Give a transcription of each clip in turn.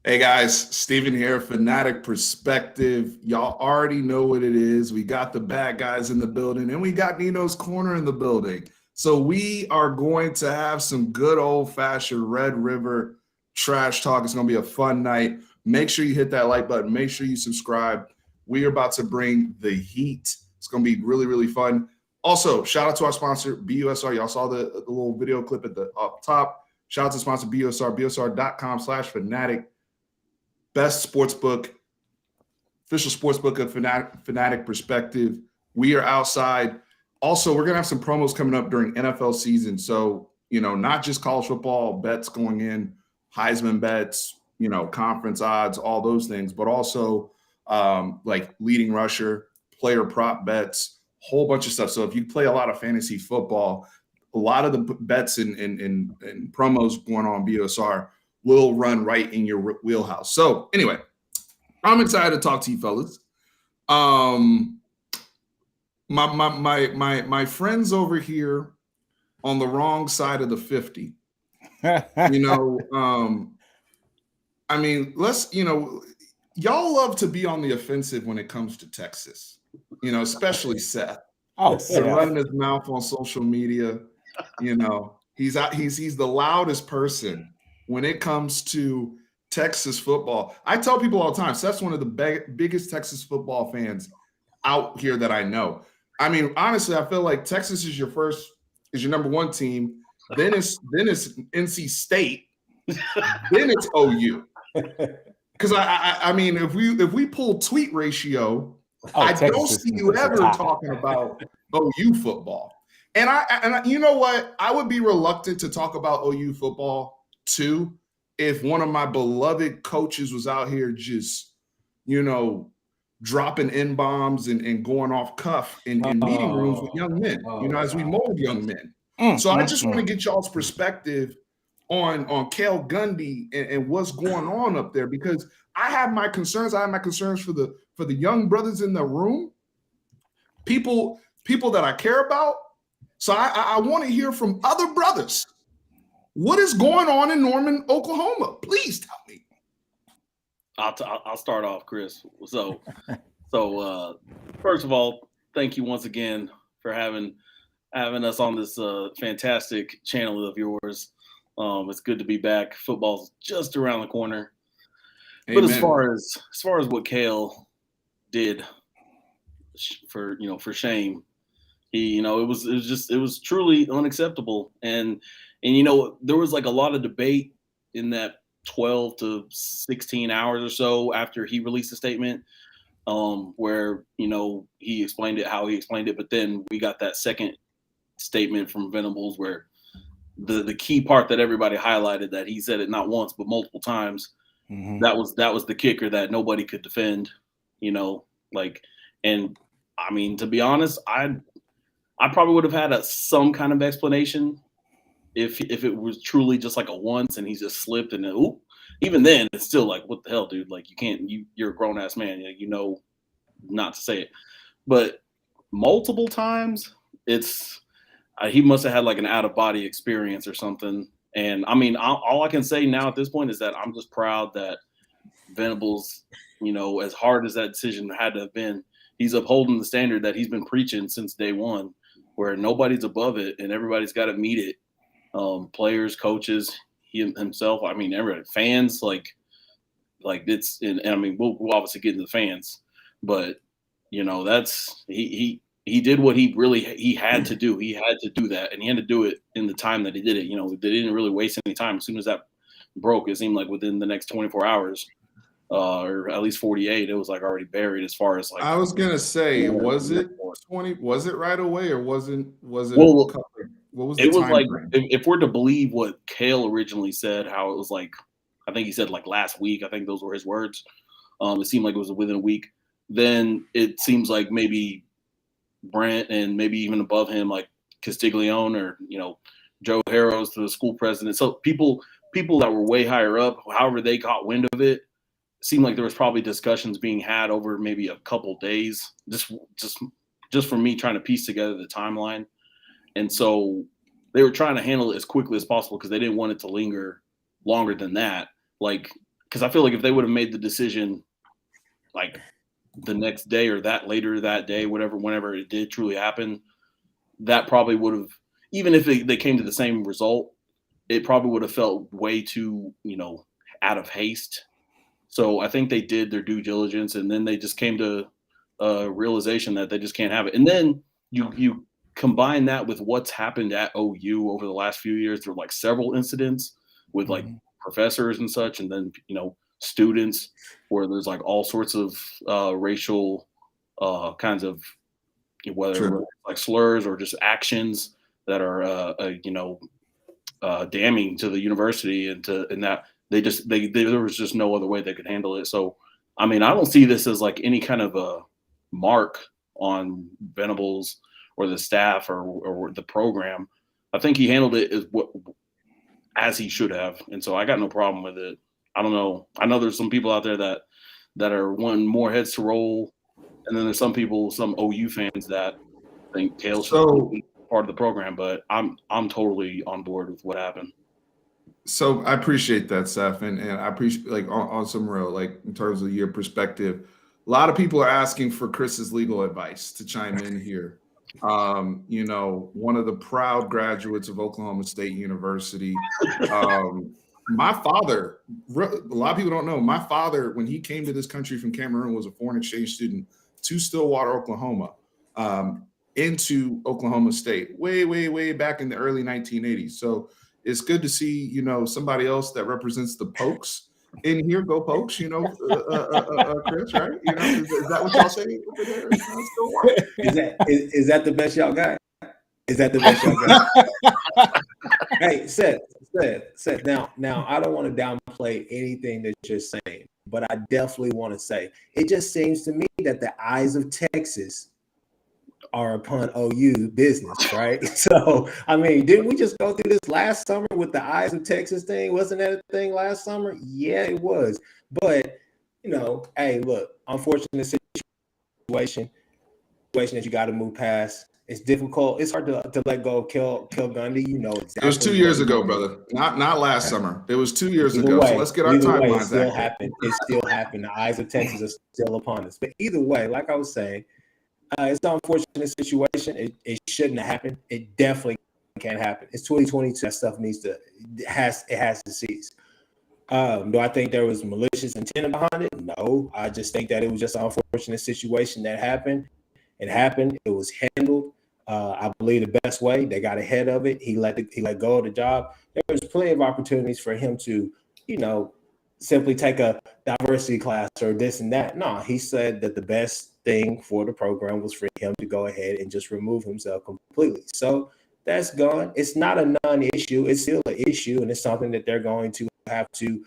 Hey guys, Steven here, Fanatic Perspective. Y'all already know what it is. We got the bad guys in the building and we got Nino's Corner in the building. So we are going to have some good old-fashioned Red River trash talk. It's going to be a fun night. Make sure you hit that like button. Make sure you subscribe. We are about to bring the heat. It's going to be really, really fun. Also, shout out to our sponsor, BUSR. Y'all saw the little video clip at the up top. Shout out to sponsor BUSR, busr.com/fanatic. Best sports book, official sports book of Fanatic Perspective. We are outside. Also, we're going to have some promos coming up during NFL season. So, not just college football bets going in, Heisman bets, conference odds, all those things, but also like leading rusher, player prop bets, whole bunch of stuff. So if you play a lot of fantasy football, a lot of the bets and promos going on BSR will run right in your wheelhouse. So anyway, I'm excited to talk to you fellas. My friends over here on the wrong side of the 50. Y'all love to be on the offensive when it comes to Texas. Especially Seth. Oh, running his mouth on social media. He's the loudest person when it comes to Texas football. I tell people all the time, Seth's one of the biggest Texas football fans out here that I know. I mean, honestly, I feel like Texas is your number one team. Then it's NC State. Then it's OU. Because I mean, if we pull tweet ratio, I don't see you ever talking about OU football. And I you know what? I would be reluctant to talk about OU football too if one of my beloved coaches was out here just, dropping N-bombs and going off cuff in meeting rooms with young men, as we mold young men. So I just want to get y'all's perspective on Cale Gundy and what's going on up there, because I have my concerns. I have my concerns for the young brothers in the room, people that I care about. So I want to hear from other brothers. What is going on in Norman, Oklahoma? Please tell me. I'll start off, Chris. So first of all, thank you once again for having us on this fantastic channel of yours. It's good to be back. Football's just around the corner. Amen. But as far as what Cale did for shame, it was truly unacceptable. And there was like a lot of debate in that 12 to 16 hours or so after he released a statement, where he explained it how he explained it, but then we got that second statement from Venables where the key part that everybody highlighted, that he said it not once but multiple times. Mm-hmm. That was the kicker that nobody could defend. And I mean, to be honest, I probably would have had some kind of explanation if it was truly just like a once and he just slipped and then, even then it's still like, what the hell, dude? Like, you can't, you're a grown ass man, not to say it. But multiple times, it's he must have had like an out of body experience or something. And I mean, all I can say now at this point is that I'm just proud that Venables, as hard as that decision had to have been, he's upholding the standard that he's been preaching since day one, where nobody's above it and everybody's got to meet it. Players, coaches, he himself. I mean, everybody, fans, like it's. And I mean, we'll obviously get into the fans, but that's he did what he had to do. He had to do that, and he had to do it in the time that he did it. They didn't really waste any time. As soon as that broke, it seemed like within the next 24 hours, or at least 48, it was like already buried. As far as like, I was gonna say, was it 20? Was it right away, or wasn't? Was it? Well, what was the it was time like frame? If we're to believe what Cale originally said, how it was like, I think he said like last week. I think those were his words. It seemed like it was within a week. Then it seems like maybe Brent and maybe even above him, like Castiglione or Joe Harrows, the school president. So people that were way higher up, however they caught wind of it, seemed like there was probably discussions being had over maybe a couple days, just for me trying to piece together the timeline. And so they were trying to handle it as quickly as possible because they didn't want it to linger longer than that. Like, because I feel like if they would have made the decision like the next day or that later that day, whenever it did truly happen, that probably would have, even if they came to the same result, it probably would have felt way too, out of haste. So I think they did their due diligence, and then they just came to a realization that they just can't have it. And then you combine that with what's happened at OU over the last few years. There were like several incidents with like professors and such, and then students where there's like all sorts of racial kinds of, whether like slurs or just actions that are damning to the university and that there was just no other way they could handle it. So I mean, I don't see this as like any kind of a mark on Venables or the staff or the program. I think he handled it as he should have, and so I got no problem with it. I don't know. I know there's some people out there that are wanting more heads to roll, and then there's some OU fans that think Kale should be part of the program. But I'm totally on board with what happened. So I appreciate that, Seth, and I appreciate like on some real, like in terms of your perspective. A lot of people are asking for Chris's legal advice to chime in here. One of the proud graduates of Oklahoma State University. My father, a lot of people don't know, my father, when he came to this country from Cameroon, was a foreign exchange student to Stillwater, Oklahoma, into Oklahoma State, way, way, way back in the early 1980s. So it's good to see, somebody else that represents the Pokes in here. Go Pokes, Chris, right? Is that what y'all say over there? Is that the best y'all got? Is that the best y'all got? Hey, Seth. Now, I don't want to downplay anything that you're saying, but I definitely want to say it just seems to me that the eyes of Texas are upon OU business, right? So, I mean, didn't we just go through this last summer with the eyes of Texas thing? Wasn't that a thing last summer? Yeah, it was. But, hey, look, unfortunate situation that you got to move past. It's difficult. It's hard to let go of Kel Gundy. Exactly. It was 2 years ago, brother. Not last summer. It was 2 years ago. So let's get our timelines. It still happened. It still happened. The eyes of Texas are still upon us. But either way, like I was saying, it's an unfortunate situation. It shouldn't have happened. It definitely can't happen. It's 2022. That stuff has to cease. Do I think there was malicious intent behind it? No. I just think that it was just an unfortunate situation that happened. It happened. It was handled. I believe the best way. They got ahead of it. He let go of the job. There was plenty of opportunities for him to, simply take a diversity class or this and that. No, he said that the best thing for the program was for him to go ahead and just remove himself completely. So that's gone. It's not a non-issue. It's still an issue, and it's something that they're going to have to,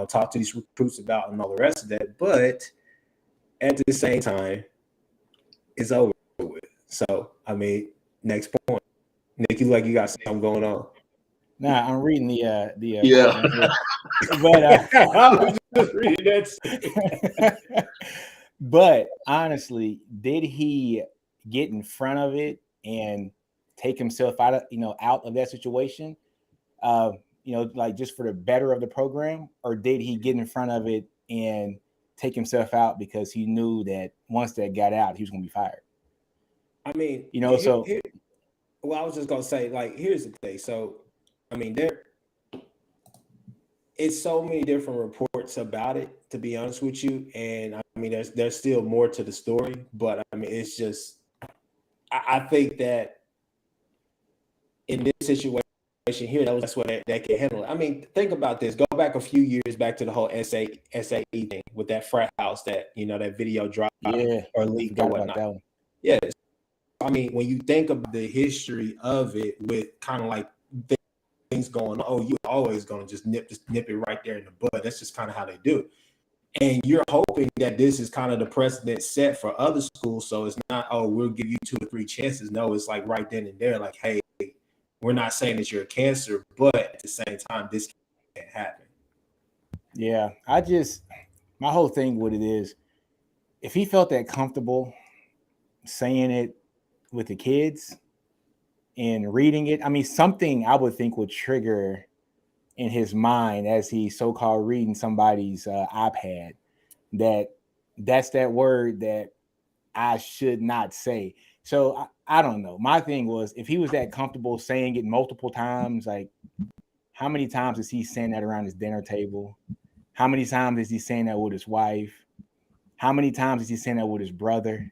talk to these recruits about and all the rest of that. But at the same time, it's over with. So, I mean, next point. Nick, you got something going on. Nah, I'm reading the yeah. But I was just reading that. But honestly, did he get in front of it and take himself out of that situation? Like just for the better of the program, or did he get in front of it and take himself out because he knew that once that got out, he was going to be fired? I mean, I was just going to say, like, here's the thing. So, I mean, it's so many different reports about it, to be honest with you. And I mean, there's still more to the story, but I mean, it's just, I think that in this situation here, that's what they can handle it. I mean, think about this. Go back a few years back to the whole SAE thing with that frat house that, that video dropped or leaked or whatnot. Yes. I mean, when you think of the history of it with kind of like things going on, you're always going to just nip it right there in the bud. That's just kind of how they do it. And you're hoping that this is kind of the precedent set for other schools. So it's not, we'll give you 2 or 3 chances. No, it's like right then and there, like, hey, we're not saying that you're a cancer, but at the same time, this can't happen. Yeah, my whole thing with it is, if he felt that comfortable saying it with the kids and reading it, I mean, something I would think would trigger in his mind as he's so-called reading somebody's iPad that's that word that I should not say. So I don't know. My thing was, if he was that comfortable saying it multiple times, like how many times is he saying that around his dinner table? How many times is he saying that with his wife? How many times is he saying that with his brother?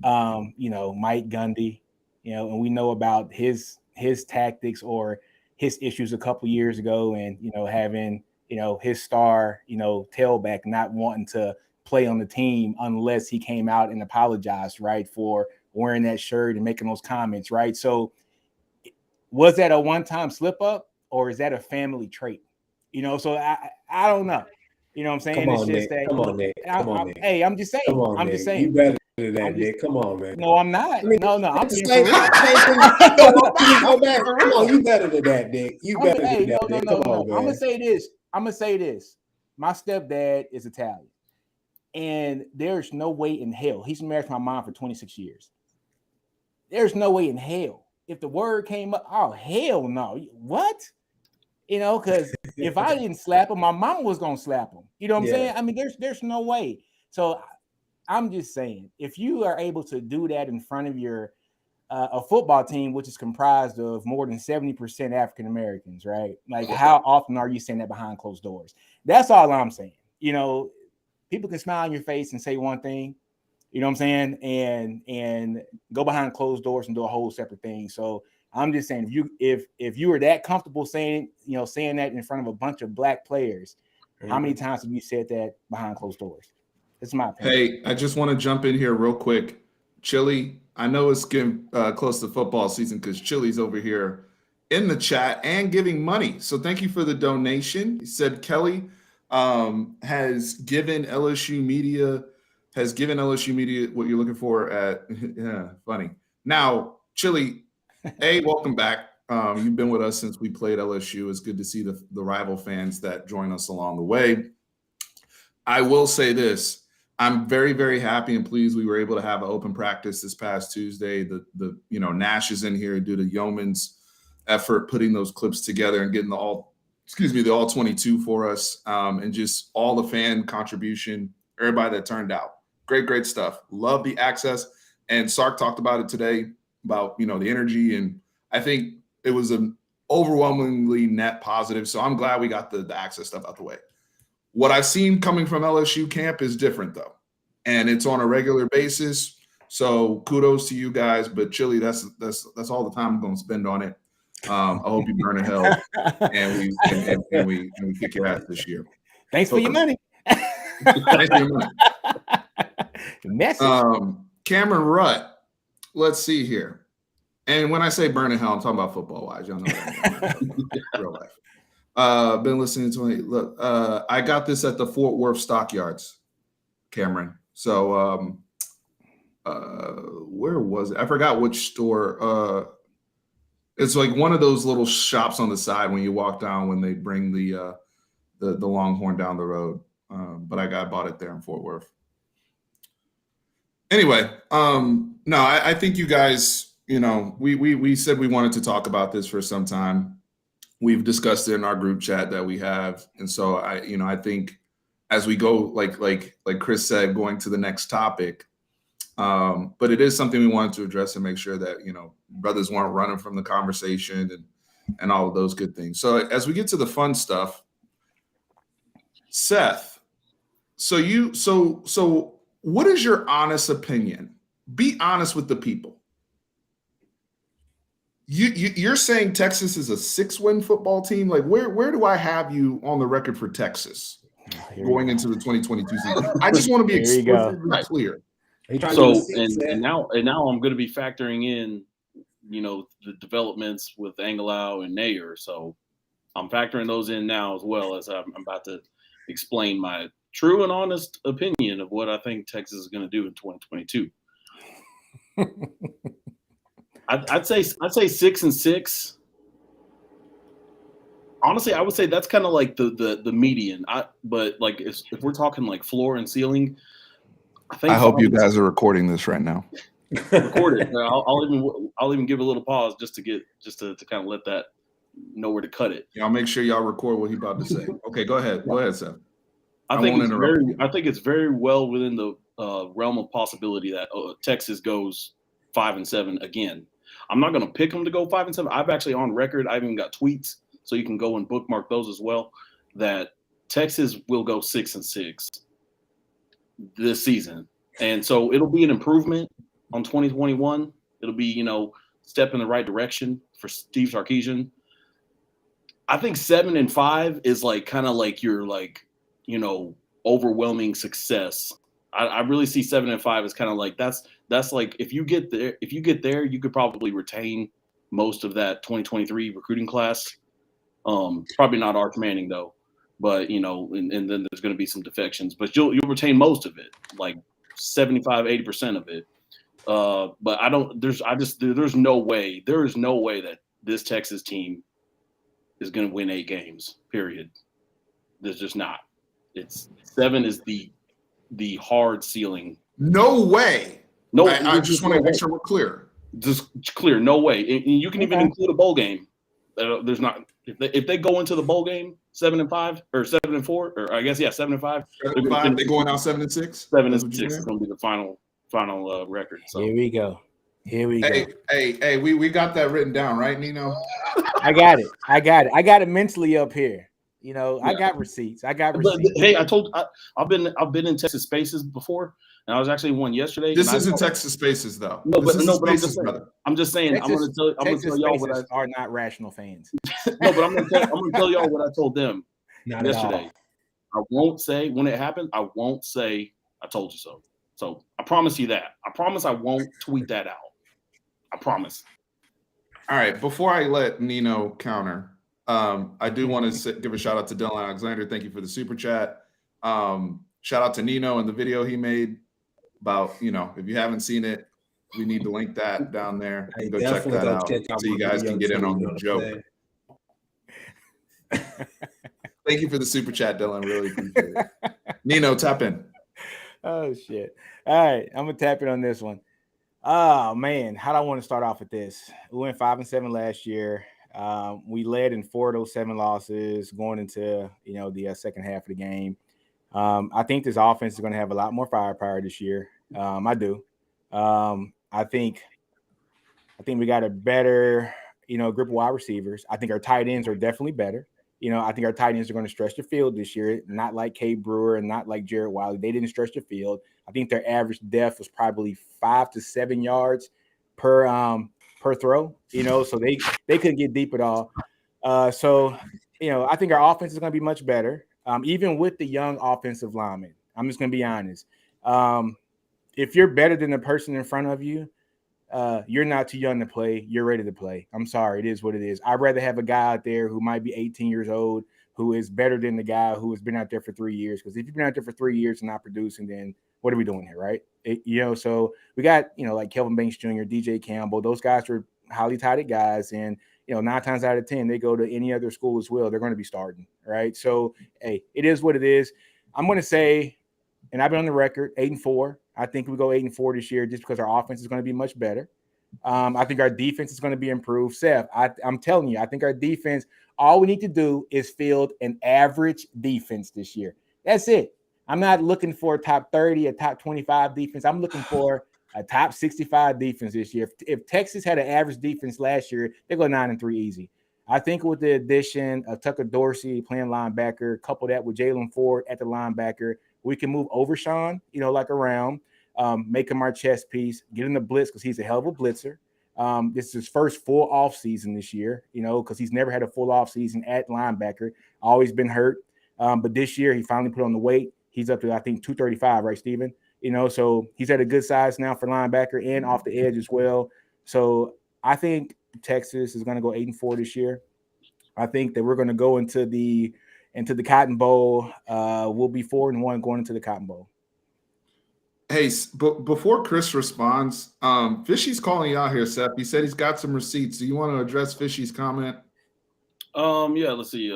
Mike Gundy, and we know about his tactics or his issues a couple years ago, and having his star tailback not wanting to play on the team unless he came out and apologized, right, for wearing that shirt and making those comments, right? So was that a one-time slip up, or is that a family trait? So I don't know. You know what I'm saying? Come on, It's just Nick. that. Come on, Nick. Come on, Nick. Hey, I'm just saying. Come on, I'm Nick. just saying. You better than that, Nick. Come on, man. No, I'm not. I mean, No, I'm the being same for real. Go back. Come on, you better than that, Nick. You better than that, No. Nick. Come on, man. I'm gonna say this. My stepdad is Italian, and there's no way in hell. He's been married to my mom for 26 years. There's no way in hell if the word came up. Oh hell no! What? Because if I didn't slap him, my mama was gonna slap him. You know what I'm saying? I mean, there's no way. So I'm just saying, if you are able to do that in front of your a football team, which is comprised of more than 70% African Americans, right? Like, how often are you saying that behind closed doors? That's all I'm saying. People can smile on your face and say one thing, you know what I'm saying, and go behind closed doors and do a whole separate thing. So I'm just saying, if you were that comfortable saying that in front of a bunch of black players, how many times have you said that behind closed doors? That's my opinion. Hey, I just want to jump in here real quick. Chili, I know it's getting close to football season because Chili's over here in the chat and giving money. So thank you for the donation. He said Kelly has given LSU media what you're looking for at funny. Now, Chili, welcome back. You've been with us since we played LSU. It's good to see the rival fans that join us along the way. I will say this. I'm very, very happy and pleased we were able to have an open practice this past Tuesday. The Nash is in here due to Yeoman's effort putting those clips together and getting the all 22 for us, and just all the fan contribution, everybody that turned out. Great stuff. Love the access. And Sark talked about it today about the energy, and I think it was an overwhelmingly net positive. So I'm glad we got the access stuff out the way. What I've seen coming from LSU camp is different, though, and it's on a regular basis. So kudos to you guys, but Chili, that's all the time I'm going to spend on it. I hope you burn in hell, and we kick your ass this year. Thanks for your money. Thanks for your money. Message. Cameron Rutt. Let's see here, and when I say burn in hell, I'm talking about football wise. Y'all know that. Real life. Been listening to it. Look, I got this at the Fort Worth Stockyards, Cameron. So where was it? I forgot which store. It's like one of those little shops on the side when you walk down when they bring the Longhorn down the road. But I bought it there in Fort Worth. Anyway, no, I think you guys, we said we wanted to talk about this for some time. We've discussed it in our group chat that we have. And so I think as we go, like Chris said, going to the next topic, but it is something we wanted to address and make sure that, brothers weren't running from the conversation and all of those good things. So as we get to the fun stuff, Seth, so what is your honest opinion? Be honest with the people. You're saying Texas is a 6-win football team? Like, where do I have you on the record for Texas going into the 2022 season? I just want to be explicitly clear. So and now I'm going to be factoring in, the developments with Angelau and Nayer. So I'm factoring those in now as well as I'm about to explain my true and honest opinion of what I think Texas is going to do in 2022. I'd say 6-6. Honestly, I would say that's kind of like the median. But like if we're talking like floor and ceiling, I hope you guys are recording this right now. Record it. I'll even give a little pause just to kind of let that nowhere to cut it. Yeah, I'll make sure y'all record what he's about to say. Okay, go ahead. Go ahead, Seth. I think it's very well within the realm of possibility that Texas goes 5-7 again. I'm not going to pick them to go 5-7. I've actually on record. I've even got tweets, so you can go and bookmark those as well. That Texas will go 6-6 this season, and so it'll be an improvement on 2021. It'll be step in the right direction for Steve Sarkisian. I think 7-5 is kind of like your overwhelming success. I really see 7-5 as kind of like that's like if you get there, you could probably retain most of that 2023 recruiting class. Probably not Arch Manning though, but and then there's going to be some defections, but you'll retain most of it, like 75-80% of it. But there's no way that this Texas team is going to win 8 games. Period. There's just not. It's 7 is the hard ceiling. No way. No, I just want to make sure we're clear. Just clear. No way. And you can even include a bowl game. There's not. If they go into the bowl game 7-5 or 7-4, or I guess 7-5. 7-5. They going out 7-6. 7-6 is going to be the final record. So Here we go. Hey, we got that written down, right, Nino? I got it. I got it mentally up here. I got receipts. But, hey, I've been in Texas Spaces before, and I was actually in one yesterday. This isn't Texas Spaces though. But Spaces, I'm just saying. Texas, I'm gonna tell y'all what are not rational fans. No, but I'm gonna tell y'all what I told them Not yesterday. I won't say when it happened. I won't say I told you so. So I promise you that. I promise I won't tweet that out. I promise. All right. Before I let Nino counter, I do want to give a shout out to Dylan Alexander. Thank you for the super chat. Shout out to Nino and the video he made about, if you haven't seen it, we need to link that down there and go check that out so you guys can get in on the joke. Thank you for the super chat, Dylan. Really appreciate it. Nino, tap in. Oh, shit. All right. I'm going to tap in on this one. Oh, man. How do I want to start off with this? We went 5-7 last year. We led in 4 of those 7 losses going into, the second half of the game. I think this offense is going to have a lot more firepower this year. I do. I think we got a better, group of wide receivers. I think our tight ends are definitely better. I think our tight ends are going to stretch the field this year, not like Cade Brewer and not like Jared Wiley. They didn't stretch the field. I think their average depth was probably 5 to 7 yards per throw, so they couldn't get deep at all. So I think our offense is going to be much better, even with the young offensive linemen. I'm just going to be honest. If you're better than the person in front of you, you're not too young to play. You're ready to play. I'm sorry. It is what it is. I'd rather have a guy out there who might be 18 years old, who is better than the guy who has been out there for 3 years. Because if you've been out there for 3 years and not producing, then what are we doing here, right? So we got, like Kelvin Banks Jr., DJ Campbell. Those guys are highly touted guys. And, 9 times out of 10, they go to any other school as well. They're going to be starting, right? So, hey, it is what it is. I'm going to say, and I've been on the record, 8-4. I think we go 8-4 this year just because our offense is going to be much better. I think our defense is going to be improved. Seth, I'm telling you, I think our defense, all we need to do is field an average defense this year. That's it. I'm not looking for a top 30, a top 25 defense. I'm looking for a top 65 defense this year. If Texas had an average defense last year, they go 9-3 easy. I think with the addition of Tucker Dorsey playing linebacker, couple that with Jalen Ford at the linebacker, we can move Overshawn, around, make him our chess piece, get him the blitz because he's a hell of a blitzer. This is his first full off season this year, because he's never had a full off season at linebacker, always been hurt. But this year he finally put on the weight. He's up to, I think, 235, right, Steven? So he's at a good size now for linebacker and off the edge as well. So I think Texas is going to go 8-4 this year. I think that we're going to go into the Cotton Bowl. We'll be 4-1 going into the Cotton Bowl. Hey, but before Chris responds, Fishy's calling you out here, Seth. He said he's got some receipts. Do you want to address Fishy's comment? Yeah, let's see.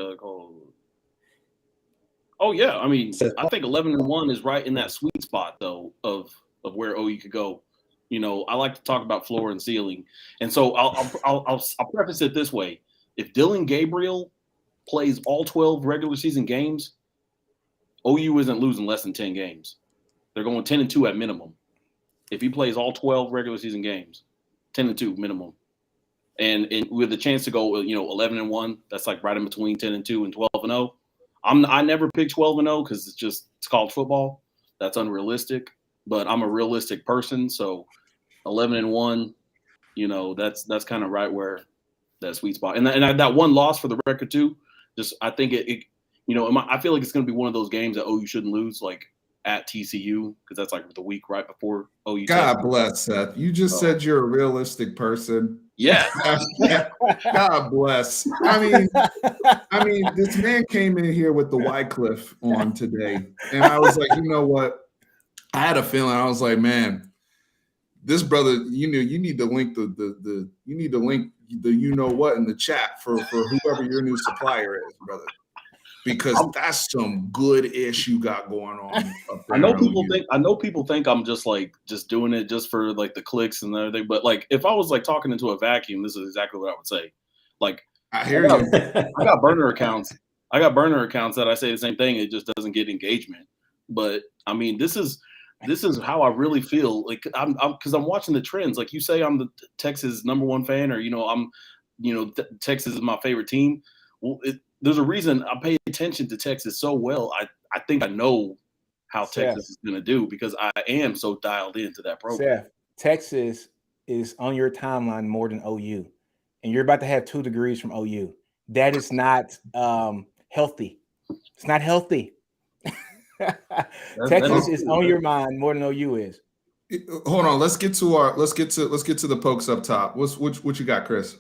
Oh yeah, I mean, I think 11-1 is right in that sweet spot though of where OU could go. I like to talk about floor and ceiling, and so I'll preface it this way: if Dylan Gabriel plays all 12 regular season games, OU isn't losing less than 10 games. They're going 10-2 at minimum. If he plays all 12 regular season games, 10-2 minimum. And with a chance to go, 11-1, that's like right in between 10-2 and 12-0. I never pick 12-0 because it's college football. That's unrealistic. But I'm a realistic person, so 11-1, that's kind of right where that sweet spot. And that one loss for the record too. Just I think I feel like it's going to be one of those games that OU shouldn't lose, like at TCU, because that's like the week right before OU. God bless, Seth. You just said you're a realistic person. Yeah. God bless. I mean, this man came in here with the Wycliffe on today, and I was like, you know what? I had a feeling. I was like, man, this brother, you need to link the what in the chat for whoever your new supplier is, brother. Because that's some good ish you got going on. Up there. I know people think I'm just doing it just for like the clicks and everything, but like if I was like talking into a vacuum, this is exactly what I would say. Like I hear you. I got burner accounts. That I say the same thing. It just doesn't get engagement. But I mean, this is how I really feel. Like I'm because I'm watching the trends. Like you say, I'm the Texas #1 fan, or Texas is my favorite team. Well, there's a reason I pay attention to Texas so well. I think I know how Texas is going to do because I am so dialed into that program. Seth, Texas is on your timeline more than OU, and you're about to have 2 degrees from OU. That is not healthy. It's not healthy. Texas is on your mind more than OU is. Hold on, let's get to the pokes up top. What you got, Chris?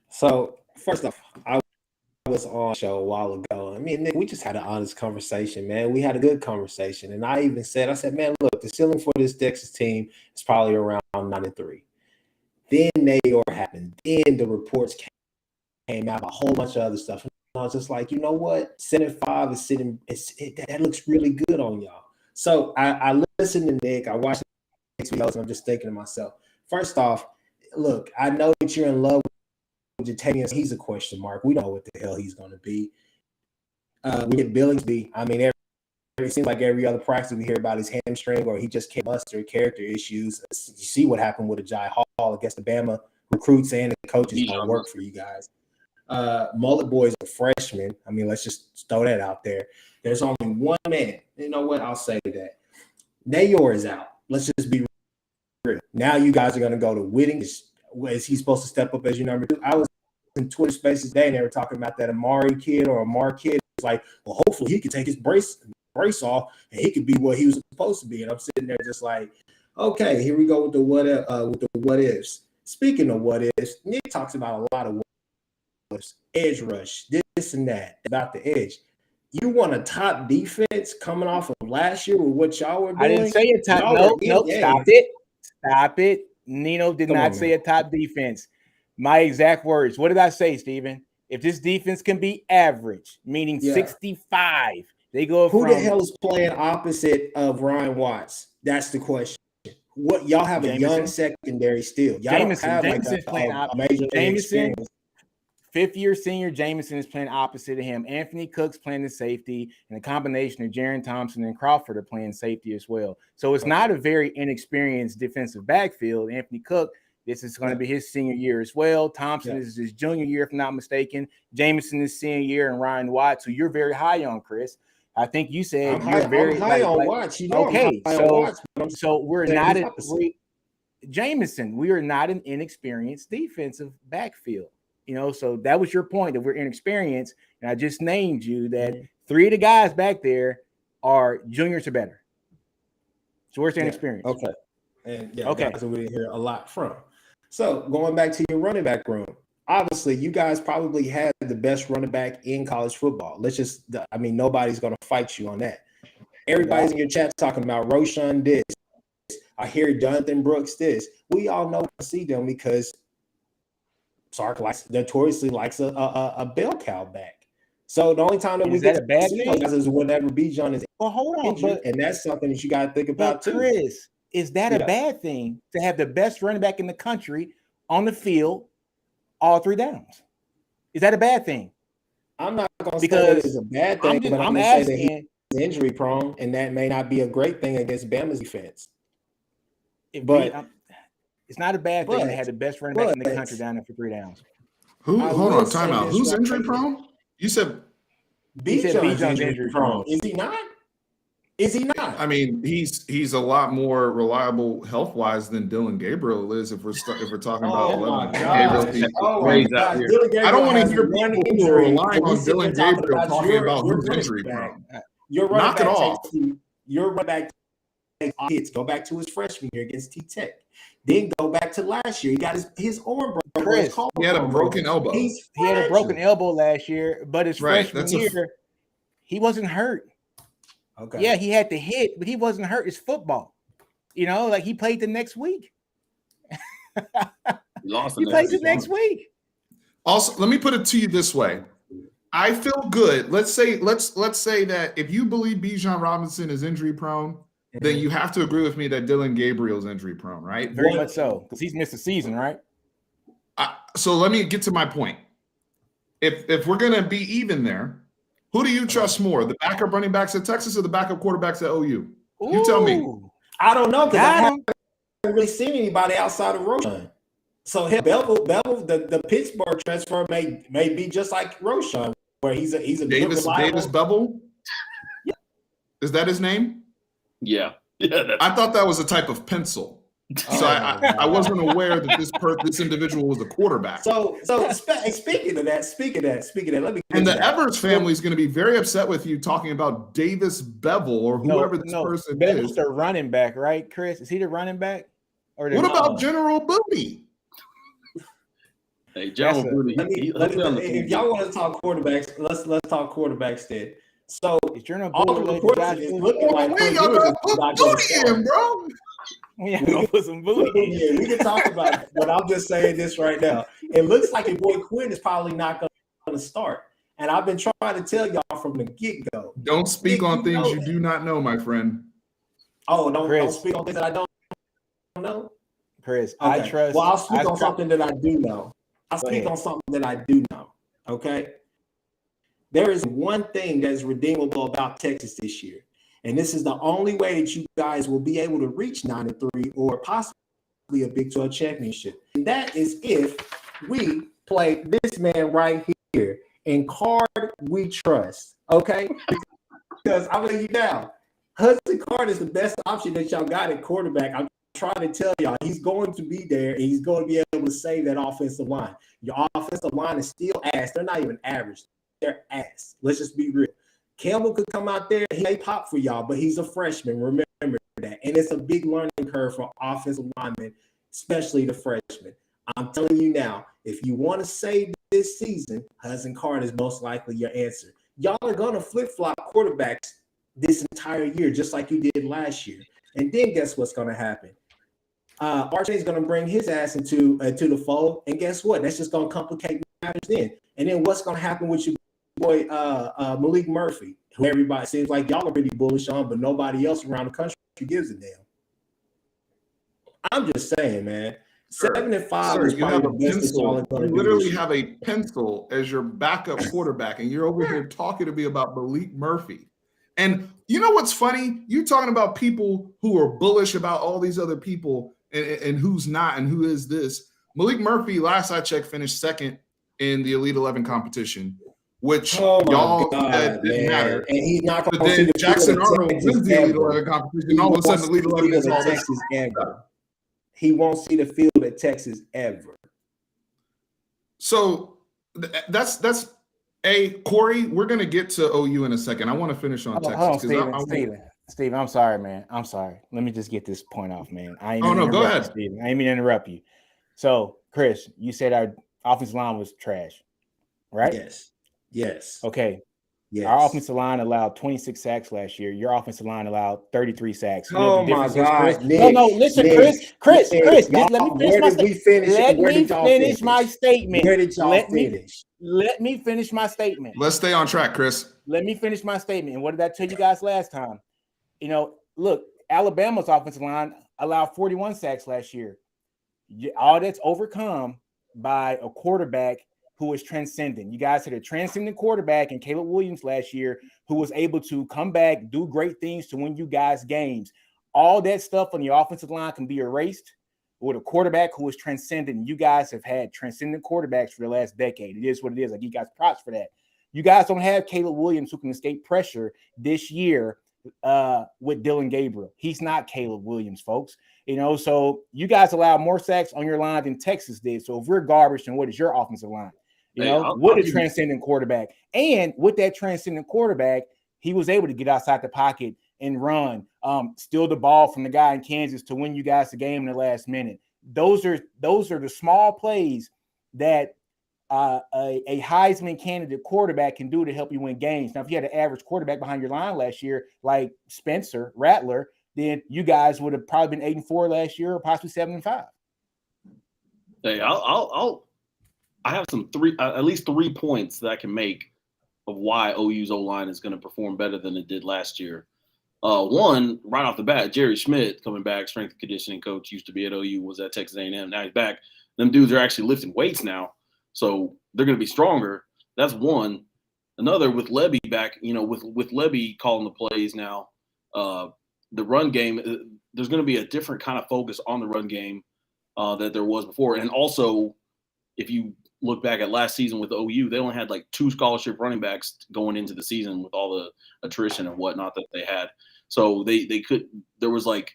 So first off, I was on a show a while ago. I mean, Nick, we just had an honest conversation, man. We had a good conversation, and I said, man, look, the ceiling for this Texas team is probably around 9-3. Then Nayor happened. Then the reports came out about a whole bunch of other stuff. And I was just like, you know what? 7-5 is sitting. That looks really good on y'all. So I listened to Nick. I watched Nick's videos, and I'm just thinking to myself. First off, look, I know that you're in love with Jatavius. He's a question mark. We don't know what the hell he's going to be. We get Billingsby. I mean, it seems like every other practice we hear about his hamstring or he just can't muster character issues. You see what happened with Ajay Hall against the Bama recruits and the coaches don't work for you guys. Mullet Boy's a freshman. I mean, let's just throw that out there. There's only one man. You know what? I'll say that. Nayor is out. Let's just be real. Now you guys are going to go to Whitting. Is he supposed to step up as your number 2? I was in Twitter Spaces today, and they were talking about that Amari kid or Amar kid. It's like, well, hopefully he can take his brace off, and he could be what he was supposed to be. And I'm sitting there just like, okay, here we go with the what ifs. Speaking of what ifs, Nick talks about a lot of what ifs. Edge rush, this and that about the edge. You want a top defense coming off of last year with what y'all were doing? I didn't say a top. Nope. Stop it. Nino did not say a top defense. My exact words. What did I say, Steven? If this defense can be average, meaning 65, they go Who the hell is playing opposite of Ryan Watts? That's the question. What y'all have a young secondary still. Y'all don't have a major experience. 5th-year senior Jameson is playing opposite of him. Anthony Cook's playing the safety, and a combination of Jaron Thompson and Crawford are playing safety as well. So it's not a very inexperienced defensive backfield. Anthony Cook, this is going to be his senior year as well. Thompson is his junior year, if I'm not mistaken. Jameson is senior year, and Ryan Watts, who you're very high on, Chris. I think you said I'm very high on Watts. So we're not at Jameson. We are not an inexperienced defensive backfield. So that was your point that we're inexperienced. And I just named you that 3 of the guys back there are juniors or better. So we're saying experience. Okay. And guys that we didn't hear a lot from. So going back to your running back room, obviously you guys probably had the best running back in college football. Nobody's going to fight you on that. Everybody's in your chat talking about Roshan this. I hear Jonathan Brooks this. We all know to see them because Sark notoriously likes a bell cow back. So the only time that we get to see those is whenever Bijan is injured, and that's something that you got to think about too. Chris, is that a bad thing to have the best running back in the country on the field all 3 downs. Is that a bad thing? I'm not going to say Because it's a bad thing, but I'm going to say that he's injury prone, and that may not be a great thing against Bama's defense. But it's not a bad thing to have the best running back in the country down there for 3 downs. Hold on, timeout. Who's injury prone? You said Bijan's injury prone. Is he not? Is he not? I mean, he's a lot more reliable health wise than Dylan Gabriel is. If we're talking about 11 Gabriel, I don't want to hear people who are relying on Dylan Gabriel talking about who's injury prone. Knock it off. Your running back takes hits. Go back to his freshman year against T-Tech. Then go back to last year. He got his arm broken. Chris, he had a broken elbow. He had a broken elbow last year, but his freshman year, he wasn't hurt. Okay. Yeah, he had to hit, but he wasn't hurt. It's football. You know, like he played the next week. He played the next week. Also, let me put it to you this way. I feel good. Let's say that if you believe Bijan Robinson is injury prone, then you have to agree with me that Dylan Gabriel is injury prone, right? Very much so, because he's missed a season, right? So let me get to my point. If we're gonna be even there, who do you trust more, the backup running backs at Texas or the backup quarterbacks at OU? You tell me. I don't know, because I haven't really seen anybody outside of Roshan. So Bevel, the Pittsburgh transfer may be just like Roshan, where he's a Davis Bevel. Yeah. Is that his name? Yeah. I thought that was a type of pencil. So I wasn't aware that this individual was a quarterback. So speaking of that, let me. And the Evers family is going to be very upset with you talking about Davis Bevel or whoever this person is. Bevel's the running back, right, Chris? Is he the running back? Or what about General Booty? Hey, General Booty. If y'all want to talk quarterbacks, let's talk quarterbacks then. So all the reports is looking like Booty in, bro. Yeah, put some booty. Yeah, we can talk about it, but I'm just saying this right now. It looks like your boy Quinn is probably not going to start. And I've been trying to tell y'all from the get-go. Don't speak on things you do not know, my friend. Oh, don't speak on things that I don't know? Chris, okay. I trust. Well, I'll speak on something that I do know. I'll speak on something that I do know, okay? There is one thing that is redeemable about Texas this year. And this is the only way that you guys will be able to reach 9-3 or possibly a Big 12 championship. And that is if we play this man right here in Card we trust. Okay? Because I'm letting you down. Hudson Card is the best option that y'all got at quarterback. I'm trying to tell y'all he's going to be there and he's going to be able to save that offensive line. Your offensive line is still ass. They're not even average. They're ass. Let's just be real. Campbell could come out there. He may pop for y'all, but he's a freshman. Remember that. And it's a big learning curve for offensive linemen, especially the freshmen. I'm telling you now, if you want to save this season, Hudson Card is most likely your answer. Y'all are going to flip-flop quarterbacks this entire year, just like you did last year. And then guess what's going to happen? RJ is going to bring his ass into the fold. And guess what? That's just going to complicate matters then. And then what's going to happen with your boy Malik Murphy, who everybody seems like y'all are pretty bullish on, but nobody else around the country gives a damn. I'm just saying, man. 7-5 is probably the best that y'all are going to do. You literally have a pencil as your backup quarterback, and you're over here talking to me about Malik Murphy. And you know what's funny? You're talking about people who are bullish about all these other people and who's not and who is this. Malik Murphy, last I checked, finished second in the Elite 11 competition, which y'all said didn't matter. And he's not going to see the Jackson Arnold wins the Elite 11 competition. All of a sudden, the Elite 11 is all Texas ever. He won't see the field at Texas ever. So that's Corey. We're gonna get to OU in a second. I want to finish on Texas. Steven, I'm sorry, man. I'm sorry. Let me just get this point off, man. Go ahead, Steven. I ain't mean to interrupt you. So, Chris, you said our offensive line was trash, right? Yes. Okay. Yes. Our offensive line allowed 26 sacks last year. Your offensive line allowed 33 sacks. You know my God. Nick, no, listen, Nick, Chris. Let me finish my statement. Where did y'all finish? Let me finish my statement. Let's stay on track, Chris. Let me finish my statement. And what did I tell you guys last time? You know, look, Alabama's offensive line allowed 41 sacks last year. All that's overcome by a quarterback who is transcendent. You guys had a transcendent quarterback in Caleb Williams last year who was able to come back, do great things to win you guys games. All that stuff on the offensive line can be erased with a quarterback who is transcendent. You guys have had transcendent quarterbacks for the last decade. It is what it is. I give you guys props for that. You guys don't have Caleb Williams who can escape pressure this year with Dylan Gabriel. He's not Caleb Williams, folks. So you guys allow more sacks on your line than Texas did. So if we're garbage, then what is your offensive line? With a transcendent quarterback. And with that transcendent quarterback, he was able to get outside the pocket and run, steal the ball from the guy in Kansas to win you guys the game in the last minute. Those are the small plays that a Heisman candidate quarterback can do to help you win games. Now, if you had an average quarterback behind your line last year, like Spencer Rattler, then you guys would have probably been 8-4 last year, or possibly 7-5. Hey, I have at least 3 points that I can make of why OU's O-line is going to perform better than it did last year. One, right off the bat, Jerry Schmidt coming back, strength and conditioning coach, used to be at OU, was at Texas A&M. Now he's back. Them dudes are actually lifting weights now, so they're going to be stronger. That's one. Another, with Levy back, with Levy calling the plays now, the run game, there's going to be a different kind of focus on the run game that there was before. And also, if you look back at last season with OU, they only had like 2 scholarship running backs going into the season with all the attrition and whatnot that they had. So there was like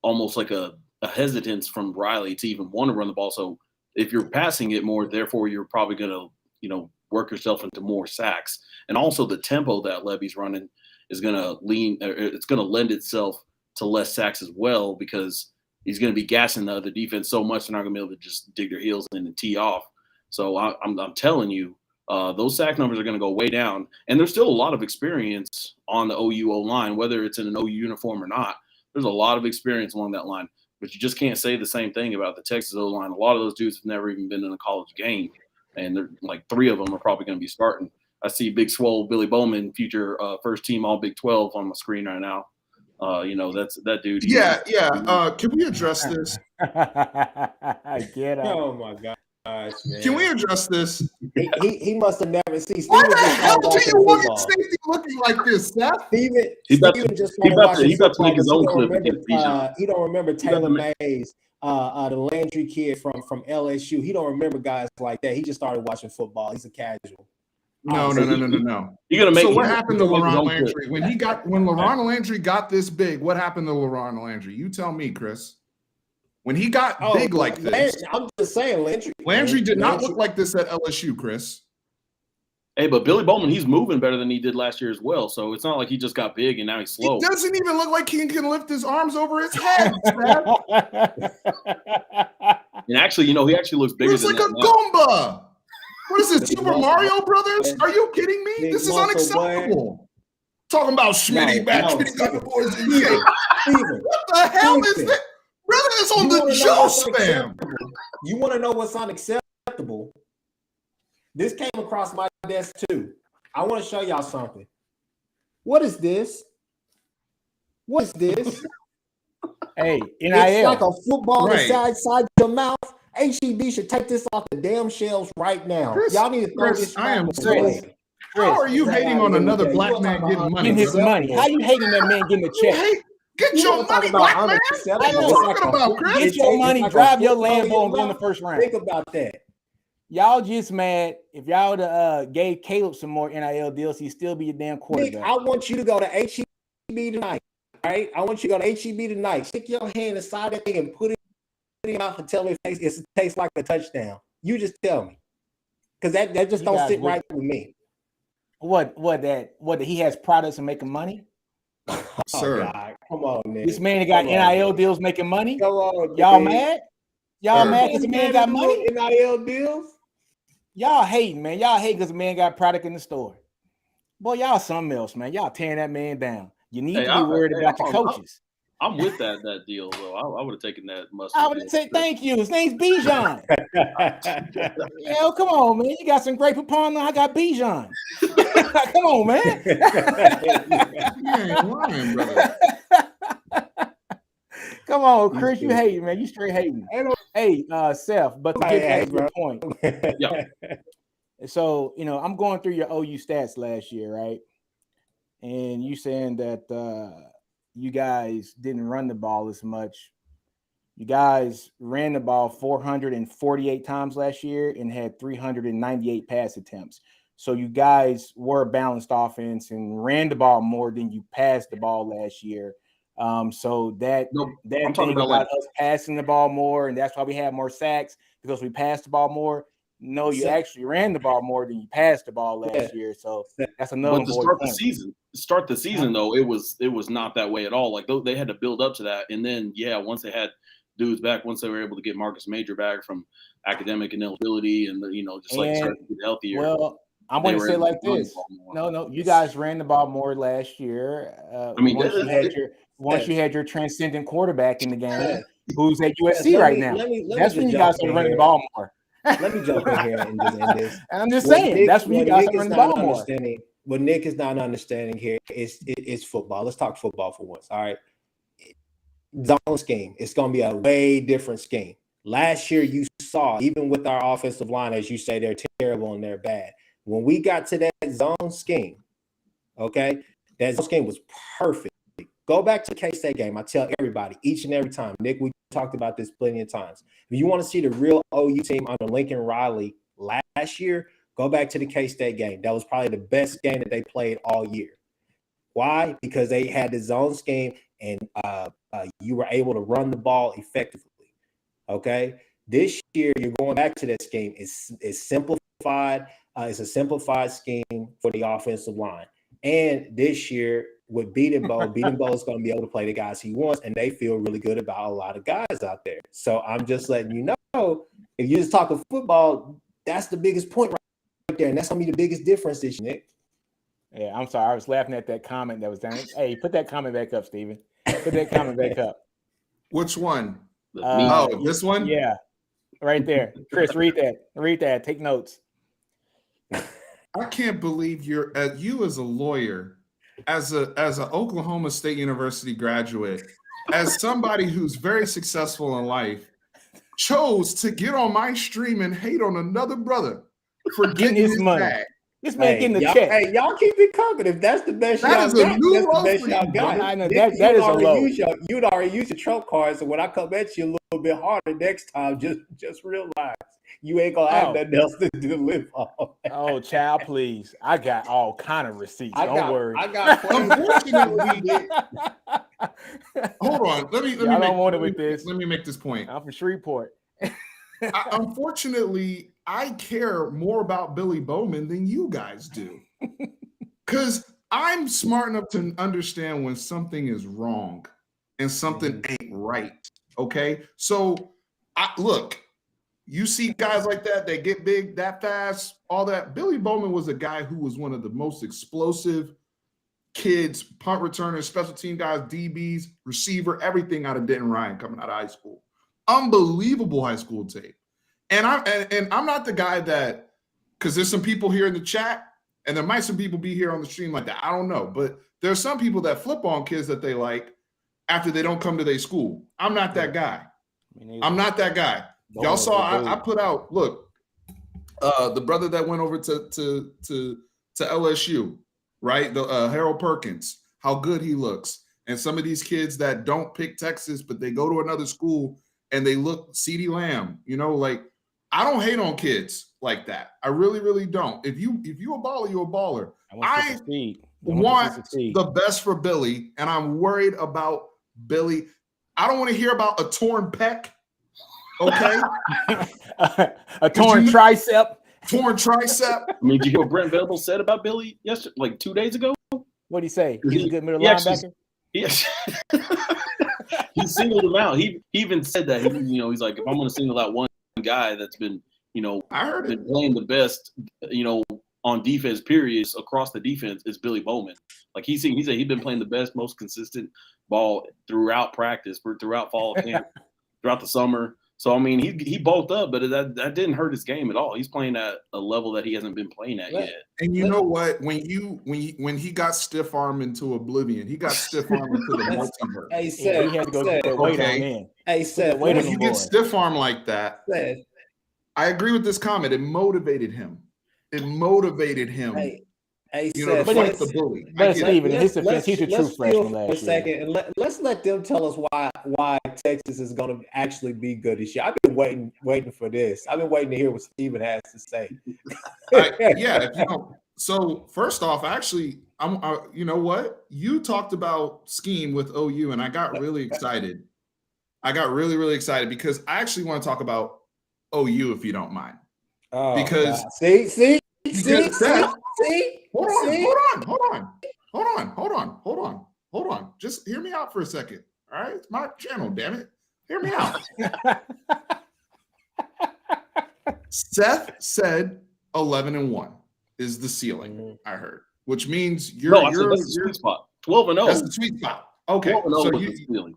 almost like a hesitance from Riley to even want to run the ball. So if you're passing it more, therefore you're probably going to, work yourself into more sacks. And also the tempo that Levy's running is going to it's going to lend itself to less sacks as well, because he's going to be gassing the other defense so much they're not going to be able to just dig their heels in and tee off. So I'm telling you, those sack numbers are going to go way down. And there's still a lot of experience on the OU O-line, whether it's in an OU uniform or not. There's a lot of experience along that line. But you just can't say the same thing about the Texas O-line. A lot of those dudes have never even been in a college game. And they're like 3 of them are probably going to be starting. I see Big Swole Billy Bowman, future first team All Big 12 on my screen right now. That's that dude. Yeah. Can we address this? Get up. Oh my God. Man. Can we address this? He must have never seen. Why the hell do you want your safety looking like this, Seth? He's about to make his own clip against Bijan. He don't remember Taylor Mays, the Landry kid from LSU. He don't remember guys like that. He just started watching football. He's a casual. No. You're gonna make. So what happened to LaRon Landry when LaRon Landry got this big? What happened to LaRon Landry? You tell me, Chris. When he got big like this, I'm just saying, Landry did not look like this at LSU, Chris. Hey, but Billy Bowman, he's moving better than he did last year as well. So it's not like he just got big and now he's slow. He doesn't even look like he can lift his arms over his head. And actually, he actually looks bigger. He's like a Goomba. What is this, Super Mario Brothers? Are you kidding me? This is unacceptable. Talking about Schmitty back, Schmitty got the boys in shape. What the hell is that? Brother, it's on the juice, fam. You want to know what's unacceptable? This came across my desk too. I want to show y'all something. What is this? What is this? Hey, NIL. It's like a football right. inside your mouth. HEB should take this off the damn shelves right now. Chris, y'all need to throw this. I am saying, how are you hating on another black man getting money? Getting his money. How you hating that man getting a check? Get your money, black man. What are you talking about, Chris? Get your money, drive your Lambo, and go in the first round. Think about that. Y'all just mad. If y'all would have gave Caleb some more NIL deals, he'd still be a damn quarterback. Nick, I want you to go to HEB tonight, all right? I want you to go to HEB tonight. Stick your hand inside that thing and put it in your mouth and tell me if it tastes like a touchdown. You just tell me. Because that just don't sit right with me. What he has products and making money? Sir. God. Come on, Nick. This man got NIL deals making money. Come on, y'all man. mad? Y'all mad because the man got money? NIL deals? Y'all hating, man. Y'all hate because the man got product in the store. Boy, y'all something else, man. Y'all tearing that man down. You need to be worried about the coaches. I'm with that deal, though. I would have taken that mustard. I would have said thank you. His name's Bijan. Yo, come on, man. You got some great Papon. I got Bijan. Come on, man. You ain't lying, brother. Come on, Chris, you hating, man. You straight hating. Ain't no- Hey, Seth, but to get Hey, back to your bro. point. Yeah. So, I'm going through your OU stats last year, right? And you saying that you guys didn't run the ball as much. You guys ran the ball 448 times last year and had 398 pass attempts. So you guys were a balanced offense and ran the ball more than you passed the ball last year. So that I'm talking thing about us passing the ball more, and that's why we had more sacks because we passed the ball more. No, you actually ran the ball more than you passed the ball last year. So that's another. But to start the season though, it was not that way at all. Like they had to build up to that, and then once they had dudes back, once they were able to get Marcus Major back from academic inability, and just like started to get healthier. Well, I'm going to say like this. No, you guys ran the ball more last year. Once you had your transcendent quarterback in the game, who's at USC right now. That's when you guys started running the ball more. Let me jump in here and just end this. And I'm just saying, that's when you guys started running the ball more. What Nick is not understanding here is football. Let's talk football for once. All right. Zone scheme. It's going to be a way different scheme. Last year, you saw, even with our offensive line, as you say, they're terrible and they're bad. When we got to that zone scheme, okay, that zone scheme was perfect. Go back to the K-State game. I tell everybody each and every time. Nick, we talked about this plenty of times. If you want to see the real OU team under Lincoln Riley last year, go back to the K-State game. That was probably the best game that they played all year. Why? Because they had the zone scheme and you were able to run the ball effectively. Okay? This year, you're going back to that scheme. It's simplified. It's a simplified scheme for the offensive line. And this year, with Beating Bo is going to be able to play the guys he wants, and they feel really good about a lot of guys out there. So I'm just letting you know, if you're just talking football, that's the biggest point right there, and that's going to be the biggest difference this year, Nick. Yeah, I'm sorry. I was laughing at that comment that was down. Hey, put that comment back up, Steven. Put that comment back up. Which one? This one? Yeah, right there. Chris, read that. Read that. Take notes. I can't believe you as a lawyer, as an Oklahoma State University graduate, as somebody who's very successful in life, chose to get on my stream and hate on another brother for getting his money. Bag. This man getting the check. Hey, y'all keep it coming. If that's the best y'all got, that's the best y'all got. I know that is a low. You'd already use your trump card, so when I come at you a little bit harder next time, just realize you ain't gonna have nothing else to live on. Oh, child, please. I got all kind of receipts. Don't worry. I got unfortunately. Hold on. Let me make this point. I'm from Shreveport. Unfortunately, I care more about Billy Bowman than you guys do. Because I'm smart enough to understand when something is wrong and something ain't right. Okay? So, look, you see guys like that get big that fast, all that. Billy Bowman was a guy who was one of the most explosive kids, punt returners, special team guys, DBs, receiver, everything out of Denton Ryan coming out of high school. Unbelievable high school tape. And I'm not the guy that, because there's some people here in the chat, and there might some people be here on the stream like that. I don't know. But there's some people that flip on kids that they like after they don't come to their school. I'm not that guy. I'm not that guy. Y'all saw I put out, look, the brother that went over to LSU, right? The Harold Perkins, how good he looks. And some of these kids that don't pick Texas, but they go to another school and they look CeeDee Lamb, like I don't hate on kids like that. I really, really don't. If you a baller, you're a baller. I want the best for Billy, and I'm worried about Billy. I don't want to hear about a torn pec. Okay. A torn tricep. Torn tricep. I mean, did you hear what Brent Venables said about Billy yesterday, like 2 days ago? What did he say? He's a good middle linebacker. Yes. He singled him out. He even said that he's like, if I'm going to single out one guy that's been, been playing the best, on defense periods across the defense, is Billy Bowman. Like he said he's been playing the best, most consistent ball throughout practice, throughout fall camp, throughout the summer. So I mean, he bulked up, but that didn't hurt his game at all. He's playing at a level that he hasn't been playing at yet. And you know what? When he got stiff arm into oblivion, he got stiff arm into the multiverse. Hey, Seth, he had to go get that weight on in. Hey, Seth, Wait When you get stiff arm like that, Seth, I agree with this comment. It motivated him. Hey, Seth, to fight the bully. But Steven, in his defense, he's a true freshman for a last year. second, and let's let them tell us why Texas is going to actually be good this year. I've been waiting for this. I've been waiting to hear what Steven has to say. So first off, actually, you know what? You talked about scheme with OU, and I got really excited. I got really, really excited because I actually want to talk about OU, if you don't mind. Because see. Hold on. Just hear me out for a second. All right, it's my channel, damn it. Hear me out. Seth said 11-1 is the ceiling. I heard, which means you're the sweet spot. 12-0. That's the sweet spot. Okay, 12-0 so was the ceiling.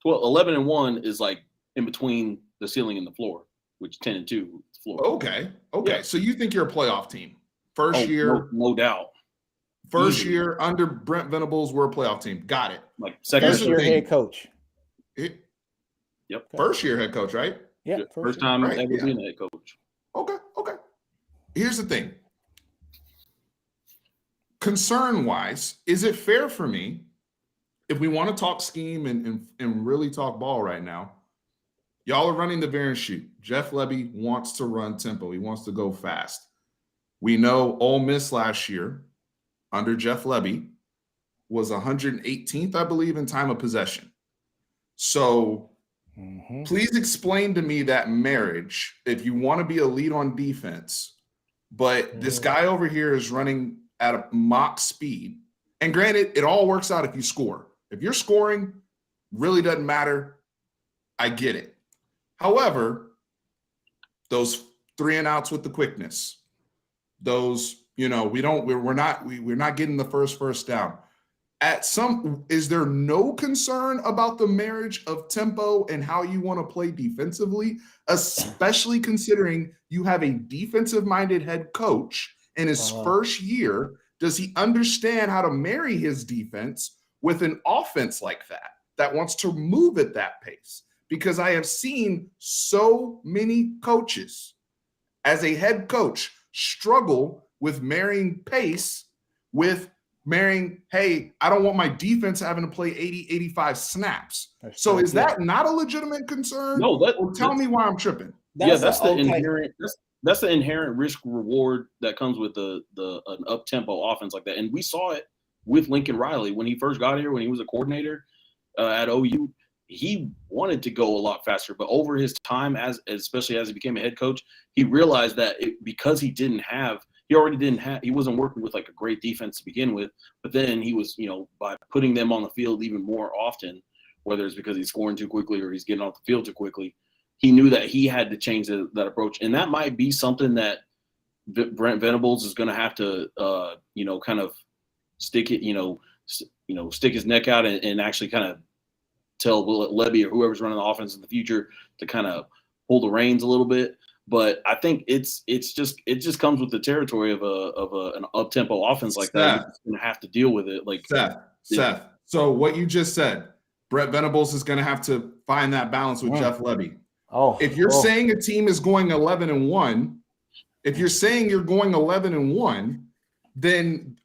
11-1 is like in between the ceiling and the floor, which 10-2 is the floor. Okay. Yeah. So you think you're a playoff team? First year, no doubt. First Easy. year under Brent Venables, we're a playoff team. Got it. Like second First-year head coach. Yep. First year head coach, right? Yeah. First time Right, ever being a head coach. Okay. Here's the thing. Concern-wise, is it fair for me, if we want to talk scheme and really talk ball right now, y'all are running the bear and shoot. Jeff Lebby wants to run tempo. He wants to go fast. We know Ole Miss last year under Jeff Lebby was 118th, I believe, in time of possession. So please explain to me that marriage, if you want to be elite on defense, but this guy over here is running at a mock speed. And granted, it all works out if you score. If you're scoring, really doesn't matter. I get it. However, those 3 and outs with the quickness, those, we're not getting the first down. Is there no concern about the marriage of tempo and how you want to play defensively, especially considering you have a defensive-minded head coach in his first year? Does he understand how to marry his defense with an offense like that wants to move at that pace? Because I have seen so many coaches as a head coach struggle with marrying pace with marrying, hey, I don't want my defense having to play 80, 85 snaps. So is that not a legitimate concern? No, tell me why I'm tripping. That's the inherent risk reward that comes with an up tempo offense like that. And we saw it with Lincoln Riley when he first got here, when he was a coordinator at OU. He wanted to go a lot faster, but over his time, especially as he became a head coach, he realized that because he wasn't working with like a great defense to begin with, but then he was, by putting them on the field even more often, whether it's because he's scoring too quickly or he's getting off the field too quickly, he knew that he had to change that approach. And that might be something that Brent Venables is going to have to, kind of stick it, stick his neck out and actually kind of tell Lebby or whoever's running the offense in the future to kind of hold the reins a little bit. But I think it just comes with the territory of an up tempo offense like that. You're going to have to deal with it. Like Seth. So what you just said, Brett Venables is going to have to find that balance with Jeff Lebby. If you're saying a team is going 11-1, if you're saying you're going 11-1, then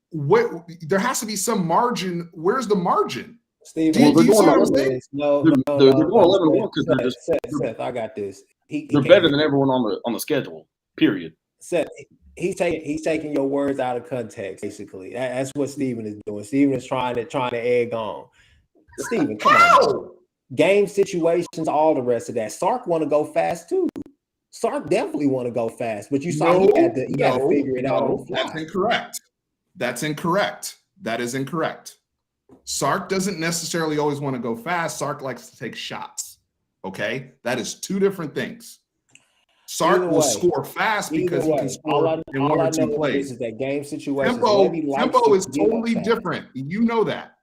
there has to be some margin. Where's the margin? Steve, they're going 11-1 because they're just Seth, I got this. They're better than everyone on the schedule. Period. Seth, he's taking your words out of context. Basically, that's what Steven is doing. Steven is trying to egg on. Steven, come on. Game situations, all the rest of that. Sark want to go fast too. Sark definitely want to go fast, but you saw he had to figure it out on the fly. That's incorrect. That is incorrect. Sark doesn't necessarily always want to go fast. Sark likes to take shots. Okay? That is two different things. Sark will score fast because he can score in one or two plays. Is that game situation. Tempo is totally different. You know that.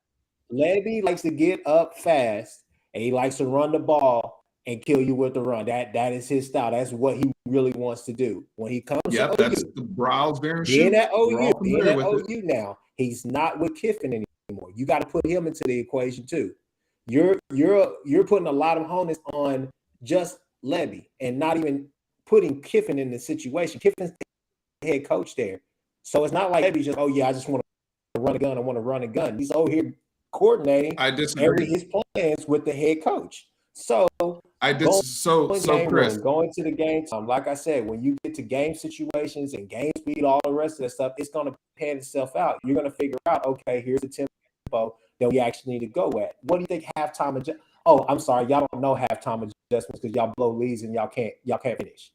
Lebby likes to get up fast, and he likes to run the ball and kill you with the run. That is his style. That's what he really wants to do. When he comes Yep, to that's OU, the browse there and being shoot. at We're all OU, being familiar at with it. OU now, he's not with Kiffin anymore. You got to put him into the equation too. You're putting a lot of onus on just Levy and not even putting Kiffin in the situation. Kiffin's the head coach there. So it's not like Levy's just, oh yeah, I just want to run a gun. I want to run a gun. He's over here coordinating I disagree. his plans with the head coach. So So Chris, going to the game time, like I said, when you get to game situations and game speed, all the rest of that stuff, it's going to pan itself out. You're going to figure out, okay, here's the tempo that we actually need to go at. What do you think halftime adjustments? Oh, I'm sorry, y'all don't know halftime adjustments because y'all blow leads and y'all can't finish.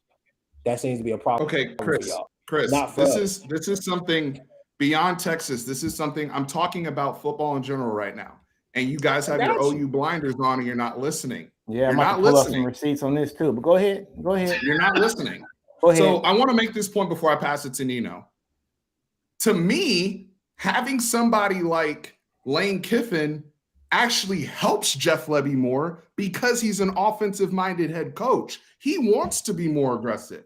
That seems to be a problem. okay, Chris, Not for this is something beyond Texas. This is something I'm talking about football in general right now. And you guys have your OU blinders on and you're not listening. Yeah, I You're might not pull up listening. some receipts on this too. But go ahead. You're not listening. Go ahead. So I want to make this point before I pass it to Nino. To me, having somebody like Lane Kiffin actually helps Jeff Lebby more because he's an offensive-minded head coach. He wants to be more aggressive.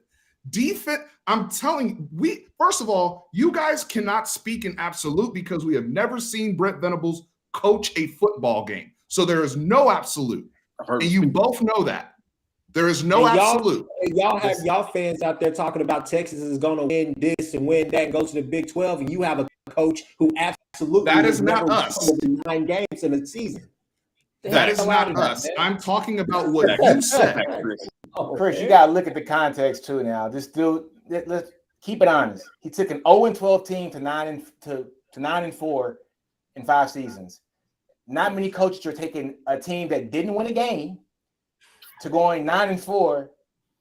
Defense, I'm telling you, first of all, you guys cannot speak in absolute because we have never seen Brent Venables coach a football game. So there is no absolute. And you both know that. There is no absolute. Y'all fans out there talking about Texas is going to win this and win that and go to the Big 12, and you have a coach who absolutely that is not us. 9 games in a season. That is not us. I'm talking about what you said. Chris, you got to look at the context too now. Let's keep it honest. He took an 0-12 team to 9-4 in 5 seasons. Not many coaches are taking a team that didn't win a game to going 9-4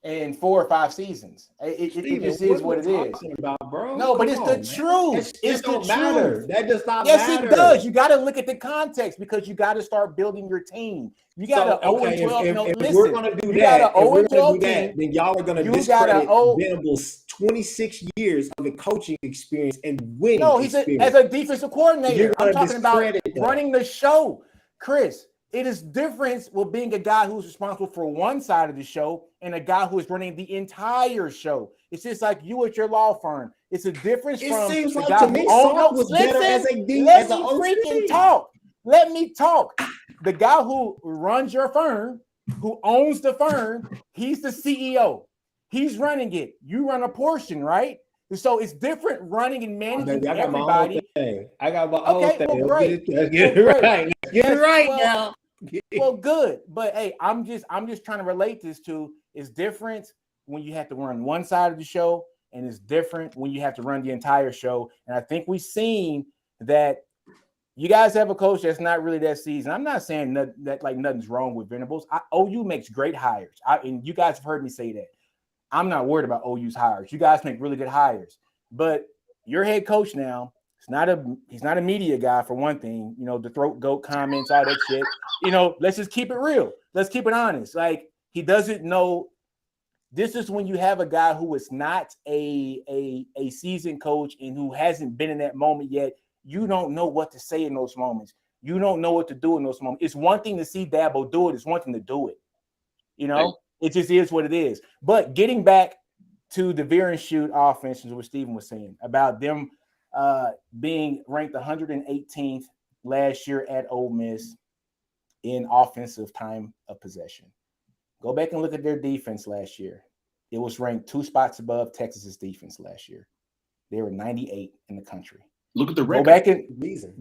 in 4 or 5 seasons. It just is what it is. Bro? No, but it's the truth. It don't matter. That does not yes, matter. it does. You got to look at the context because you got to start building your team. You got to 0-12. If we're going to do that, then y'all are going to discredit Venables' 26 years of a coaching experience and winning. No, he's as a defensive coordinator. I'm talking about running the show, Chris. It is different with being a guy who's responsible for one side of the show and a guy who is running the entire show. It's just like you at your law firm. It's a difference from seems the like guy to me, who Saul was better as a D. Let me freaking talk. Let me talk. The guy who runs your firm, who owns the firm, he's the CEO. He's running it. You run a portion, right? So it's different running and managing everybody. I got my own thing. Well, great. Get it right. Get it right now. Well, good. But hey, I'm just trying to relate this to it's different when you have to run one side of the show, and it's different when you have to run the entire show. And I think we've seen that you guys have a coach that's not really that seasoned. I'm not saying that like nothing's wrong with Venables. OU makes great hires. And you guys have heard me say that. I'm not worried about OU's hires. You guys make really good hires. But your head coach now, he's not a media guy for one thing. You know, the throat goat comments, all that shit. You know, let's just keep it real. Let's keep it honest. Like, he doesn't know. This is when you have a guy who is not a seasoned coach and who hasn't been in that moment yet. You don't know what to say in those moments. You don't know what to do in those moments. It's one thing to see Dabo do it. It's one thing to do it. You know, it just is what it is. But getting back to the veer and shoot offense, is what Stephen was saying about them being ranked 118th last year at Ole Miss in offensive time of possession. Go back and look at their defense last year. It was ranked 2 spots above Texas's defense last year. They were 98 in the country. Look at the record.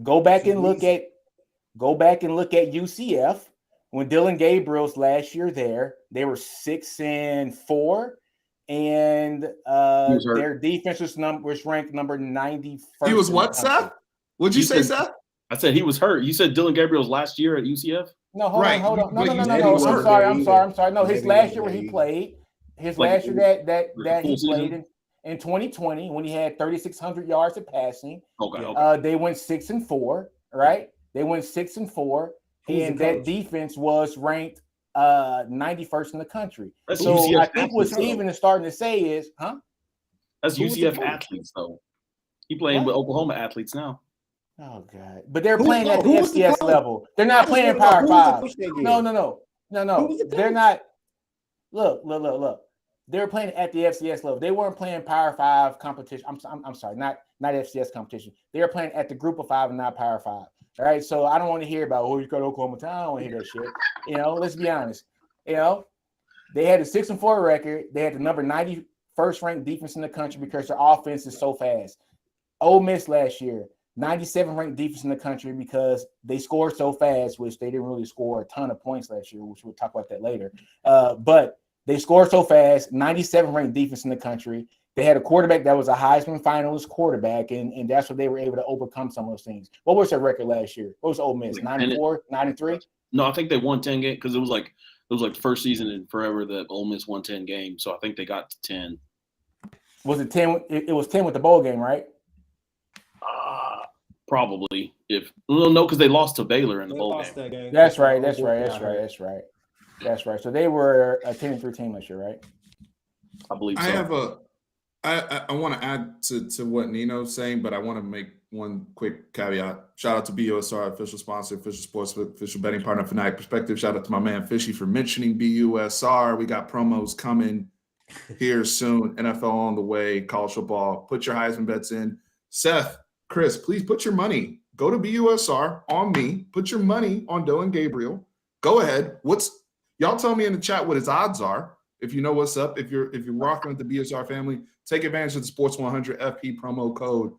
Go back and look at UCF. When Dylan Gabriel's last year there, they were 6-4. And their defense was ranked number 91st. He was what, Seth? What'd you say, Seth? I said he was hurt. You said Dylan Gabriel's last year at UCF? No, hold on. No. I'm sorry. No, his last year where he played, last year that he played in 2020 when he had 3,600 yards of passing. Okay. They went 6-4, right? They went 6-4, and that defense was ranked 91st in the country. That's so UCF I think what Stephen is starting to say is, That's UCF athletes, though. He playing with Oklahoma athletes now. Oh God! But they're playing at the FCS level. They're not playing in Power 5. No. They're not. Look. They were playing at the FCS level. They weren't playing Power 5 competition. I'm sorry, not FCS competition. They were playing at the Group of 5 and not Power 5. All right, so I don't want to hear about you got Oklahoma Town. I don't want to hear that shit. Let's be honest. They had a 6-4 record. They had the number 91st ranked defense in the country because their offense is so fast. Ole Miss last year, 97th ranked defense in the country because they scored so fast, which they didn't really score a ton of points last year, which we'll talk about that later. But they scored so fast, 97th ranked defense in the country. They had a quarterback that was a Heisman finalist quarterback, and that's what they were able to overcome some of those things. What was their record last year? What was Ole Miss? 94, 93? No, I think they won 10 games because it was like the first season in forever that Ole Miss won 10 games. So I think they got to 10. Was it 10? It was 10 with the bowl game, right? Probably. No, because they lost to Baylor in the bowl game. That's right. So they were a 10-3 team last year, right? I believe so. I want to add to what Nino's saying, but I want to make one quick caveat. Shout out to BUSR, official sponsor, official sportsbook, official betting partner, Fanatic Perspective. Shout out to my man Fishy for mentioning BUSR. We got promos coming here soon. NFL on the way, college football. Put your Heisman bets in. Seth, Chris, please put your money. Go to BUSR on me. Put your money on Dylan Gabriel. Go ahead. Y'all tell me in the chat what his odds are. If you know what's up, if you're rocking with the BSR family, take advantage of the Sports 100 FP promo code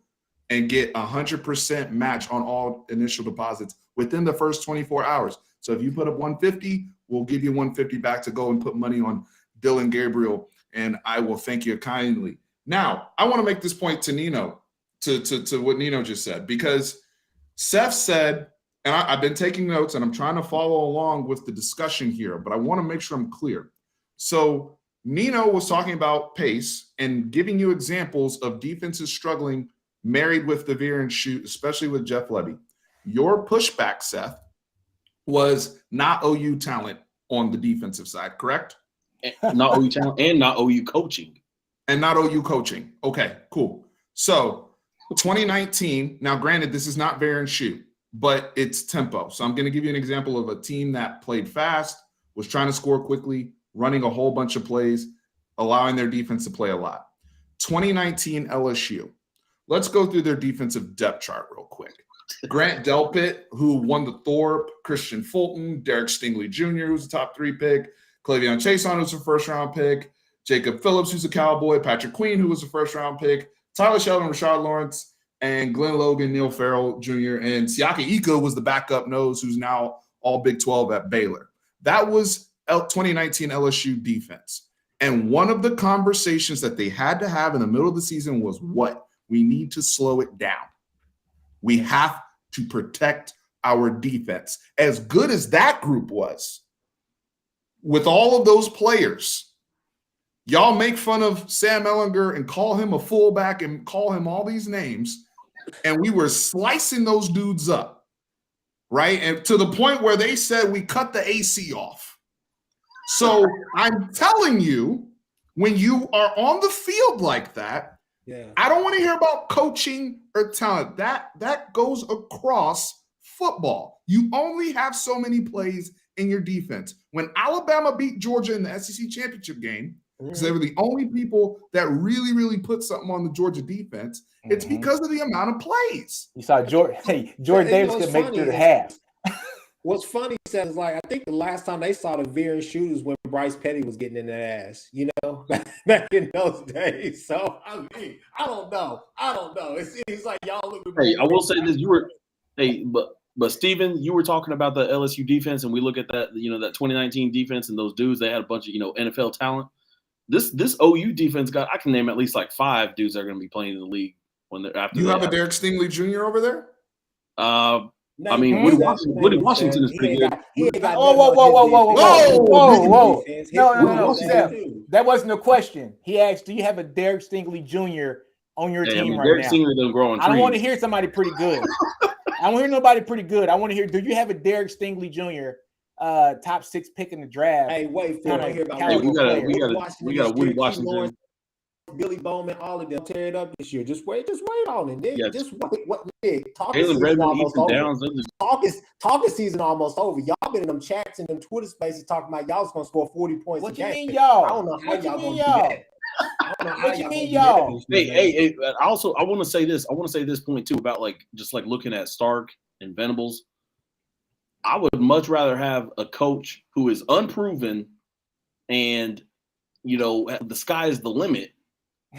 and get 100% match on all initial deposits within the first 24 hours. So if you put up 150, we'll give you 150 back to go and put money on Dylan Gabriel, and I will thank you kindly. Now, I want to make this point to Nino, to what Nino just said, because Seth said, and I've been taking notes and I'm trying to follow along with the discussion here, but I want to make sure I'm clear. So Nino was talking about pace and giving you examples of defenses struggling married with the veer and shoot, especially with Jeff Lebby. Your pushback, Seth, was not OU talent on the defensive side, correct? Not OU talent and not OU coaching. And not OU coaching. Okay, cool. So 2019, now granted, this is not veer and shoot, but it's tempo. So I'm going to give you an example of a team that played fast, was trying to score quickly, running a whole bunch of plays, allowing their defense to play a lot. 2019 LSU. Let's go through their defensive depth chart real quick. Grant Delpit, who won the Thorpe, Christian Fulton, Derek Stingley Jr., who's a top 3 pick, Clavion Chason, who's a first-round pick, Jacob Phillips, who's a Cowboy, Patrick Queen, who was a first-round pick, Tyler Sheldon, Rashard Lawrence, and Glenn Logan, Neil Farrell Jr., and Siaki Ika was the backup nose, who's now all Big 12 at Baylor. That was 2019 LSU defense. And one of the conversations that they had to have in the middle of the season was what? We need to slow it down. We have to protect our defense. As good as that group was, with all of those players, y'all make fun of Sam Ehlinger and call him a fullback and call him all these names, and we were slicing those dudes up, right? And to the point where they said we cut the AC off. So I'm telling you, when you are on the field like that, I don't want to hear about coaching or talent. That goes across football. You only have so many plays in your defense. When Alabama beat Georgia in the SEC championship game, because they were the only people that really, really put something on the Georgia defense, it's because of the amount of plays. You saw Jordan Davis could make it through the half. What's funny is, like, I think the last time they saw the veer and shoot is when Bryce Petty was getting in their ass, back in those days. So, I mean, I don't know. It's like y'all looking. Hey, I will say this: but Steven, you were talking about the LSU defense, and we look at that, that 2019 defense and those dudes. They had a bunch of NFL talent. This OU defense I can name at least like 5 dudes that are going to be playing in the league when they're after. You have a Derek Stingley Jr. over there? I mean, Woody Washington is pretty good. Whoa. No. That wasn't a question. He asked, do you have a Derek Stingley Jr. on your team right Derek now? Stingley doesn't grow on trees. I don't want to hear somebody pretty good. I don't hear nobody pretty good. I want to hear, do you have a Derek Stingley Jr. Top 6 pick in the draft? Hey, wait, we got a Woody Washington. Billy Bowman, all of them tear it up this year. Just wait on it. Nick. Yes. Just wait. What Nick? Talking Jalen season Redmond, almost Ethan over. Downs, those are- Talking season almost over. Y'all been in them chats and them Twitter spaces talking about y'all's gonna score 40 points. What a you game. mean, y'all? I don't know how What you y'all mean, gonna y'all? do that. I don't know how What you y'all mean, gonna do y'all? that this year, man. Hey, I want to say this. I want to say this point too about like just like looking at Stark and Venables. I would much rather have a coach who is unproven and the sky is the limit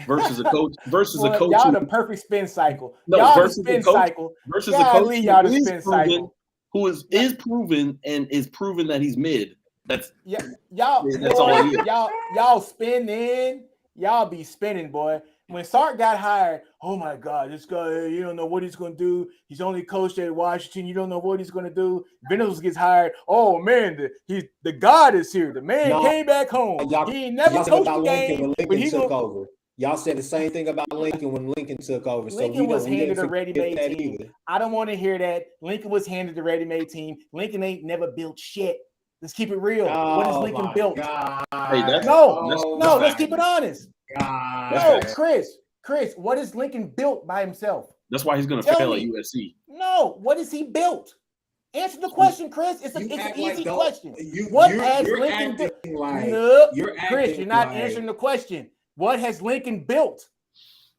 versus a coach Well, a coach y'all who, the perfect spin cycle. No, y'all the versus spin a coach- cycle. versus a Golly, coach y'all the who is spin proven, cycle. who is proven and is proven that he's mid. That's Y'all, That's all he is. y'all spinning. Y'all be spinning, boy. When Sark got hired, oh my God, this guy, you don't know what he's gonna do. He's only coached at Washington. You don't know what he's gonna do. Venables gets hired. Oh man, the God is here. The man came back home. He ain't never Y'all said coached about the game, Lincoln when but Lincoln he took gonna. over. Y'all said the same thing about Lincoln when Lincoln took over. Lincoln was handed a ready-made that team. either. I don't want to hear that. Lincoln was handed a ready-made team. Lincoln ain't never built shit. Let's keep it real. What has Lincoln built? God. Hey, that's- No, let's keep it honest. God. No, Chris, what has Lincoln built by himself? That's why he's going to Tell fail me. at USC. No, what has he built? Answer the question, Chris. It's You an act easy like question. you're Lincoln acting built? like No, you're Chris, acting you're not like answering the question. What has Lincoln built?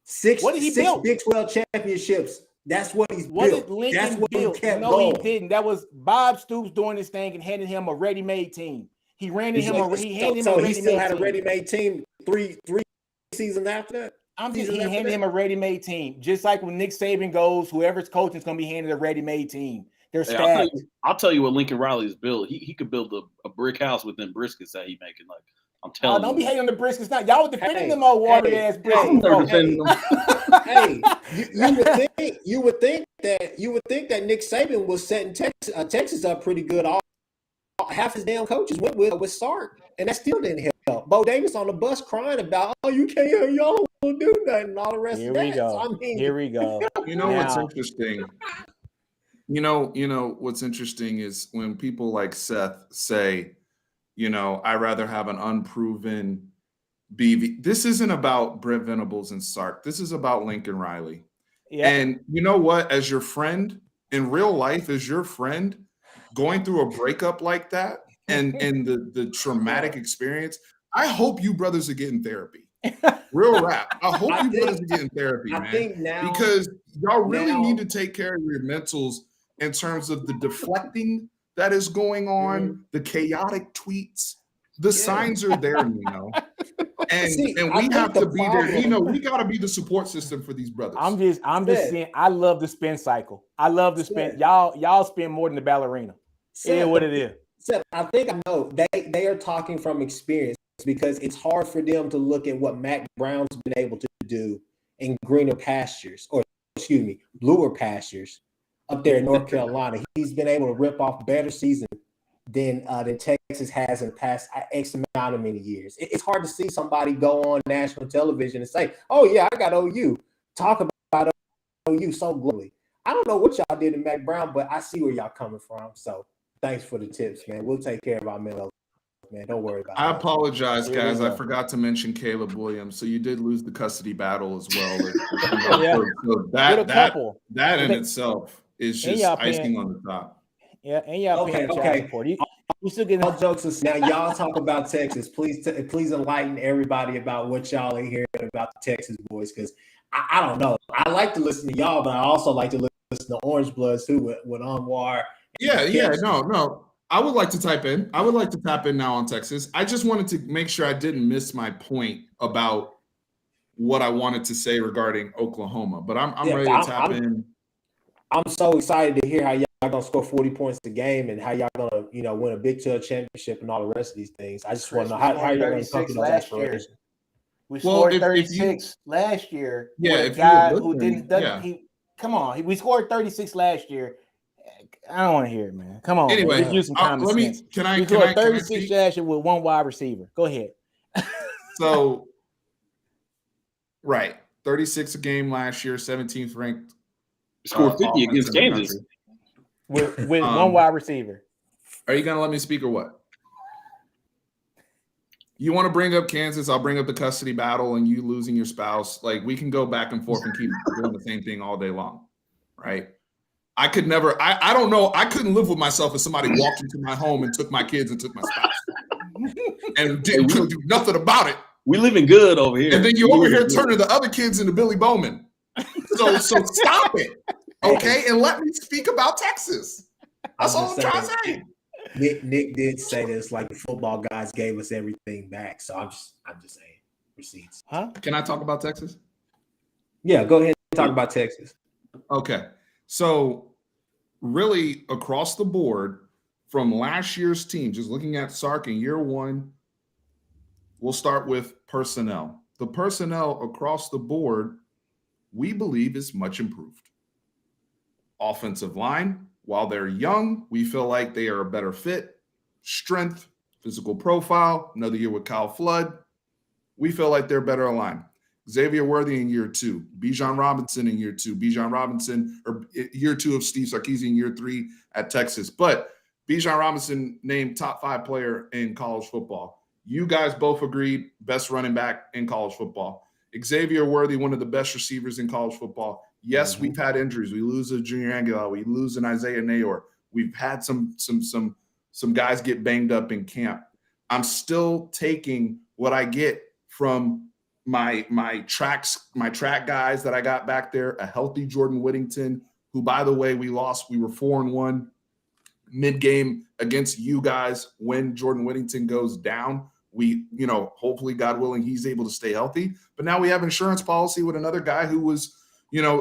six What did he build? Big 12 championships. That's what he's What built. did Lincoln That's what build? he kept No, going. he didn't. That was Bob Stoops doing this thing and handing him a ready-made team. He handed him a ready-made he still had a team. ready-made team three seasons after that. He handed him a ready-made team. Just like when Nick Saban goes, whoever's coaching is going to be handed a ready-made team. They're stacked. I'll tell you what Lincoln Riley's built. He could build a brick house with them briskets that he making. Like I'm telling you. Don't be hating on the briskets now. Y'all were defending them old watery ass briskets. You would think that Nick Saban was setting Texas up pretty good. Half his damn coaches went with Sark, and that still didn't help. Bo Davis on the bus crying about, you can't hear y'all won't do nothing, and all the rest of that. Here we go. You know what's interesting? You know what's interesting is when people like Seth say, I'd rather have an unproven BV. This isn't about Brent Venables and Sark. This is about Lincoln Riley. Yeah. And you know what? As your friend in real life, as your friend going through a breakup like that and the traumatic experience, I hope you brothers are getting therapy. Real rap. I hope you brothers are getting therapy, man. Because y'all really need to take care of your mentals in terms of the deflecting that is going on, the chaotic tweets. The signs are there, Nino. And we have to be there. We got to be the support system for these brothers. I'm just saying, I love the spin cycle. I love the spin. Y'all spin more than the ballerina. Yeah, what it is. I think I know they are talking from experience because it's hard for them to look at what Mac Brown's been able to do in greener pastures, bluer pastures up there in North Carolina. He's been able to rip off better season than Texas has in the past X amount of many years. It's hard to see somebody go on national television and say, "Oh yeah, I got OU." Talk about OU so glowingly. I don't know what y'all did to Mac Brown, but I see where y'all coming from. So thanks for the tips, man. We'll take care of our men, man. Don't worry about it. I apologize, guys. I forgot to mention Caleb Williams. So you did lose the custody battle as well. So that in itself is just icing on the top. Yeah, and y'all paying child support. You still getting all jokes aside. Now y'all talk about Texas. Please enlighten everybody about what y'all are hearing about the Texas boys, because I don't know. I like to listen to y'all, but I also like to listen to Orange Bloods too with Anwar. No. I would like to type in. I would like to tap in now on Texas. I just wanted to make sure I didn't miss my point about what I wanted to say regarding Oklahoma. But I'm ready to tap in. I'm so excited to hear how y'all gonna score 40 points a game and how y'all gonna, win a Big 12 championship and all the rest of these things. I just want to know how y'all gonna come to those aspirations. We scored 36 last year. Yeah, with a guy who come on. We scored 36 last year. I don't want to hear it, man. Come on. Anyway, man. Use some common sense. We scored 36 last year with one wide receiver. Go ahead. So, right, 36 a game last year, 17th ranked. Scored 50 against Kansas with one wide receiver. Are you gonna let me speak or what? You want to bring up Kansas, I'll bring up the custody battle and you losing your spouse. Like, we can go back and forth and keep doing the same thing all day long, right? I could never, I don't know, I couldn't live with myself if somebody walked into my home and took my couldn't do nothing about it. We living good over here. And then you over here turning the other kids into Billy Bowman. So stop it, okay? And let me speak about Texas. That's all I'm trying to say. Nick did say this, like the football guys gave us everything back. So I'm just saying receipts. Huh? Can I talk about Texas? Yeah, go ahead and talk about Texas. Okay. So really across the board from last year's team, just looking at Sark in year one, we'll start with personnel. The personnel across the board, we believe, is much improved. Offensive line, while they're young, we feel like they are a better fit. Strength, physical profile, another year with Kyle Flood, we feel like they're better aligned. Xavier Worthy in year two, Bijan Robinson in year two, or year two of Steve Sarkisian, year three at Texas. But Bijan Robinson named top 5 player in college football. You guys both agreed best running back in college football. Xavier Worthy, one of the best receivers in college football. Yes, we've had injuries. We lose a Junior Angular. We lose an Isaiah Nayor. We've had some guys get banged up in camp. I'm still taking what I get from my track guys that I got back there. A healthy Jordan Whittington, who, by the way, we lost. We were 4-1 mid-game against you guys. When Jordan Whittington goes down, we, hopefully, God willing, he's able to stay healthy. But now we have insurance policy with another guy who was,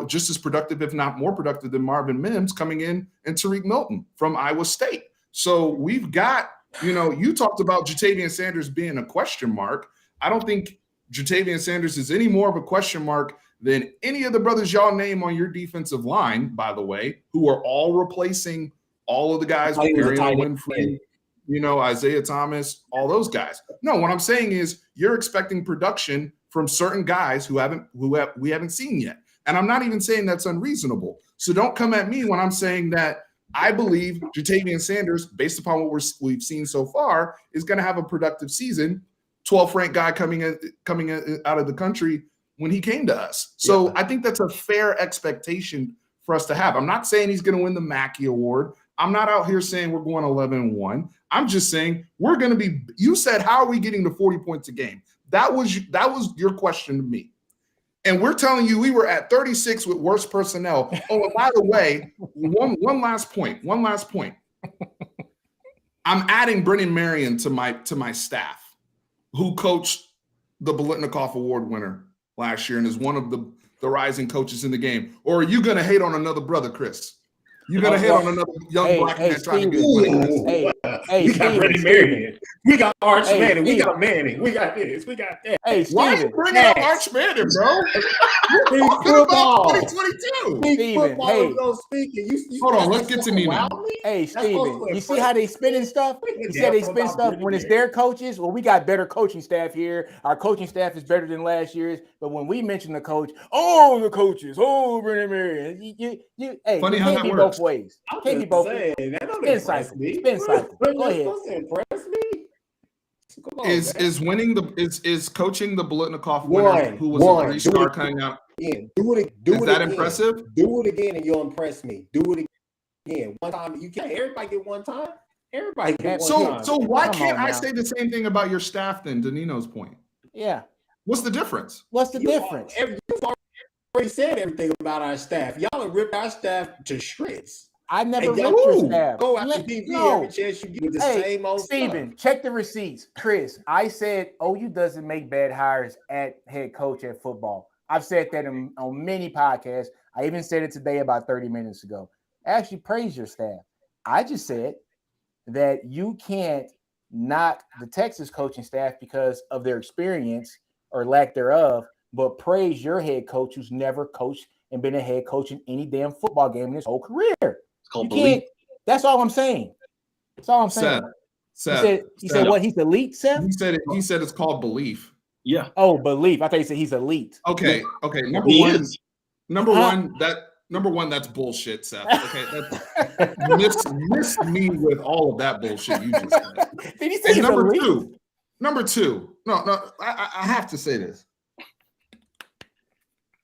just as productive, if not more productive than Marvin Mims coming in, and Tariq Milton from Iowa State. So we've got, you talked about Jatavian Sanders being a question mark. I don't think Jatavian Sanders is any more of a question mark than any of the brothers y'all name on your defensive line, by the way, who are all replacing all of the guys, Arian Winfrey, Isaiah Thomas, all those guys. No, what I'm saying is you're expecting production from certain guys we haven't seen yet. And I'm not even saying that's unreasonable. So don't come at me when I'm saying that I believe Jatavian Sanders, based upon what we've seen so far, is going to have a productive season. 12th ranked guy coming out of the country when he came to us. So I think that's a fair expectation for us to have. I'm not saying he's going to win the Mackey Award. I'm not out here saying we're going 11-1. I'm just saying we're going to be. You said, how are we getting to 40 points a game? That was your question to me. And we're telling you we were at 36 with worse personnel. Oh, and by the way, one last point. I'm adding Brennan Marion to my staff, who coached the Biletnikoff Award winner last year and is one of the rising coaches in the game. Or are you going to hate on another brother, Chris? You're going to hate on another young black man trying to get we got Brennan Marion. We got Arch Manning. We got Manning. We got this. We got that. Hey, why are you bringing up Arch Manning, bro? We're talking about 2022. Hold on. Let's get to Nino. Hey, Steven, you see how they spinning stuff? You said they spin stuff when it's their coaches. Well, we got better coaching staff here. Our coaching staff is better than last year's. But when we mention the coach, the coaches, Brennan Marion. Hey, funny how that works. Both ways. Can't be both ways. Spin cycle. Go ahead. Impress me. Is coaching the Biletnikoff winner who was a 3-star coming out? Is that impressive? Do it again and you'll impress me. Do it again. One time. You can't. Everybody get one time. Everybody get one time. So why can't I say the same thing about your staff then, to Nino's point? Yeah. What's the difference? You've already said everything about our staff. Y'all have ripped our staff to shreds. I never ripped your staff. Go after DB every chance you get the same old Steven, stuff. check the receipts. Chris, I said OU doesn't make bad hires at head coach at football. I've said that on many podcasts. I even said it today about 30 minutes ago. Actually, praise your staff. I just said that you can't knock the Texas coaching staff because of their experience or lack thereof, but praise your head coach who's never coached and been a head coach in any damn football game in his whole career. It's called belief. That's all I'm saying. That's all I'm saying. Seth, he said what? He's elite, Seth? He said it's called belief. Yeah. Oh, belief. I thought he said he's elite. Okay. Number one, that's bullshit, Seth. Okay, miss me with all of that bullshit you just said. Did he say he's number elite? two? Number two, I have to say this.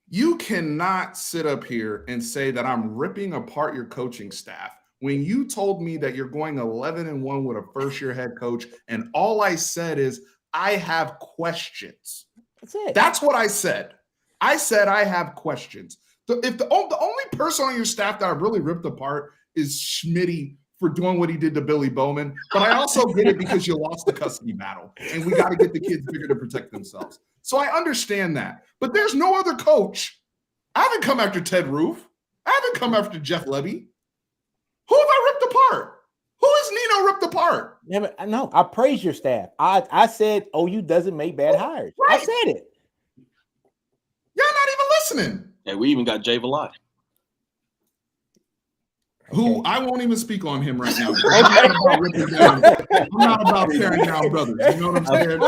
You cannot sit up here and say that I'm ripping apart your coaching staff when you told me that you're going 11-1 with a first-year head coach, and all I said is I have questions. That's it. That's what I said. I said I have questions. If the only person on your staff that I've really ripped apart is Schmitty for doing what he did to Billy Bowman, but I also get it because you lost the custody battle, and we got to get the kids bigger to protect themselves. So I understand that. But there's no other coach. I haven't come after Ted Roof. I haven't come after Jeff Lebby. Who have I ripped apart? Who is Nino ripped apart? Yeah, but no, I praise your staff. I said OU doesn't make bad hires. Right. I said it. Y'all not even listening. Yeah, we even got Jay Valai. Who I won't even speak on him right now. I'm not about tearing down brothers. You know what I'm saying?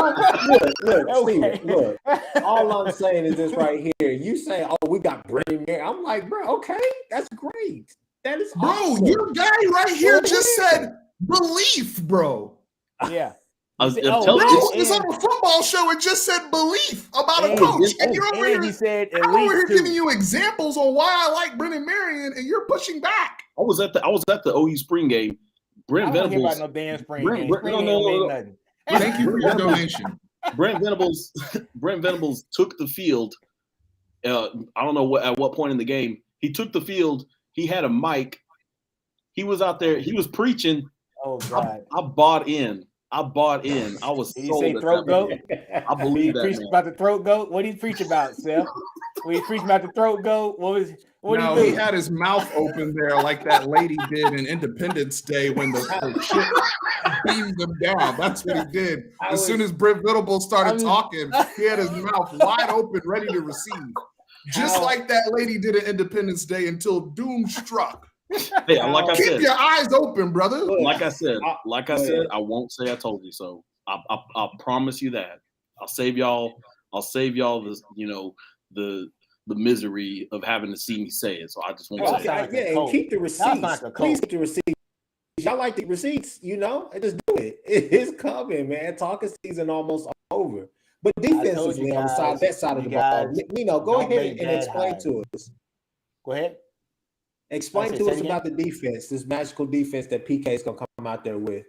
Look. All I'm saying is this right here. You say, "Oh, we got Brendan there." I'm like, bro, okay, that's great. That is awesome. Your guy right here just said belief, bro. Yeah. I'm telling Bro, you, it's on a football show. It just said belief about a coach, and you're over here. He said, I'm over here giving you examples on why I like Brendan Marion, and you're pushing back. I was at the OU spring game. Brent I don't hear Venables. about no damn spring Brent- game. Brent- Spring no, game no, ain't no. nothing. Thank you for your donation. Brent Venables took the field. I don't know at what point in the game he took the field. He had a mic. He was out there. He was preaching. Oh God! I bought in. I was Did he sold. say at throat that goat? point. I Did believe he that. preach Man. about the throat goat? What did he preach about, Seth? When he preached about the throat goat, what No, did he do? had his mouth open there like that lady did in Independence Day when the shit beamed him down. That's what he did. As soon as Brent Venables started talking, he had his mouth wide open, ready to receive. Just like that lady did in Independence Day until doom struck. Hey, like I Keep said, your eyes open, brother. like I said, I won't say I told you so. I promise you that. I'll save y'all the the misery of having to see me say it. So I just won't say it. And keep the receipts. Please keep the receipts. Y'all like the receipts, and just do it. It's coming, man. Talking season almost over. But defensively on that side of the ball, Nino, go ahead and explain to us. Go ahead. Explain to us about the defense, this magical defense that PK is going to come out there with.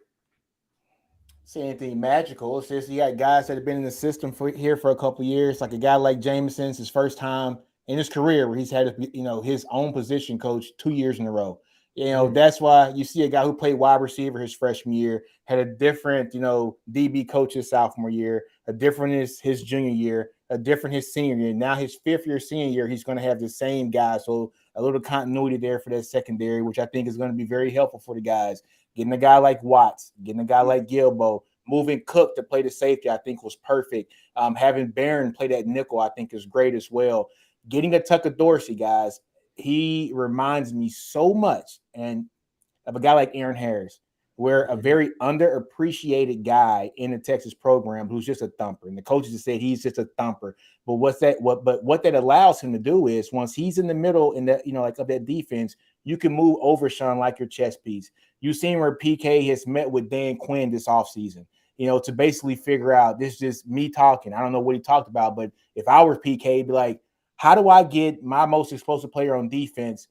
Say anything magical. It's just you got guys that have been in the system here for a couple of years, like a guy like Jameson. It's his first time in his career where he's had his own position coach 2 years in a row. That's why you see a guy who played wide receiver his freshman year, had a different, DB coach his sophomore year, a different his junior year, a different his senior year. Now his fifth year, senior year, he's going to have the same guy. So a little continuity there for that secondary, which I think is going to be very helpful for the guys. Getting a guy like Watts, getting a guy like Gilbo, moving Cook to play the safety, I think was perfect. Having Barron play that nickel, I think is great as well. Getting a Tucker Dorsey, guys, he reminds me so much of a guy like Aaron Harris, where a very underappreciated guy in the Texas program who's just a thumper. And the coaches have said he's just a thumper. But what that allows him to do is once he's in the middle in that, of that defense, you can move over Sean like your chess piece. You've seen where PK has met with Dan Quinn this offseason, to basically figure out, this is just me talking. I don't know what he talked about, but if I were PK, it'd be like, how do I get my most explosive player on defense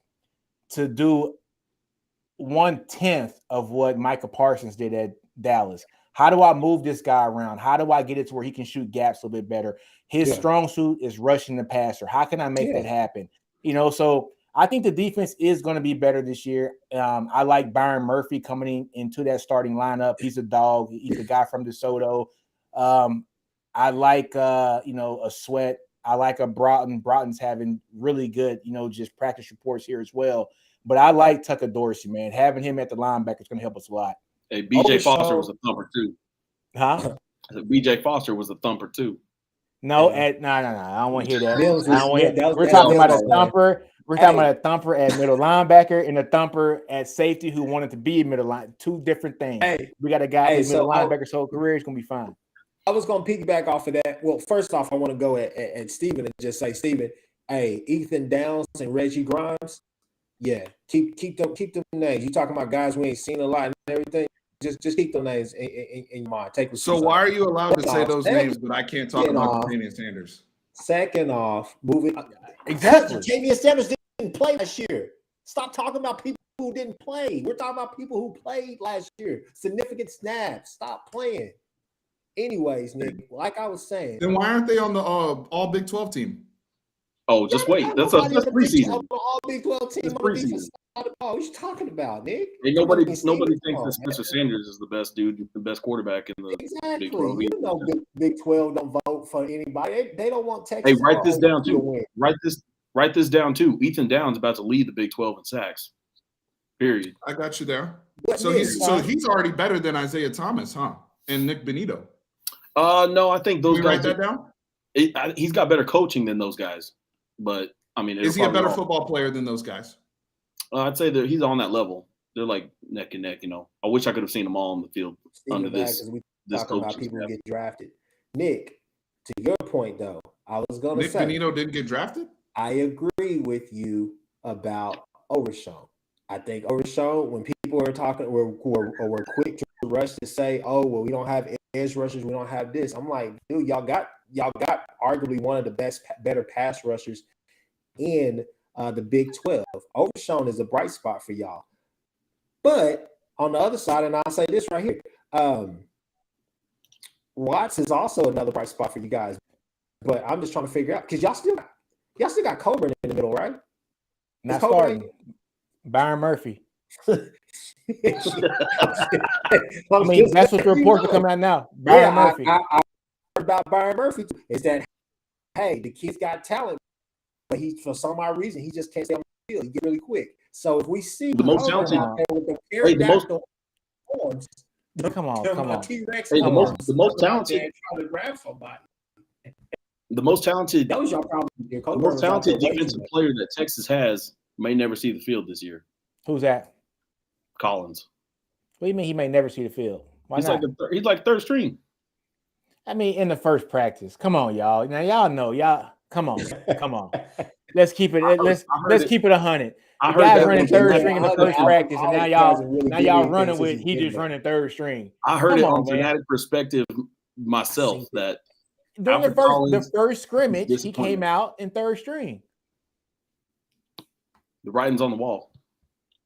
to do 1/10 of what Micah Parsons did at Dallas? How do I move this guy around? How do I get it to where he can shoot gaps a little bit better? His strong suit is rushing the passer. How can I make that happen? So I think the defense is going to be better this year. I like Byron Murphy coming into that starting lineup. He's a dog. He's a guy from DeSoto. I like, a Sweat. I like a Broughton. Broughton's having really good, just practice reports here as well. But I like Tucker Dorsey, man. Having him at the linebacker is going to help us a lot. Hey, B.J. Foster was a thumper too. Huh? B.J. Foster was a thumper too. No. I don't want to hear that. I don't want to hear that. We're We're talking about a thumper. We're talking about a thumper at middle linebacker and a thumper at safety who wanted to be a middle line. Two different things. We got a guy who's middle linebacker's whole career. He's going to be fine. I was going to piggyback off of that. Well, first off, I want to go at Steven and just say, Steven, hey, Ethan Downs and Reggie Grimes, yeah, keep them names. You talking about guys we ain't seen a lot and everything. Just keep those names in your mind. Take So why are you allowed to say Second those off, names, but I can't talk second about off, Damian Sanders? Second off, moving Exactly. Damian Sanders didn't play last year. Stop talking about people who didn't play. We're talking about people who played last year. Significant snaps. Stop playing. Anyways, Nick, like I was saying, Then why aren't they on the all Big 12 team? Oh, just wait. That's preseason. All Big 12 team That's on the preseason. defense side of the ball. What you talking about, Nick? And nobody Come thinks on, that Spencer Sanders is the best dude, the best quarterback in the Exactly. Big 12. You know, Big 12 don't vote for anybody. They don't want Texas. Hey, write this down to too. win. Write this down too. Ethan Downs about to lead the Big 12 in sacks. Period. I got you there. But So Nick, he's already better than Isaiah Thomas, huh? And Nick Benito. No, I think those Can you guys. write that down? He's got better coaching than those guys, but I mean, Is he a better football player than those guys? I'd say that he's on that level. They're like neck and neck. I wish I could have seen them all on the field under this. We this talking about people who get drafted. Nick, to your point though, I was going to say Nick Benito didn't get drafted. I agree with you about Overshown. I think Overshown, when people are talking, were quick to rush to say, "Oh, well, we don't have edge rushers, we don't have this." I'm like, dude, y'all got arguably one of the better pass rushers in the Big 12. Overshown is a bright spot for y'all. But on the other side, and I'll say this right here, Watts is also another bright spot for you guys. But I'm just trying to figure out because y'all still got Coburn in the middle, right? Not starting. Byron Murphy. I mean, that's what the reports are coming out now. Byron Murphy. I heard about Byron Murphy is that, hey, the kid's got talent, but he, for some odd reason, he just can't stay on the field. He get really quick. So if we see the most talented, come on. T-Rex, the most talented, the most talented, that was your problem. The most talented defensive player that Texas has may never see the field this year. Who's that? Collins. What do you mean he may never see the field? Why he's not? He's like third string. I mean, in the first practice. Come on, y'all. Now y'all know. Y'all come on. Let's keep it. Let's keep it 100. The guy's running third string in the first practice, and now y'all running with he just running third string. I heard it on Fanatic Perspective myself that during the first scrimmage he came out in third string. The writing's on the wall.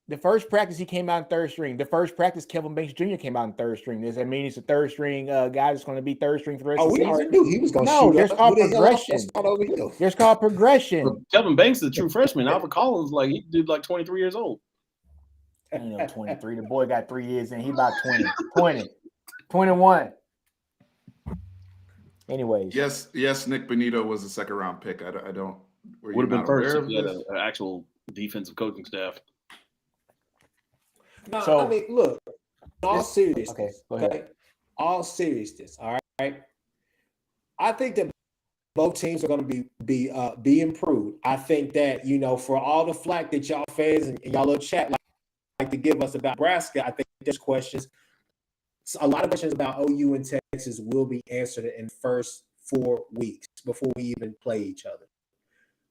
The first practice he came out in third string. The first practice Kevin Banks Jr. came out in third string. Does that mean he's a third string guy that's going to be third string for the rest of the season? We already knew he was going to shoot. No, there's called progression. There's called progression. Well, Kevin Banks is a true freshman. Albert Collins, like he dude, like 23 years old. I know 23. The boy got 3 years in. He's about 20, 21. Anyways, yes, Nick Benito was a second round pick. I don't. Would have been first if he had an actual defensive coaching staff. No, I mean, look, all seriousness, okay? All seriousness, all right? I think that both teams are going to be improved. I think that, for all the flack that y'all fans and y'all little chat like to give us about Nebraska, I think there's questions. A lot of questions about OU and Texas will be answered in the first 4 weeks before we even play each other.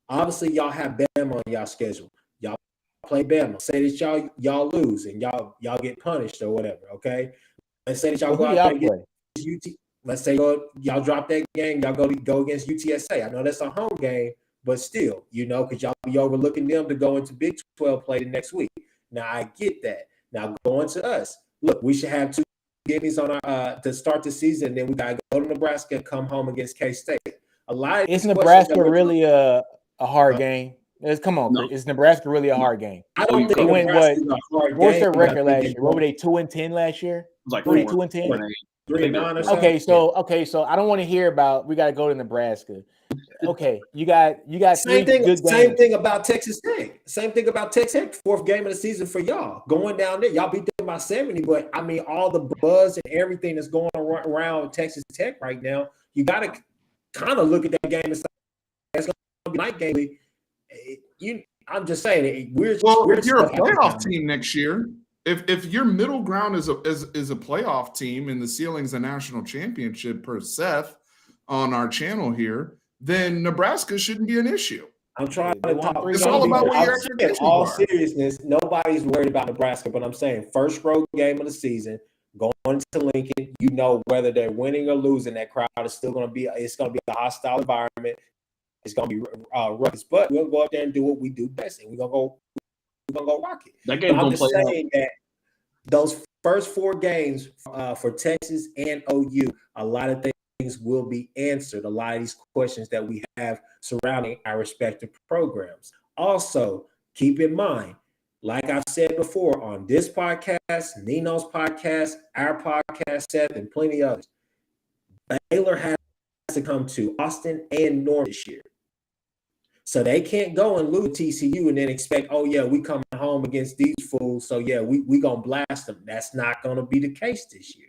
Obviously, y'all have Bama on y'all schedule. Y'all play Bama. Say that y'all lose and y'all get punished or whatever. Okay. Let's say that y'all go out there and get UT. Let's say y'all drop that game. Y'all go against UTSA. I know that's a home game, but still, because y'all be overlooking them to go into Big 12 play the next week. Now I get that. Now going to us. Look, we should have 2 games on our to start the season. Then we gotta go to Nebraska and come home against K-State. Is Nebraska really a hard game? Come on, no. Is Nebraska really a hard game? I don't think Nebraska's a hard game. What's their record last year? What were they 2-10 last year? It was like 2-10. 3-9. Okay, so I don't want to hear about we got to go to Nebraska. Okay, you got same thing about Texas Tech. Same thing about Texas Tech. 4th game of the season for y'all. Going down there, y'all beat them by 70. But I mean, all the buzz and everything that's going around Texas Tech right now, you got to kind of look at that game and say it's going to be night game. I'm just saying, if you're a playoff team next year, if your middle ground is a playoff team and the ceiling's a national championship per Seth on our channel here, then Nebraska shouldn't be an issue. I'm trying to talk. It's all about what your expectations are. In all seriousness, nobody's worried about Nebraska, but I'm saying first road game of the season, going to Lincoln, you know whether they're winning or losing, that crowd is still going to be. It's going to be a hostile environment. It's going to be ruckus, but we'll go out there and do what we do best, and we're gonna go rock it. That game's I'm gonna just play saying that those first 4 games for Texas and OU, a lot of things will be answered. A lot of these questions that we have surrounding our respective programs. Also, keep in mind, like I've said before on this podcast, Nino's podcast, our podcast, Seth, and plenty others, Baylor has to come to Austin and Norman this year. So they can't go and lose TCU and then expect, oh, yeah, we coming home against these fools, so, yeah, we going to blast them. That's not going to be the case this year.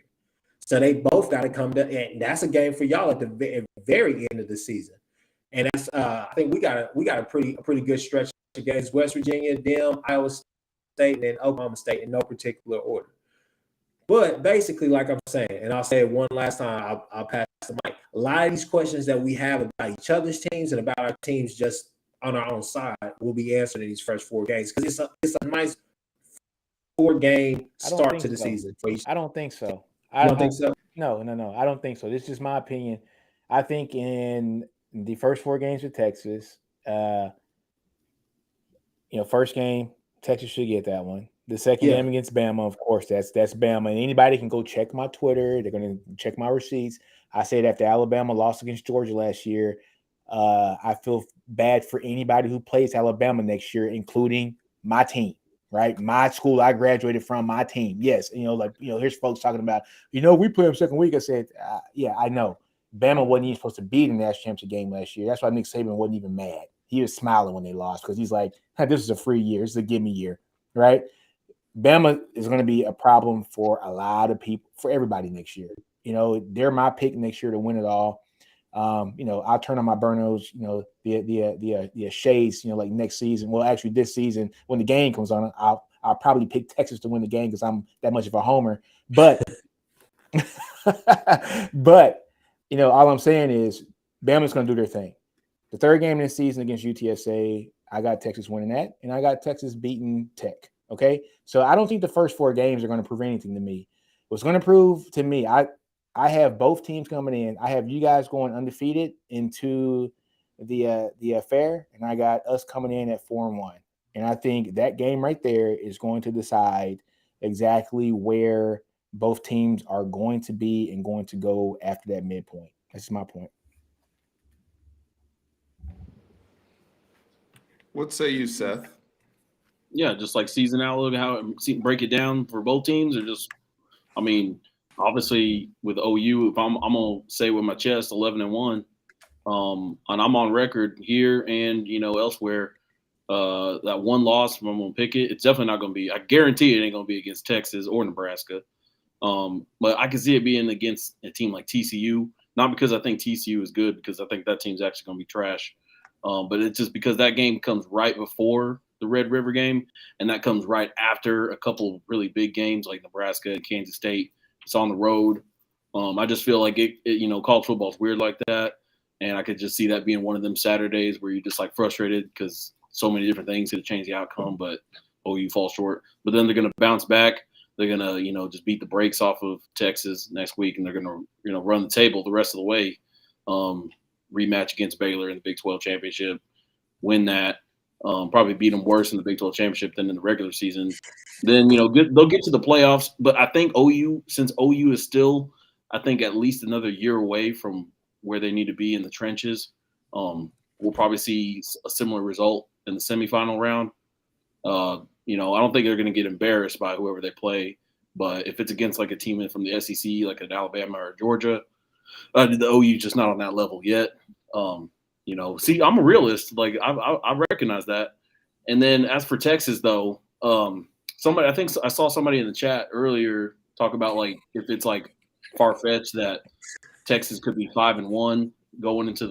So they both got to come to, and that's a game for y'all at the very end of the season. And that's I think we got a pretty good stretch against West Virginia, them, Iowa State, and then Oklahoma State in no particular order. But basically, like I'm saying, and I'll say it one last time, I'll pass the mic. A lot of these questions that we have about each other's teams and about our teams just on our own side will be answered in these first 4 games, because it's a nice 4-game start to the season for each. I don't think so. I don't think so. No. I don't think so. This is just my opinion. I think in the first 4 games with Texas, first game, Texas should get that one. The second game against Bama, of course, that's Bama. And anybody can go check my Twitter. They're going to check my receipts. I said after Alabama lost against Georgia last year, I feel bad for anybody who plays Alabama next year, including my team, right? My school I graduated from, my team. Yes, here's folks talking about, we play them second week. I said, yeah, I know. Bama wasn't even supposed to be in the national championship game last year. That's why Nick Saban wasn't even mad. He was smiling when they lost because he's like, this is a free year. This is a gimme year, right? Bama is going to be a problem for a lot of people, for everybody next year. They're my pick next year to win it all. I'll turn on my burnos, the shades, like next season. Well, actually this season when the game comes on, I'll probably pick Texas to win the game because I'm that much of a homer. But, all I'm saying is Bama's going to do their thing. The 3rd game of the season against UTSA, I got Texas winning that, and I got Texas beating Tech. Okay, so I don't think the first 4 games are going to prove anything to me. What's going to prove to me, I have both teams coming in. I have you guys going undefeated into the affair, and I got us coming in at 4-1. And I think that game right there is going to decide exactly where both teams are going to be and going to go after that midpoint. That's my point. What say you, Seth? Yeah, just like season outlook, break it down for both teams, or just, obviously with OU, if I'm gonna say with my chest 11-1, and I'm on record here and elsewhere, that one loss, if I'm gonna pick it, it's definitely not gonna be. I guarantee it ain't gonna be against Texas or Nebraska. But I can see it being against a team like TCU, not because I think TCU is good, because I think that team's actually gonna be trash. But it's just because that game comes right before the Red River game, and that comes right after a couple of really big games like Nebraska and Kansas State. It's on the road. I just feel like it college football is weird like that, and I could just see that being one of them Saturdays where you're just like frustrated because so many different things could change the outcome, but OU falls short. But then they're going to bounce back. They're going to just beat the brakes off of Texas next week, and they're going to run the table the rest of the way. Rematch against Baylor in the Big 12 championship, win that. Probably beat them worse in the Big 12 championship than in the regular season. Then, they'll get to the playoffs. But I think since OU is still, I think, at least another year away from where they need to be in the trenches, we'll probably see a similar result in the semifinal round. I don't think they're going to get embarrassed by whoever they play. But if it's against like a team from the SEC, like an Alabama or Georgia, the OU just not on that level yet. See, I'm a realist. Like I recognize that. And then as for Texas, though, I think I saw somebody in the chat earlier talk about like if it's like far-fetched that Texas could be 5-1 going into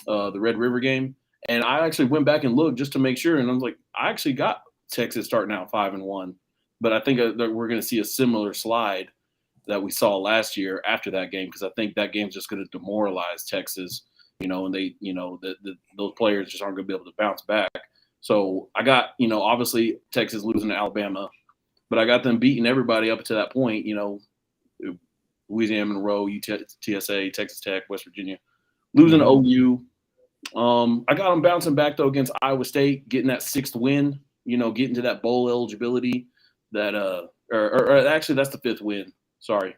the Red River game. And I actually went back and looked just to make sure, and I was like, I actually got Texas starting out 5-1, but I think that we're going to see a similar slide that we saw last year after that game, because I think that game's just going to demoralize Texas. And they, those players just aren't going to be able to bounce back. So I got, obviously Texas losing to Alabama, but I got them beating everybody up to that point. You know, Louisiana Monroe, TSA, Texas Tech, West Virginia, losing to OU. I got them bouncing back though against Iowa State, getting that 6th win. You know, getting to that bowl eligibility. That or actually that's the 5th win. Sorry.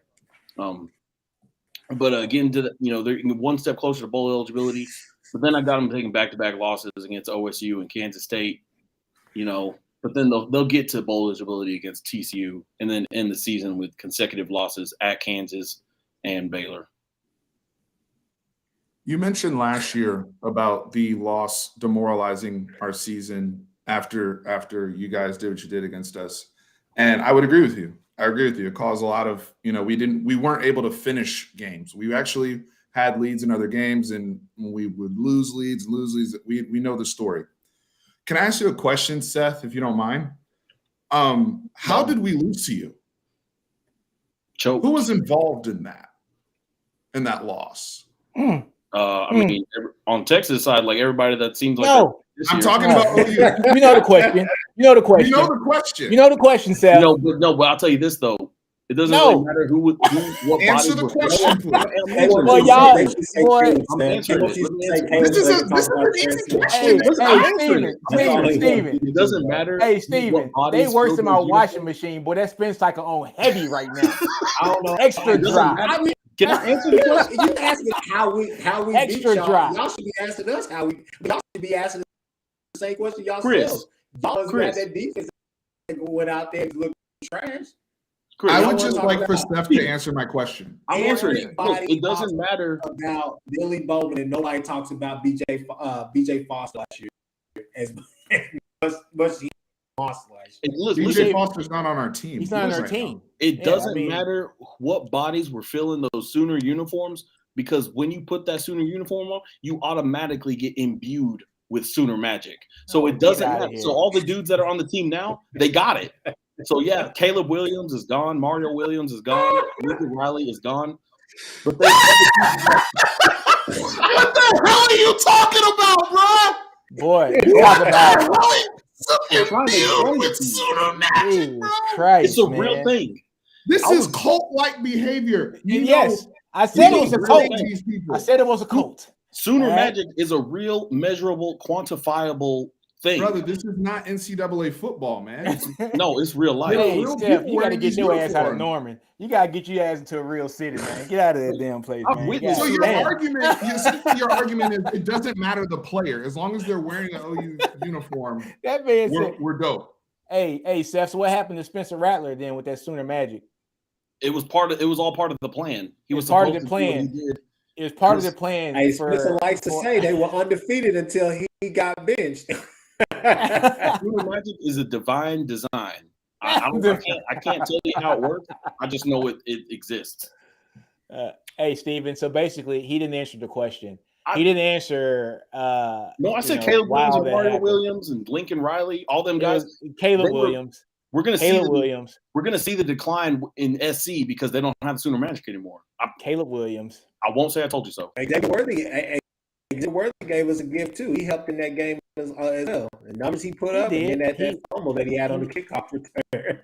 But getting to the, you know, they're one step closer to bowl eligibility. But then I got them taking back-to-back losses against OSU and Kansas State. You know, but then they'll get to bowl eligibility against TCU and then end the season with consecutive losses at Kansas and Baylor. You mentioned last year about the loss demoralizing our season after you guys did what you did against us. And I would agree with you. I agree with you. It caused a lot of, you know, we weren't able to finish games. We actually had leads in other games, and we would lose leads. We know the story. Can I ask you a question, Seth, if you don't mind? How did we lose to you? Choke. Who was involved in that loss? I mean, on Texas side, like everybody that seems like I'm talking about OU. You know the question. You know the question. You know the question. You know the question, Seth. But I'll tell you this though. It doesn't really matter what answer the question, please. Well, y'all, boy, I'm answering it. This is an easy question. Steven. It doesn't matter. Hey, Steven, they worse than my washing machine, boy. That spin cycle on heavy right now. I don't know. Extra dry. I mean, can I answer the question? You asking how we extra beat y'all. dry. Y'all should be asking us how we. Y'all should be asking the same question y'all Chris. selves. Y'all had that defense that went out there and looked trash. Chris, I would just like for Steph to answer my question. I'm answering it. Look, it doesn't matter about Billy Bowman, and nobody talks about BJ Foster last year as much as he lost last year. BJ Foster's not on our team. He's not on our team. It doesn't matter what bodies were filling those Sooner uniforms, because when you put that Sooner uniform on, you automatically get imbued with Sooner magic. So it doesn't matter. So all the dudes that are on the team now, they got it. So yeah, Caleb Williams is gone, Mario Williams is gone, Lincoln Riley is gone. But what the hell are you talking about, bro? Boy, you talk about it's a real thing. This is cult-like behavior. Yes, I said it was a cult. I said it was a cult. Sooner magic is a real, measurable, quantifiable thing. Brother, this is not NCAA football, man. No, it's real life. Hey, Steph, you got to get your ass out of Norman. You got to get your ass into a real city, man. Get out of that damn place, man. So your argument is it doesn't matter the player. As long as they're wearing an OU uniform, that man said, we're dope. Hey, Seth, so what happened to Spencer Rattler then with that Sooner magic? It was all part of the plan. He was part of the plan. It was part of the plan. Hey, Spencer likes to say they were undefeated until he got benched. Sooner magic is a divine design. I can't tell you how it works. I just know it exists. Hey, Steven. So basically, he didn't answer the question. He didn't answer. No, I said Caleb Williams and Mario Williams and Lincoln Riley, all them guys. Caleb Williams. We're gonna see the decline in SC because they don't have Sooner magic anymore. Caleb Williams. I won't say I told you so. Xavier Worthy gave us a gift too. He helped in that game as well. The numbers he put up and that fumble that he had on the kickoff return.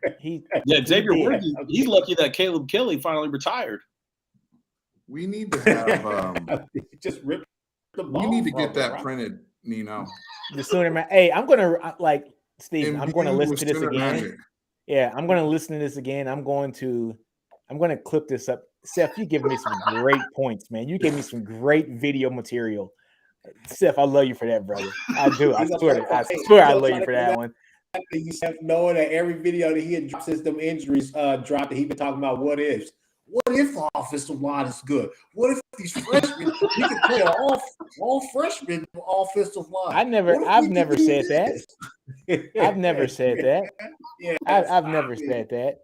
Xavier Worthy. He's lucky that Caleb Kelly finally retired. We need to have just rip the ball. We need to get that printed, Nino. The Sooner Hey, I'm gonna Steve, I'm going to listen to this again. Magic. Yeah, I'm going to listen to this again. I'm going to clip this up. Seth, you give me some great points, man. You gave me some great video material. Seth, I love you for that, brother. I do. I swear I love you for that one. You Seth, knowing that every video that he had dropped since them injuries dropped, that he been talking about what ifs. What if the offensive line is good? What if these freshmen, we can play all freshmen offensive line? I've never said that. I've never said that. Yeah, I've never said that.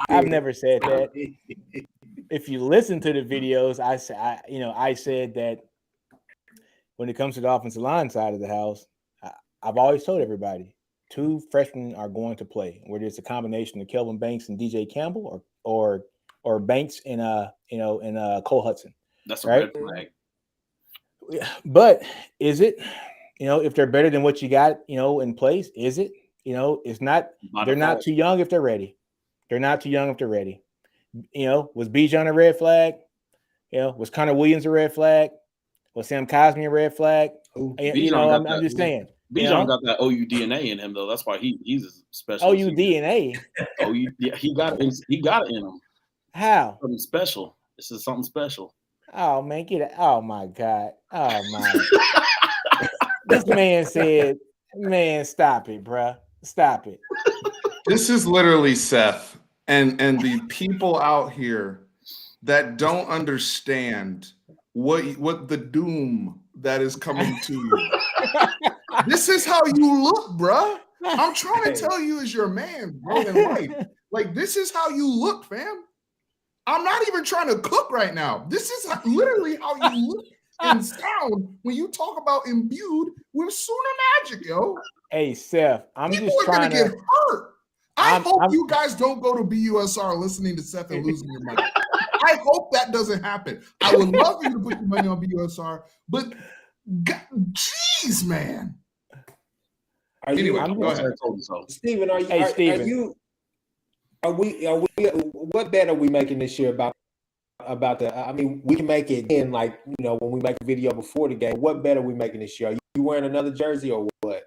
I've never said that. If you listen to the videos, I said that when it comes to the offensive line side of the house, I've always told everybody 2 freshmen are going to play, whether it's a combination of Kelvin Banks and DJ Campbell or Banks and Cole Hudson. That's a red flag. But is it, if they're better than what you got, in place, is it? It's not. They're not too young if they're ready. They're not too young if they're ready. Was Bijan a red flag? Was Connor Williams a red flag? Was Sam Cosmi a red flag? I'm just saying. Bijan got that OU DNA in him, though. That's why he's a special. OU DNA. Yeah, he got it in him. How? Something special. This is something special. Oh man, get it! Oh my God! Oh my! This man said, "Man, stop it, bruh. Stop it." This is literally Seth and the people out here that don't understand what the doom that is coming to you. This is how you look, bruh. I'm trying to tell you as your man, bro, in life. Like, this is how you look, fam. I'm not even trying to cook right now. This is literally how you look and sound when you talk about imbued with Sooner Magic, yo. Hey, Seth, People are gonna get hurt. I hope you guys don't go to BUSR listening to Seth and losing your money. I hope that doesn't happen. I would love for you to put your money on BUSR, but jeez, man. Anyway, go ahead. Steven, what bet are we making this year about the? I mean, we can make it in when we make a video before the game. What bet are we making this year? Are you wearing another jersey or what?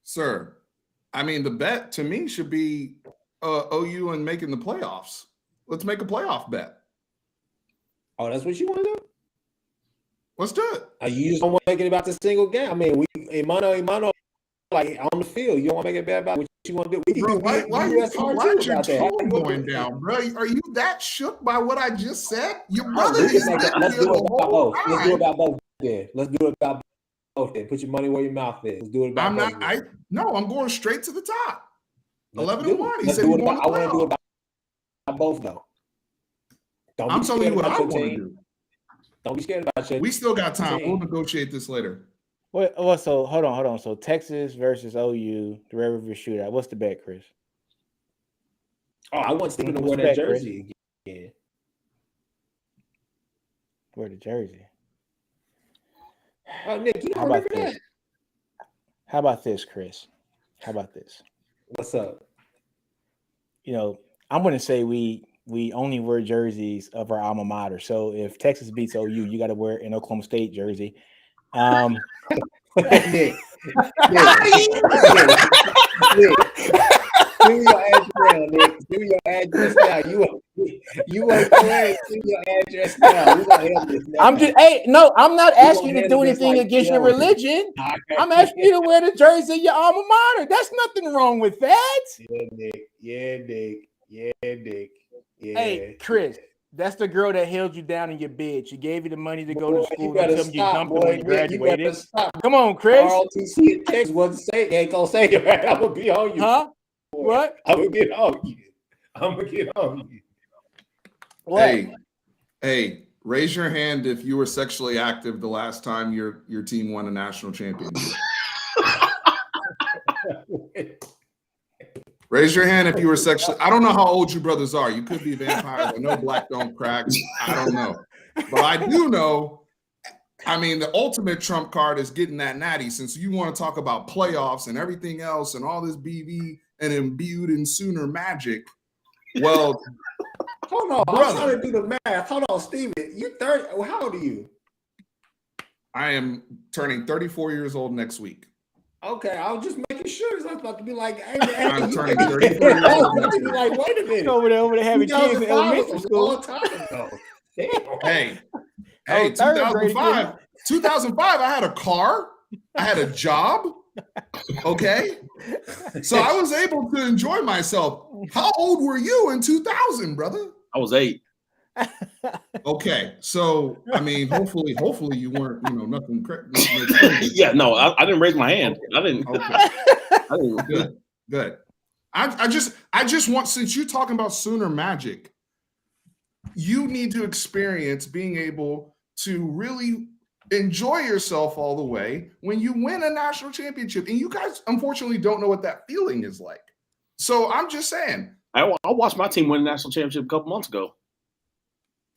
Sir, I mean, the bet to me should be OU and making the playoffs. Let's make a playoff bet. Oh, that's what you want to do? Let's do it. You just don't want to make it about the single game. I mean, Imano, like on the field, you don't want to make it bad about what you want to do. We bro, why your tone going down, bro? Are you that shook by what I just said? Your brother is let's do it about both. Let's do it about both. Yeah, let's do it about both. Then put your money where your mouth is. Let's do it about both. I'm going straight to the top. 11-1. He said I want to do it about both though. I'm telling you what I want to do. Don't be scared about shit. We still got time. We'll negotiate this later. Well, so hold on. So Texas versus OU, the Red River Shootout. What's the bet, Chris? Oh, I want Steven to wear that jersey again. Wear the jersey. Oh, Nick, you don't remember that? How about this, Chris? How about this? What's up? I'm going to say we only wear jerseys of our alma mater. So if Texas beats OU, you got to wear an Oklahoma State jersey. Nick. Give me your address, Nick. Give me your address now. You want to give me your address now. We're gonna handle this now. I'm not asking you to do anything against your religion. I'm asking you to wear the jersey of your alma mater. There's nothing wrong with that. Yeah, Nick. Hey, Chris, that's the girl that held you down in your bed. She gave you the money to go to school. You dumped her when you graduated. Come on, Chris. ROTC and Texas wasn't saying, ain't gonna say it right. I'm gonna be on you. Huh? What? I'm gonna get on you. What? Hey, raise your hand if you were sexually active the last time your team won a national championship. Raise your hand if you were sexually. I don't know how old you brothers are. You could be vampires. I know black don't crack. I don't know. But I do know, I mean, the ultimate trump card is getting that natty. Since you want to talk about playoffs and everything else and all this BV and imbued in Sooner magic. Well, hold on. I'm trying to do the math. Hold on, Steven. You 30. How old are you? I am turning 34 years old next week. Okay, I was just making sure. I was about to be like, hey, I'm turning 34 years old. Like, wait a minute. Over there having kids in elementary school. Hey, 2005. 2005, I had a car. I had a job. Okay. So I was able to enjoy myself. How old were you in 2000, brother? I was 8. Okay, so I mean, hopefully you weren't, nothing. Yeah, no, I didn't raise my hand. I didn't. Okay. Good. I just want, since you're talking about Sooner magic, you need to experience being able to really enjoy yourself all the way when you win a national championship, and you guys unfortunately don't know what that feeling is like. So I'm just saying. I watched my team win a national championship a couple months ago.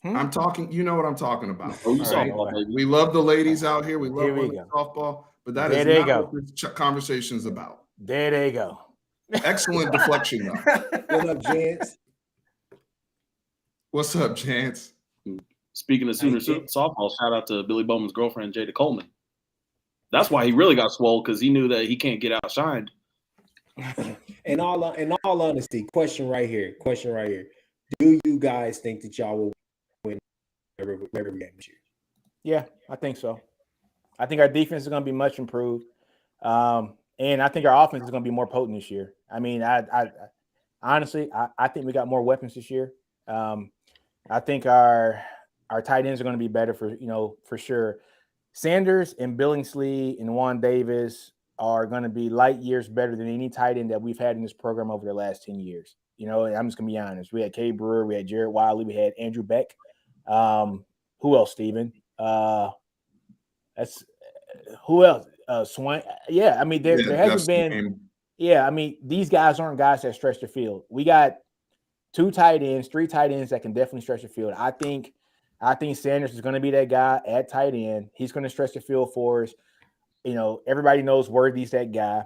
I'm talking, you know what I'm talking about. Oh, you softball, baby. We love the ladies out here. We love softball, but that is not what this conversation is about. There they go. Excellent deflection, though. What up, gents? What's up, Chance? Speaking of Sooner softball, shout out to Billy Bowman's girlfriend, Jada Coleman. That's why he really got swole, because he knew that he can't get outshined. In all honesty, question right here. Do you guys think that y'all will win every game this year? Yeah, I think so. I think our defense is going to be much improved. And I think our offense is going to be more potent this year. I mean, I honestly think we got more weapons this year. I think our tight ends are going to be better for sure. Sanders and Billingsley and Juan Davis are going to be light years better than any tight end that we've had in this program over the last 10 years. I'm just going to be honest. We had Kay Brewer, we had Jared Wiley, we had Andrew Beck. Who else, Steven? That's who else? Swain. Yeah, I mean, there hasn't been. Yeah, I mean, these guys aren't guys that stretch the field. We got 3 tight ends that can definitely stretch the field. I think Sanders is going to be that guy at tight end. He's going to stretch the field for us. Everybody knows Worthy's that guy.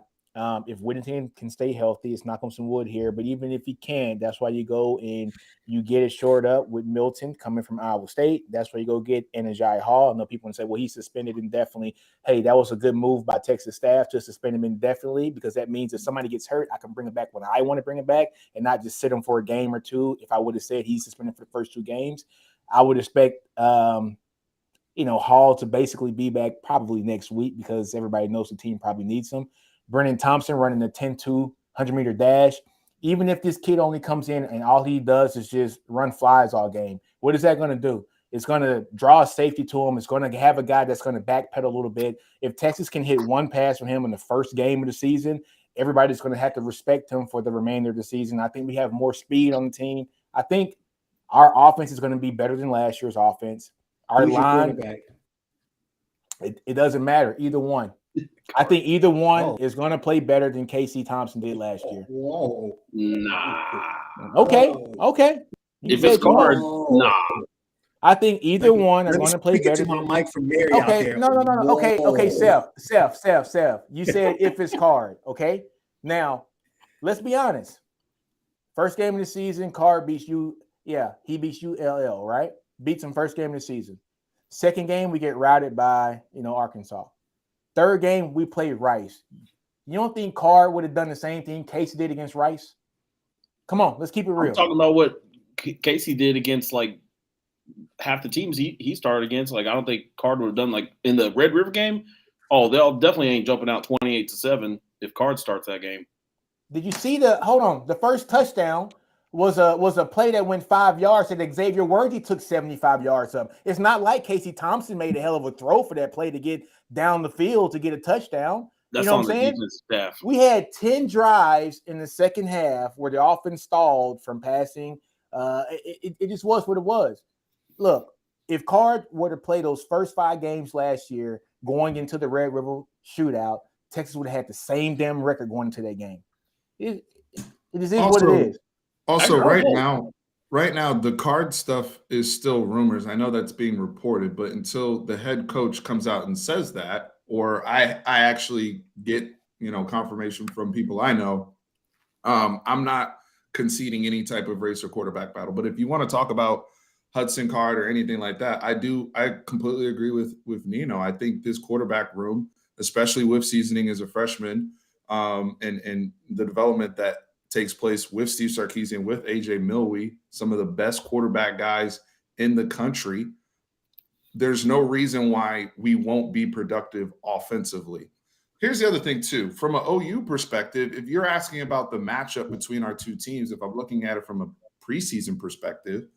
If Whittington can stay healthy, it's knock on some wood here. But even if he can, that's why you go and you get it shored up with Milton coming from Iowa State. That's why you go get Anajai Hall. I know people want to say, well, he's suspended indefinitely. Hey, that was a good move by Texas staff to suspend him indefinitely, because that means if somebody gets hurt, I can bring it back when I want to bring it back and not just sit him for a game or two. If I would have said he's suspended for the first 2 games, I would expect Hall to basically be back probably next week, because everybody knows the team probably needs him. Brennan Thompson running the 10-2 100-meter dash. Even if this kid only comes in and all he does is just run flies all game, what is that going to do? It's going to draw a safety to him. It's going to have a guy that's going to backpedal a little bit. If Texas can hit 1 pass from him in the first game of the season, everybody's going to have to respect him for the remainder of the season. I think we have more speed on the team. I think our offense is going to be better than last year's offense. Our line, it doesn't matter. Either one. I think either one is going to play better than Casey Thompson did last year. Whoa. Nah. Okay. If it's Card, nah. I think either one are going to play better. My mic from Mary okay. out there. No. Okay. Seth. You said if it's Card. Okay. Now, let's be honest. First game of the season, Card beats you. Yeah, he beats you LL, right? Beats him first game of the season. Second game, we get routed by Arkansas. Third game, we played Rice. You don't think Card would have done the same thing Casey did against Rice? Come on, let's keep it real. I'm talking about what Casey did against like half the teams he started against. Like, I don't think Card would have done like in the Red River game. Oh, they'll definitely ain't jumping out 28-7 if Card starts that game. Did you see the first touchdown was a play that went 5 yards that Xavier Worthy took 75 yards up. It's not like Casey Thompson made a hell of a throw for that play to get down the field to get a touchdown. That's you know on what I'm the saying? defense staff. We had 10 drives in the second half where the offense stalled from passing. It just was what it was. Look, if Card were to play those first 5 games last year going into the Red River shootout, Texas would have had the same damn record going into that game. It is what it is. Also, right now, the Card stuff is still rumors. I know that's being reported, but until the head coach comes out and says that, or I actually get confirmation from people I know, I'm not conceding any type of race or quarterback battle. But if you want to talk about Hudson Card or anything like that, I completely agree with Nino. I think this quarterback room, especially with seasoning as a freshman, and the development that takes place with Steve Sarkisian, with AJ Milwee, some of the best quarterback guys in the country. There's no reason why we won't be productive offensively. Here's the other thing, too. From an OU perspective, if you're asking about the matchup between our two teams, if I'm looking at it from a preseason perspective,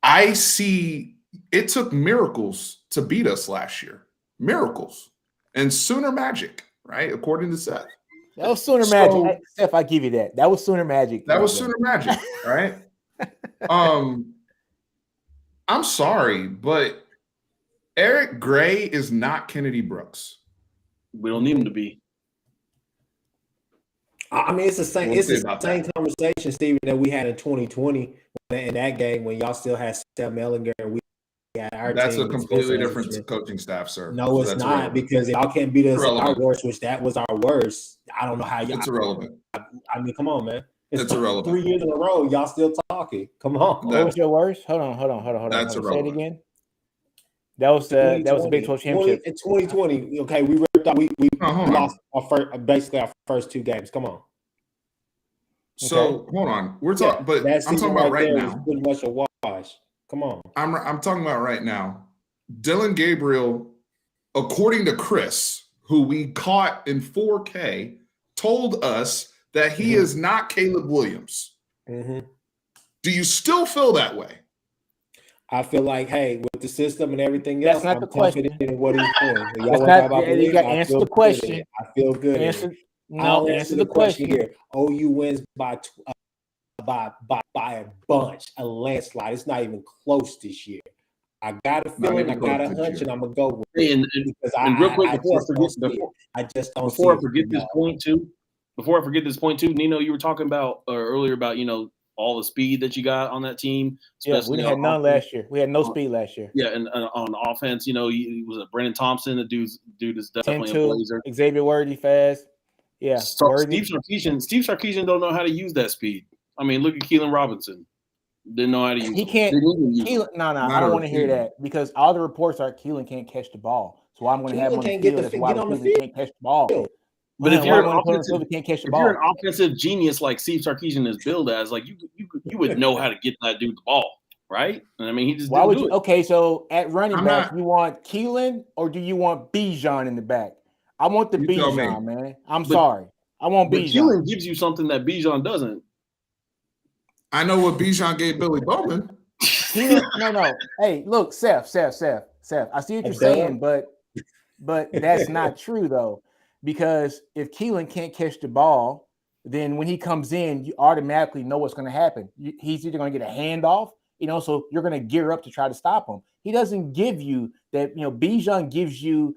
I see it took miracles to beat us last year. Miracles. And Sooner magic, right? According to Seth. That was Sooner magic. Steph, I give you that. That was Sooner magic. That was Sooner magic, right? I'm sorry, but Eric Gray is not Kennedy Brooks. We don't need him to be. I mean, it's the same. It's the same conversation, Steven, that we had in 2020 in that game when y'all still had Steph Mellinger and we had at our That's team. a completely different coaching staff, sir. No, So it's that's not irrelevant. because y'all can't beat us at our Irrelevant. worst, which that was our worst. I don't know how y'all. It's irrelevant. I mean, come on, man. It's irrelevant. 3 years in a row, y'all still talking. Come on. What was your worst? Hold on. That's Say it irrelevant. again. That was the Big 12 championship. In 2020, okay, we ripped out. We hold on. lost basically our first 2 games. Come on. So hold on. We're talking, but that I'm season talking about right there now. was pretty much a wash. Come on. I'm talking about right now. Dylan Gabriel, according to Chris, who we caught in 4K, told us that he is not Caleb Williams. Mm-hmm. Do you still feel that way? I feel like, hey, with the system and everything That's else, not I'm the question. confident in what he's doing. Y'all That's want to not- talk about you belief? gotta I answer feel the good in question. it. I feel good. Answer, in it. no, I'll answer the question. here. OU wins by a bunch, a landslide. It's not even close this year. I got a feeling, I got a hunch, and I'm gonna go with it. And real quick, before I forget this point too, Nino, you were talking about earlier about all the speed that you got on that team. Yeah, we had none last year. We had no speed last year. Yeah, and on offense, he was a Brennan Thompson. The dude is definitely a 10-2, blazer. Xavier Worthy fast. Yeah, Steve Sarkisian don't know how to use that speed. I mean, look at Keelan Robinson. Didn't know how to use it. He can't. No, I don't want to hear that because all the reports are Keelan can't catch the ball. So I'm going to have him on the field. That's why Keelan can't catch the ball. But if you're an offensive genius like Steve Sarkisian is billed as, like you would know how to get that dude the ball, right? And I mean, he just why would do you? it. Okay, so at running back, you want Keelan or do you want Bijan in the back? I want the Bijan, man. I'm sorry, I want Bijan. Keelan gives you something that Bijan doesn't. I know what Bijan gave Billy Bowman. No. Hey, look, Seth. I see what you're saying, but that's not true though. Because if Keelan can't catch the ball, then when he comes in, you automatically know what's going to happen. He's either going to get a handoff, so you're going to gear up to try to stop him. He doesn't give you that, Bijan gives you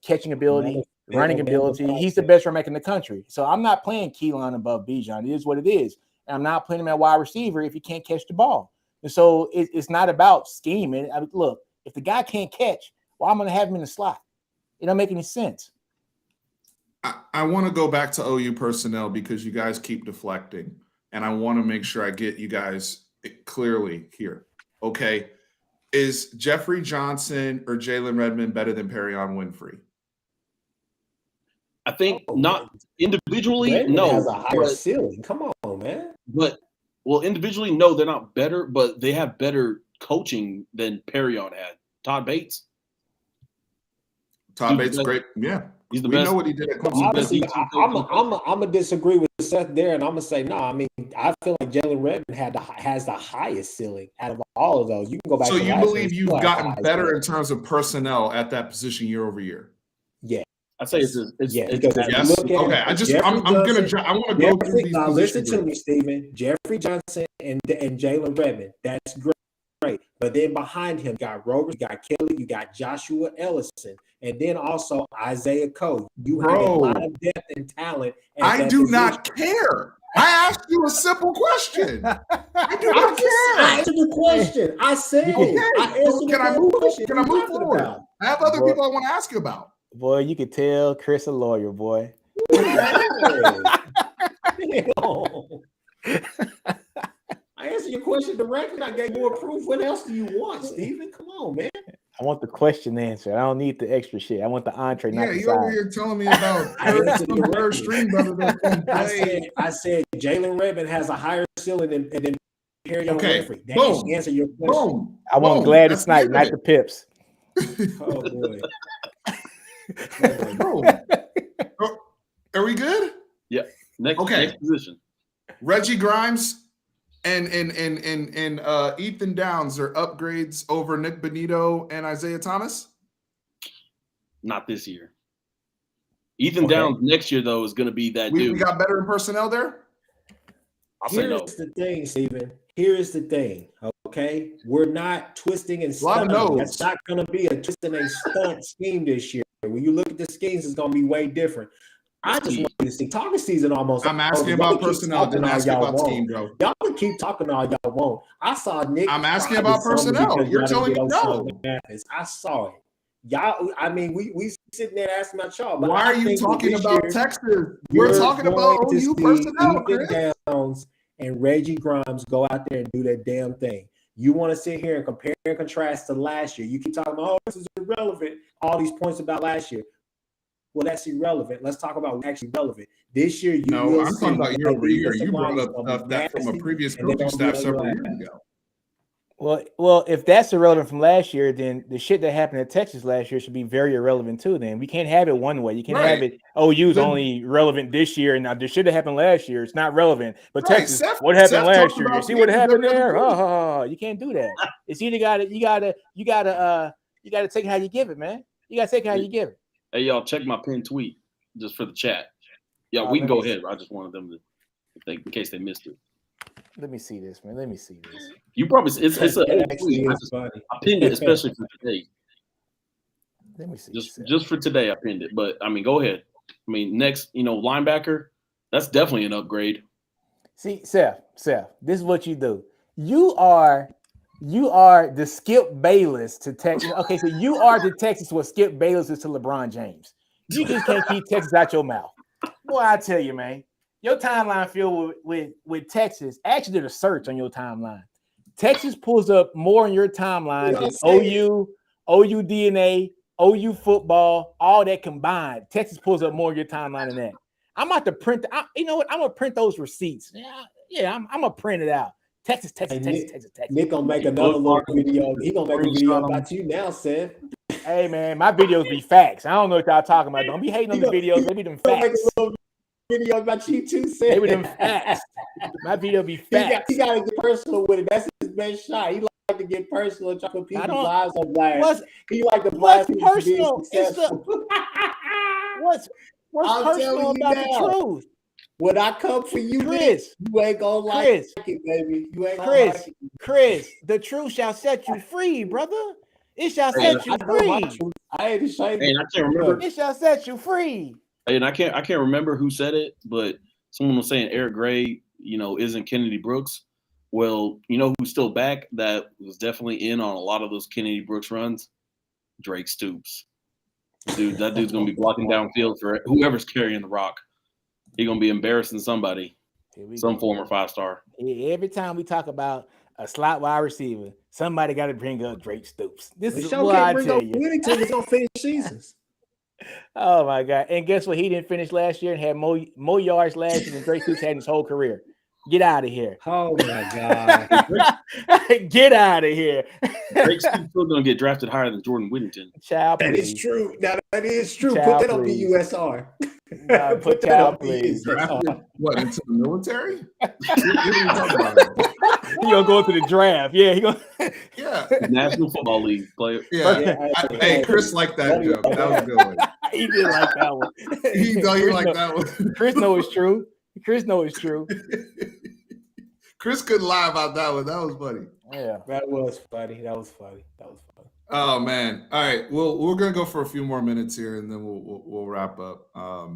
catching ability, running ability. He's the best running back in the country. So I'm not playing Keelan above Bijan. It is what it is. And I'm not playing him at wide receiver if he can't catch the ball. And so it's not about scheming. I mean, look, if the guy can't catch, well, I'm going to have him in the slot. It don't make any sense. I want to go back to OU personnel because you guys keep deflecting, and I want to make sure I get you guys clearly here. Okay, is Jeffrey Johnson or Jalen Redmond better than Perion Winfrey? I think not individually. Redmond no, has a higher ceiling. Come on, man. But individually, no, they're not better, but they have better coaching than Perion had. Todd Bates. Todd Bates, great. Yeah. He's the we best. know what he did at Clemson. Obviously, I'm gonna disagree with Seth there, and I'm gonna say no. I mean, I feel like Jalen Redmond has the highest ceiling out of all of those. You can go back. So to you believe you've gotten better ceiling in terms of personnel at that position year over year? Yeah, I say it's because yes. Okay, I'm gonna go through these. Now listen to me, Stephen. Jeffrey Johnson and Jalen Redmond. That's great. But then behind him, you got Rovers, you got Kelly, you got Joshua Ellison, and then also Isaiah Coe. You have a lot of depth and talent. I do not care. I asked you a simple question. I do not care. I answered the question. I said, okay. Can I move forward? About? I have other people I want to ask you about. Boy, you could tell Chris a lawyer, boy. I answered your question directly. I gave more proof. What else do you want, Steven? Come on, man. I want the question answered. I don't need the extra shit. I want the entree. Yeah, you over here telling me about third string brother. I said Jalen Redmond has a higher ceiling than Perion Winfrey. That boom. Answer your question. Boom. I want Gladys Knight, not the Pips. Oh boy. Are we good? Yeah. Next position. Reggie Grimes and Ethan Downs are upgrades over Nick Benito and Isaiah Thomas? Not this year. Ethan Downs next year, though, is going to be that dude. We got better in personnel there? Here's the thing, Stephen. Here is the thing, okay? We're not twisting and stunting. That's not going to be a twisting and stunt scheme this year. When you look at the schemes, it's going to be way different. I just want to see talking season almost. I'm asking about personnel. Didn't ask you about team, bro. Y'all can keep talking all y'all want. I saw Nick. I'm asking about personnel. You're telling me no. I saw it. Y'all, I mean, we sitting there asking about y'all. But why are you talking about Texas? We're talking about OU personnel, Chris. Downs and Reggie Grimes go out there and do that damn thing. You want to sit here and compare and contrast to last year. You keep talking about, oh, this is irrelevant. All these points about last year. Well, that's irrelevant. Let's talk about what's actually relevant. This year, I'm talking about year over year. You brought up that from a previous coaching staff several years ago. Well, if that's irrelevant from last year, then the shit that happened at Texas last year should be very irrelevant too. Then we can't have it one way. You can't have it. OU's only relevant this year, and now the shit that happened last year, it's not relevant. But Texas, what happened last year? You see what happened there? You can't do that. It's either you gotta take how you give it, man. You gotta take how you give it. Hey, y'all, check my pinned tweet just for the chat. Yeah, we can go ahead. I just wanted them to, in case they missed it. Let me see this, man. Let me see this. You probably it's an old tweet. I pinned it especially for today. Let me see. Just for today, I pinned it. But I mean, go ahead. I mean, next, linebacker, that's definitely an upgrade. See, Seth, this is what you do. You are the Skip Bayless to Texas. Okay, so you are the Texas what Skip Bayless is to LeBron James. You just can't keep Texas out your mouth. Boy, I tell you, man. Your timeline filled with Texas. I actually did a search on your timeline. Texas pulls up more on your timeline than OU DNA, OU football, all that combined. Texas pulls up more on your timeline than that. I'm about to print. You know what? I'm gonna print those receipts. Yeah. I'm gonna print it out. Texas. Nick gonna make another little video. He gonna make a video about you now, Seth. Hey man, my videos be facts. I don't know what y'all talking about. Don't be hating on the videos. They be them facts. Video about you too, Seth. They be them facts. My video be facts. He got to get personal with it. That's his best shot. He like to get personal and try to put people's lives on blast. He like to blast people. What's personal? What's personal about the truth? When I come for you, Chris, you ain't gonna like it, baby. You ain't gonna like it. Chris, the truth shall set you free, brother. It shall set you free. I ain't ashamed. And I can't remember. It shall set you free. And I can't remember who said it, but someone was saying Eric Gray, isn't Kennedy Brooks. Well, who's still back that was definitely in on a lot of those Kennedy Brooks runs? Drake Stoops. Dude, that dude's gonna be blocking downfield for whoever's carrying the rock. He's gonna be embarrassing somebody, some former 5-star. Every time we talk about a slot wide receiver, somebody got to bring up Drake Stoops. This is what I tell you. Whittington was gonna finish seasons. Oh my God! And guess what? He didn't finish last year and had more yards last year than Drake Stoops had in his whole career. Get out of here! Oh my God! Get out of here! Drake Stoops still gonna get drafted higher than Jordan Whittington. Child, that is true. Now that is true. Child, put that on the USR. Put that on, please. What, into the military? He gonna go into the draft. Yeah, he gonna. Yeah, National Football League player. Yeah, hey, Chris liked that joke. That was a good one. He did like that one. He liked that one. Chris knows it's true. Chris couldn't lie about that one. That was funny. Yeah, that was funny. Oh man! All right, we're gonna go for a few more minutes here, and then we'll wrap up. I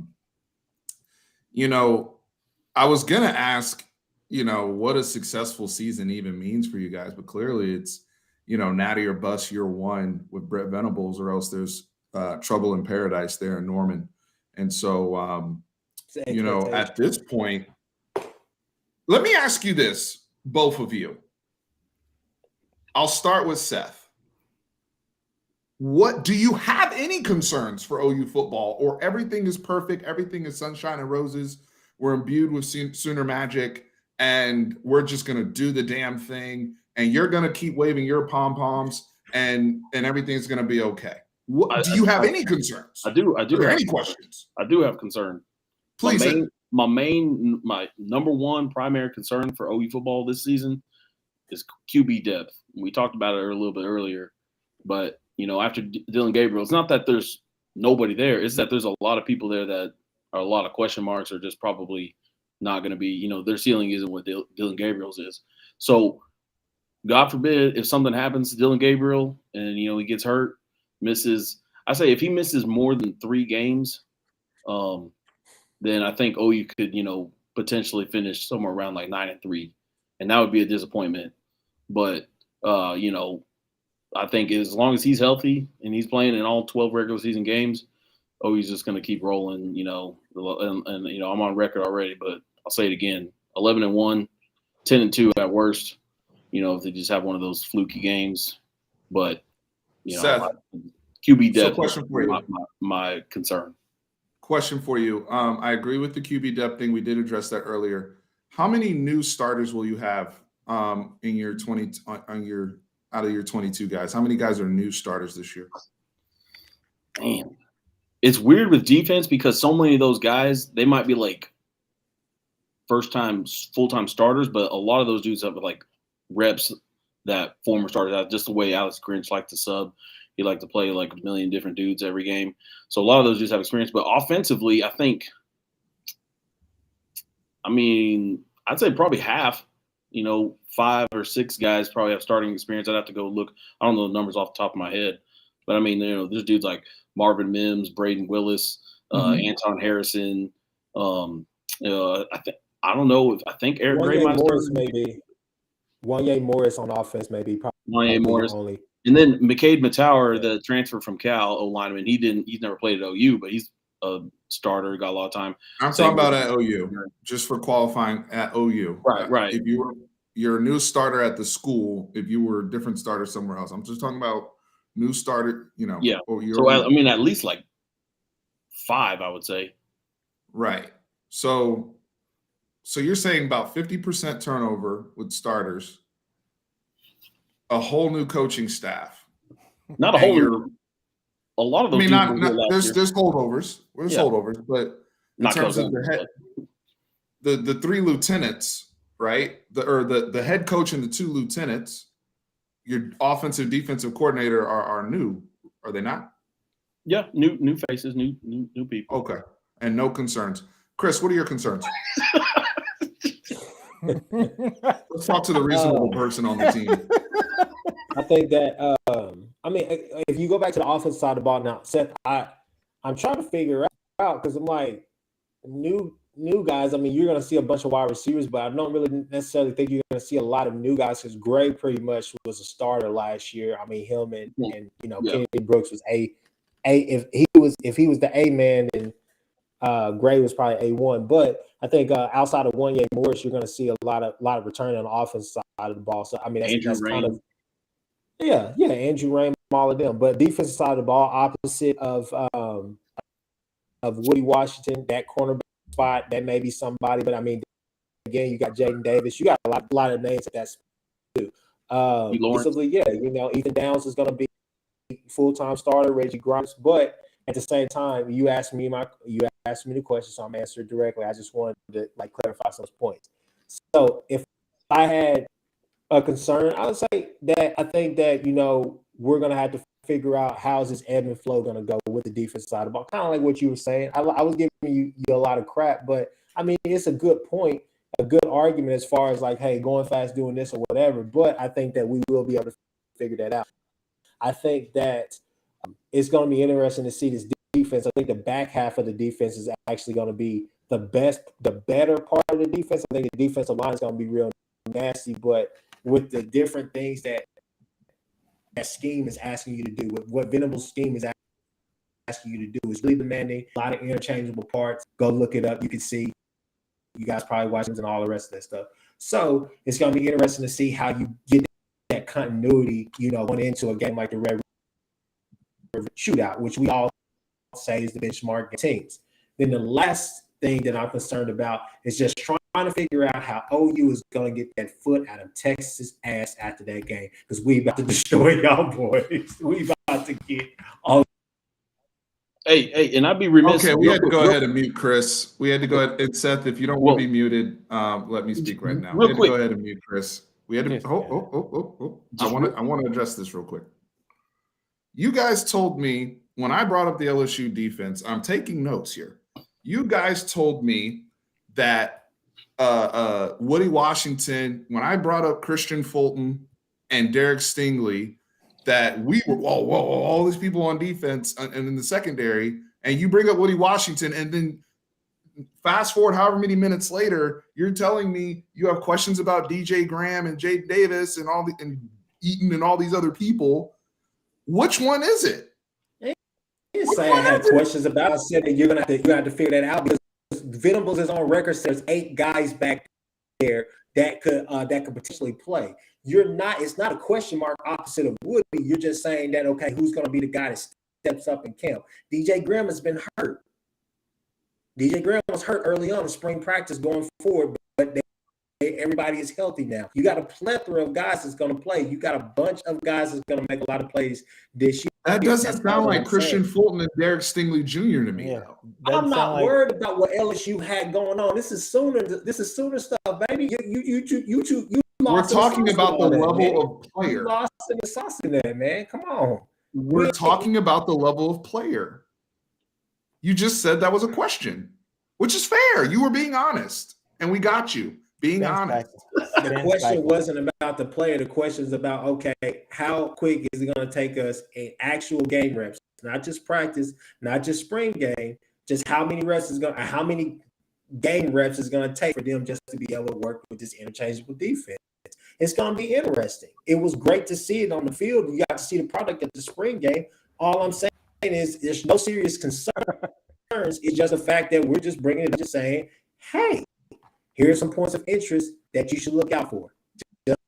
was gonna ask, what a successful season even means for you guys, but clearly it's, natty or bust year one with Brett Venables, or else there's trouble in paradise there in Norman. And so, at this point, let me ask you this, both of you. I'll start with Seth. What do you have any concerns for OU football, or everything is perfect, everything is sunshine and roses, we're imbued with Sooner magic, and we're just going to do the damn thing, and you're going to keep waving your pom-poms, and everything's going to be okay? Do you have any concerns? I do. Are there any questions? I do have concern. Please. My number one primary concern for OU football this season is QB depth. We talked about it a little bit earlier, but after Dylan Gabriel, it's not that there's nobody there. It's that there's a lot of people there that are a lot of question marks, or just probably not going to be, their ceiling isn't what Dylan Gabriel's is. So God forbid if something happens to Dylan Gabriel and, he gets hurt, misses. I say if he misses more than 3 games, then I think OU could, potentially finish somewhere around like 9-3, and that would be a disappointment. But I think as long as he's healthy and he's playing in all 12 regular season games, OU's just going to keep rolling. And I'm on record already, but I'll say it again: 11-1, 10-2 at worst. If they just have one of those fluky games, but Seth, QB depth question for you. My concern. Question for you. I agree with the QB depth thing. We did address that earlier. How many new starters will you have in your 20 on your out of your 22 guys? How many guys are new starters this year? Damn. It's weird with defense because so many of those guys, they might be like first-time full-time starters, but a lot of those dudes have like reps that former starters have, just the way Alex Grinch liked to sub. He liked to play like a million different dudes every game. So a lot of those dudes have experience. But offensively, I'd say probably half, 5 or 6 guys probably have starting experience. I'd have to go look. I don't know the numbers off the top of my head. But, there's dudes like Marvin Mims, Braden Willis, Anton Harrison. I don't know. I think Eric Gray might Morris maybe. Wanye Morris on offense maybe. Wanye Morris. Only. And then McCade Matauer, the transfer from Cal, O-lineman, he's never played at OU, but he's a starter, got a lot of time. I'm talking about at OU, just for qualifying at OU. Right. If you're a new starter at the school, if you were a different starter somewhere else, I'm just talking about new starter, Yeah. So, at least like 5, I would say. Right. So you're saying about 50% turnover with starters, a whole new coaching staff. Not a whole. A lot of those. There's holdovers. There's holdovers, but in terms of the 3 lieutenants, right? The head coach and the 2 lieutenants, your offensive defensive coordinator are new, are they not? Yeah, new faces, new people. Okay, and no concerns. Chris, what are your concerns? Let's talk to the reasonable person on the team. I think that if you go back to the offensive side of the ball now, Seth, I'm trying to figure out because I'm like new guys. You're going to see a bunch of wide receivers, but I don't really necessarily think you're going to see a lot of new guys because Gray pretty much was a starter last year. Him and Kennedy Brooks was if he was the A man, then Gray was probably A1. But I think outside of Wanye Morris, you're going to see a lot of return on the offensive side of the ball. So that's kind of Andrew Raym, all of them. But defensive side of the ball, opposite of Woody Washington, that cornerback spot, that may be somebody. But again, you got Jaden Davis. You got a lot of names at that spot too. Defensively, Ethan Downs is going to be full-time starter, Reggie Grimes. But at the same time, you asked me the question, so I'm answering directly. I just wanted to clarify some points. So if I had a concern, I would say that I think that we're gonna have to figure out how is this ebb and flow gonna go with the defense side of the ball. Kind of like what you were saying. I was giving you a lot of crap, but it's a good point, a good argument as far as hey, going fast, doing this or whatever. But I think that we will be able to figure that out. I think that it's going to be interesting to see this defense. I think the back half of the defense is actually going to be the better part of the defense. I think the defensive line is going to be real nasty, but with the different things that scheme is asking you to do, what Venables' scheme is asking you to do is really demanding, a lot of interchangeable parts. Go look it up. You can see. You guys probably watch them and all the rest of that stuff. So it's going to be interesting to see how you get that continuity, going into a game like the Red River Shootout, which we all say is the benchmark teams. Then the last thing that I'm concerned about is just trying to figure out how OU is going to get that foot out of Texas' ass after that game, because we about to destroy y'all boys. We about to get all. Hey, and I'd be remiss. Okay, we had to go ahead and mute Chris. We had to go ahead. And Seth, if you don't want to be muted, let me speak right now. We had to go ahead and mute Chris. We had to. I want to address this real quick. You guys told me when I brought up the LSU defense, I'm taking notes here. You guys told me that Woody Washington, when I brought up Christian Fulton and Derek Stingley, that we were all these people on defense and in the secondary, and you bring up Woody Washington, and then fast forward however many minutes later, you're telling me you have questions about DJ Graham and Jay Davis and Eaton and all these other people. Which one is it? I didn't say I had questions about it. I said that you're gonna have to figure that out because Venables is on record. There's 8 guys back there that could potentially play. It's not a question mark opposite of Woody. You're just saying that, okay, who's going to be the guy that steps up in camp? DJ Graham has been hurt. DJ Graham was hurt early on in spring practice going forward, but everybody is healthy now. You got a plethora of guys that's going to play. You got a bunch of guys that's going to make a lot of plays this year. That doesn't sound like Christian Fulton and Derek Stingley Jr. to me. Yeah, I'm not worried about what LSU had going on. This is Sooner stuff, baby. You We're talking about the level of player. You lost in the sauce in there, man. Come on. We're talking about the level of player. You just said that was a question, which is fair. You were being honest, and we got you being honest. The question wasn't about the player. The question is about, okay, how quick is it going to take us an actual game reps, not just practice, not just spring game, just how many game reps is going to take for them just to be able to work with this interchangeable defense. It's going to be interesting. It was great to see it on the field. You got to see the product at the spring game. All I'm saying is there's no serious concerns. It's just the fact that we're just bringing it up, just saying, hey, here's some points of interest that you should look out for. Just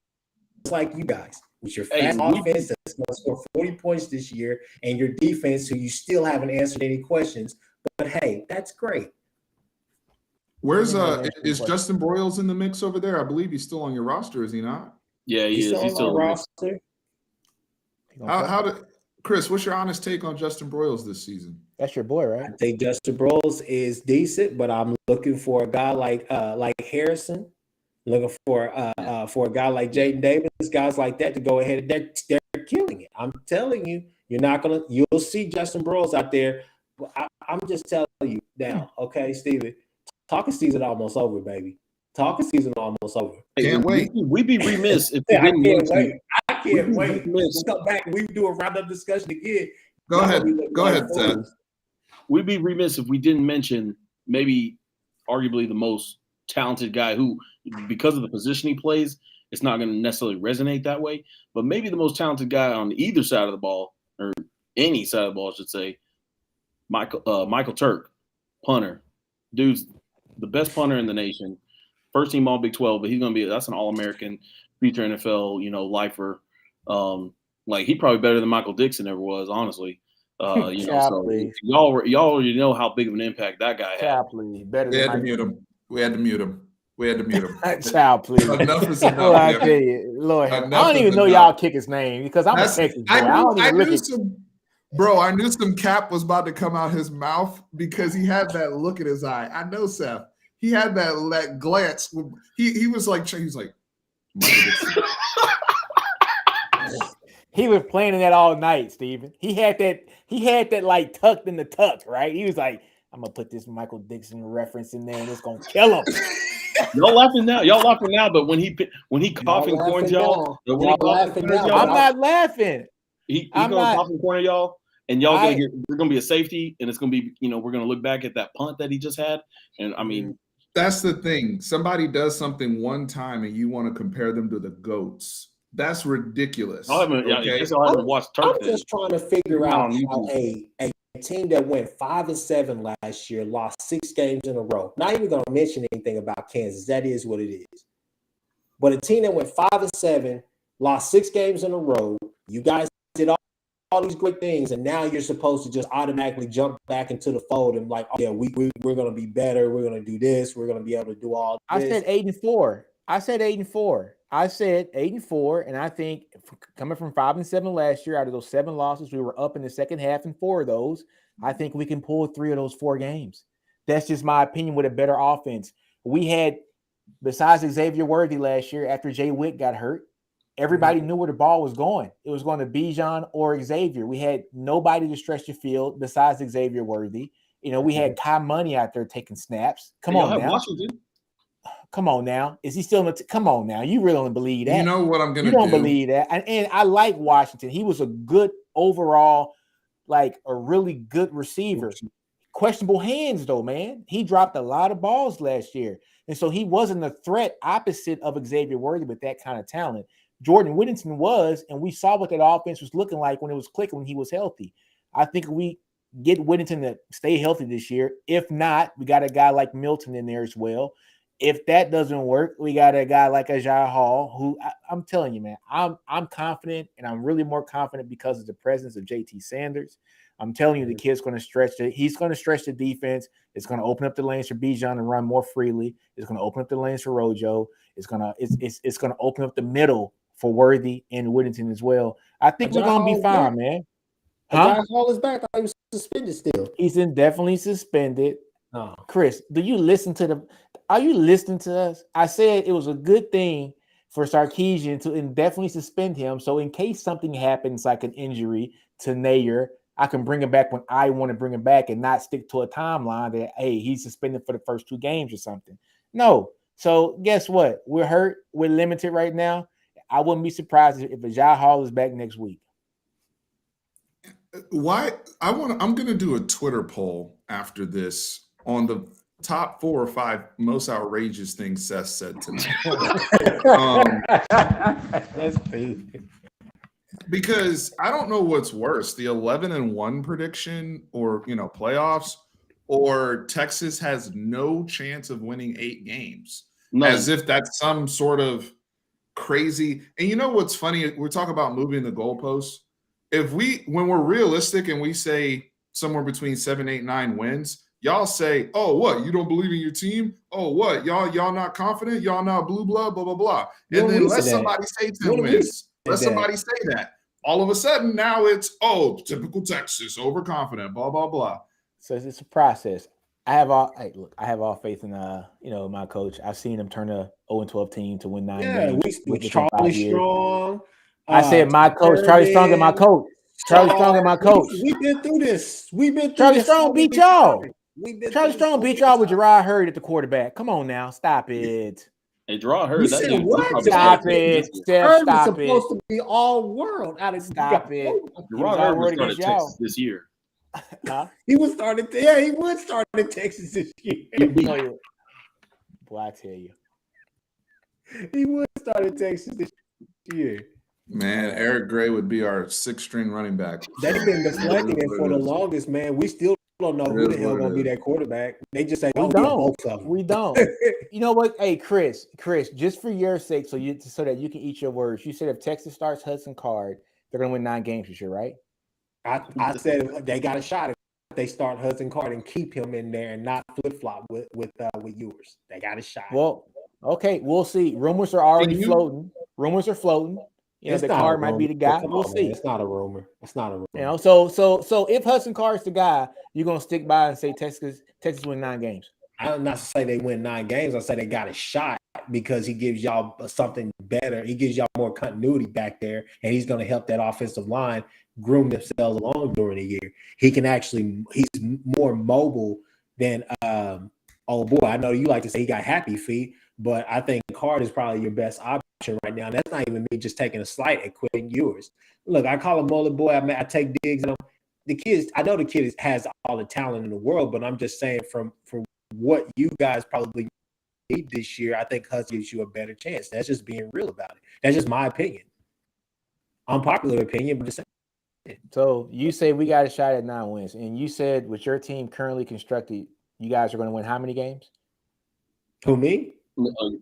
like you guys, with your fast offense that's going to score 40 points this year and your defense who you still haven't answered any questions. But hey, that's great. Where's is Justin Broyles in the mix over there? I believe he's still on your roster, is he not? Yeah, he is. He's still on the roster. How did Chris? What's your honest take on Justin Broyles this season? That's your boy, right? I think Justin Broyles is decent, but I'm looking for a guy like Harrison, looking for a guy like Jaden Davis, guys like that to go ahead. They're killing it. I'm telling you, you'll see Justin Broyles out there. But I'm just telling you now, okay, Steven. Talking season almost over, baby. Talking season almost over. Can't wait. We'd be remiss if we I didn't can't mention. wait. I can't wait. We'll come back and we do a roundup discussion again. Go ahead, Ted. We'd be remiss if we didn't mention maybe arguably the most talented guy who, because of the position he plays, it's not going to necessarily resonate that way. But maybe the most talented guy on either side of the ball, or any side of the ball, I should say, Michael Turk, punter. Dude's the best punter in the nation, first team All Big 12, but that's an All-American, future NFL, lifer. Like he's probably better than Michael Dixon ever was, honestly. So y'all already know how big of an impact that guy had. Better. We had to mute him. Child, please. Enough is enough. Well, I tell you, Lord, I don't even know y'all kick his name because I'm a Texas boy. I knew some cap was about to come out his mouth because he had that look in his eye. I know, Seth. He had that glance. He was like, he was planning that all night, Steven. He had that like tucked in the tuck, right? He was like, I'm gonna put this Michael Dixon reference in there and it's gonna kill him. Y'all laughing now, but when he coughing corns, y'all, I'm not laughing. He's gonna cough in the corner, y'all. And y'all we're gonna be a safety, and it's gonna be, we're gonna look back at that punt that he just had. And I mean, that's the thing. Somebody does something one time, and you want to compare them to the GOATs. That's ridiculous. I haven't watched Turk. I'm just trying to figure out how a team that went 5-7 last year lost 6 games in a row. Not even gonna mention anything about Kansas. That is what it is. But a team that went 5-7, lost 6 games in a row. You guys did all these great things, and now you're supposed to just automatically jump back into the fold and like, oh yeah, we're gonna be better. We're gonna do this. We're gonna be able to do all this. I said 8-4. I said 8-4, and I think coming from 5-7 last year, out of those 7 losses, we were up in the second half in 4 of those. I think we can pull 3 of those 4 games. That's just my opinion with a better offense. We had, besides Xavier Worthy last year, after Jay Witt got hurt, everybody knew where the ball was going. It was going to Bijan or Xavier. We had nobody to stretch the field besides Xavier Worthy. We had Kai Money out there taking snaps. Come on now. Come on now. Is he still in come on now? You really don't believe that. You know what I'm going to do. You don't believe that. And I like Washington. He was a good overall, like a really good receiver. questionable hands, though, man. He dropped a lot of balls last year. And so he wasn't a threat opposite of Xavier Worthy with that kind of talent. Jordan Whittington was, and we saw what that offense was looking like when it was clicking when he was healthy. I think we get Whittington to stay healthy this year. If not, we got a guy like Milton in there as well. If that doesn't work, we got a guy like Ajay Hall, who I'm telling you, man, I'm confident, and I'm really more confident because of the presence of JT Sanders. I'm telling you, the kid's going to stretch it. He's going to stretch the defense. It's going to open up the lanes for Bijan to run more freely. It's going to open up the lanes for Rojo. It's going to open up the middle for Worthy and Whittington as well. I think we're going to be fine, man. Ajay Hall is back. I thought he was suspended still. He's definitely suspended. Oh. Chris, are you listening to us? I said it was a good thing for Sarkisian to indefinitely suspend him. So in case something happens like an injury to Nayer, I can bring him back when I want to bring him back and not stick to a timeline that, hey, he's suspended for the first 2 games or something. No. So guess what? We're hurt. We're limited right now. I wouldn't be surprised if Ajay Hall is back next week. I'm going to do a Twitter poll after this on the top 4 or 5 most outrageous things Seth said tonight. That's stupid. Because I don't know what's worse, the 11-1 prediction or, playoffs, or Texas has no chance of winning 8 games. No. As if that's some sort of crazy. And you know what's funny? We're talking about moving the goalposts. When we're realistic and we say somewhere between 7, 8, 9 wins, y'all say, oh, what? You don't believe in your team? Oh, what? Y'all not confident? Y'all not blue blood, blah, blah, blah. And then let somebody say 10 wins. Let somebody say that. All of a sudden, now it's, typical Texas, overconfident, blah, blah, blah. So it's a process. I have all faith in my coach. I've seen him turn a 0-12 team to win 9 games. With Charlie Strong. I said my coach, Charlie Strong, and my coach. Charlie Strong and my coach. We've been through this. Charlie Strong beat y'all. Charlie Strong beat y'all with Gerard Hurd at the quarterback. Come on now, stop it. Hey, Gerard Hurd. Stop it. Steph, stop it. Supposed to be all world. Stop it. Gerard Hurd started Texas this year. Huh? He would start in Texas this year. Boy, I tell you. He would start in Texas this year. Man, Eric Gray would be our 6th-string running back. They've been deflecting it for the longest, man. We still don't know who the hell going to be that quarterback. They just say, both of them. We don't. You know what? Hey, Chris, just for your sake, so that you can eat your words, you said if Texas starts Hudson Card, they're going to win 9 games this year, right? I said they got a shot if they start Hudson Card and keep him in there and not flip-flop with yours. They got a shot. Well, okay, we'll see. Rumors are already floating. Rumors are floating. The Card might be the guy. We'll see. It's not a rumor. So if Hudson Card's the guy, you're gonna stick by and say Texas win 9 games. I'm not to say they win 9 games. I say they got a shot because he gives y'all something better. He gives y'all more continuity back there, and he's going to help that offensive line groom themselves along during the year. He's more mobile than I know you like to say he got happy feet, but I think Card is probably your best option right now. And that's not even me just taking a slight at Quinn Ewers. Look, I call him Mullet Boy. I take digs at him. I know the kid has all the talent in the world, but I'm just saying from what you guys probably need this year, I think Hudson gives you a better chance. That's just being real about it. That's just my opinion. Unpopular opinion, but just so you say we got a shot at 9 wins, and you said with your team currently constructed, you guys are going to win how many games? Who, me?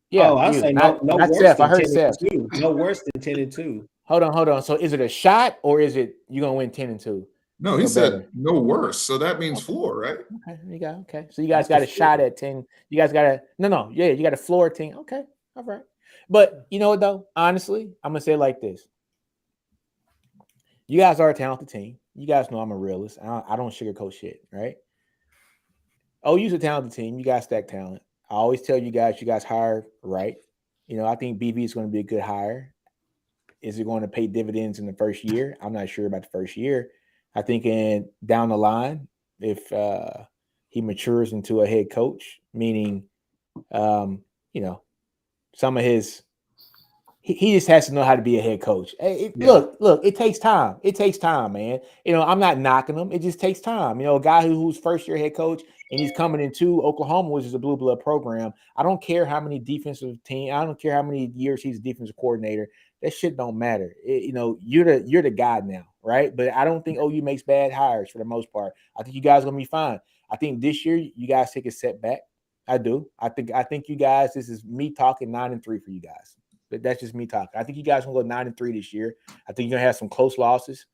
Yeah, I say not worse Seth. than I heard 10 Seth. No worse than 10-2. Hold on. So is it a shot or is it you're going to win 10-2? No, he said no worse. So that means floor, right? Okay, there you go. Okay. So you guys got a shot at 10. You guys got a you got a floor at 10. Okay. All right. But you know what though? Honestly, I'm gonna say it like this. You guys are a talented team. You guys know I'm a realist. I don't sugarcoat shit, right? OU's a talented team. You guys stack talent. I always tell you guys hire right. I think BV is going to be a good hire. Is it going to pay dividends in the first year? I'm not sure about the first year. I think down the line, if he matures into a head coach, meaning, some of his he just has to know how to be a head coach. Look, it takes time. It takes time, man. I'm not knocking him. It just takes time. A guy who's first year head coach and he's coming into Oklahoma, which is a blue blood program. I don't care how many defensive team. I don't care how many years he's a defensive coordinator. That shit don't matter. You're the guy now, right? But I don't think OU makes bad hires for the most part. I think you guys are gonna be fine. I think this year you guys take a step back. I do. I think you guys. This is me talking 9-3 for you guys. But that's just me talking. I think you guys will go 9-3 this year. I think you're gonna have some close losses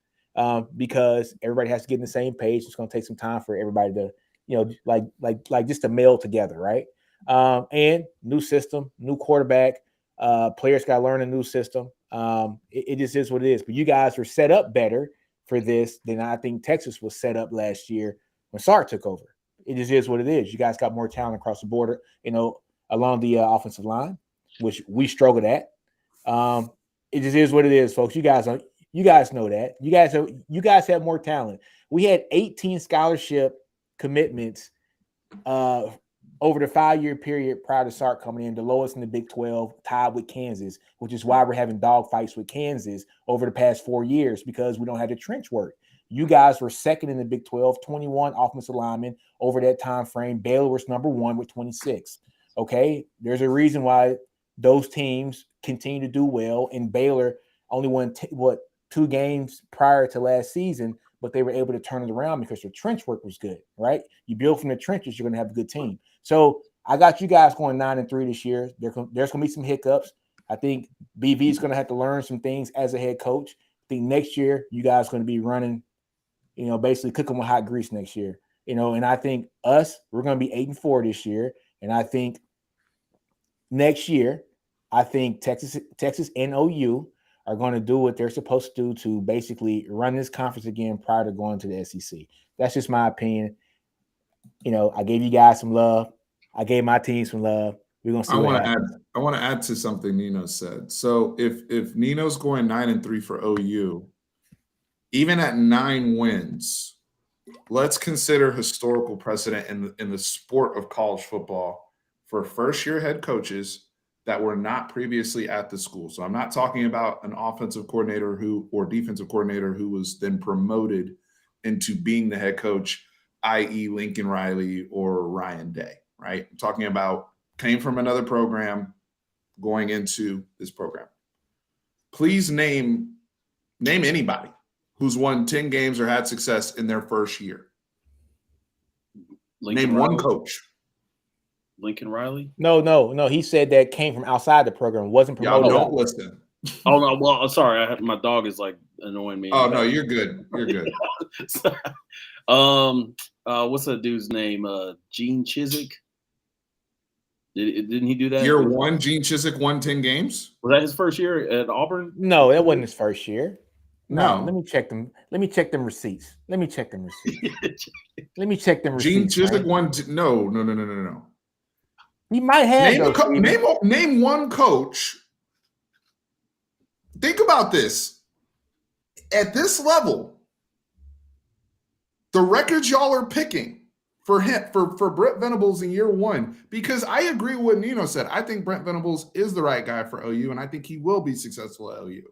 because everybody has to get in the same page. It's gonna take some time for everybody to, like just to meld together, right? And new system, new quarterback. Players got to learn a new system. It just is what it is. But you guys were set up better for this than I think Texas was set up last year when Sark took over. It just is what it is. You guys got more talent across the border, along the offensive line, which we struggled at. It just is what it is, folks. You guys know that. You guys have more talent. We had 18 scholarship commitments over the 5-year period prior to Sark coming in, the lowest in the Big 12, tied with Kansas, which is why we're having dog fights with Kansas over the past 4 years because we don't have the trench work. You guys were second in the Big 12, 21 offensive linemen over that time frame. Baylor was number 1 with 26. Okay, there's a reason why those teams continue to do well, and Baylor only won 2 games prior to last season, but they were able to turn it around because their trench work was good, right? You build from the trenches, you're going to have a good team. So I got you guys going 9-3 this year. There's going to be some hiccups. I think BV is going to have to learn some things as a head coach. I think next year you guys are going to be running, basically cooking with hot grease next year. And I think we're going to be 8-4 this year. And I think next year, Texas and OU are going to do what they're supposed to do to basically run this conference again prior to going to the SEC. That's just my opinion. I gave you guys some love. I gave my team some love. We're going to see what happens. I want to add to something Nino said. So if Nino's going 9-3 for OU, even at 9 wins, let's consider historical precedent in the sport of college football for first-year head coaches that were not previously at the school. So I'm not talking about an offensive coordinator or defensive coordinator who was then promoted into being the head coach, i.e. Lincoln Riley or Ryan Day, right? I'm talking about came from another program going into this program. Please name anybody who's won 10 games or had success in their first year. Name one coach. Lincoln Riley? No. He said that came from outside the program, wasn't promoted. Y'all don't listen. Oh no! Well, I'm sorry. My dog is like annoying me. Oh no, you're good. You're good. What's that dude's name? Gene Chizik. Didn't he do that? Year 1, Gene Chizik won 10 games. Was that his first year at Auburn? No, that wasn't his first year. No. Let me check them. Let me check them receipts. Let me check them receipts. Gene Chizik won. No. He might have name one coach. Think about this. At this level, the records y'all are picking for Brent Venables in year 1, because I agree with what Nino said. I think Brent Venables is the right guy for OU, and I think he will be successful at OU.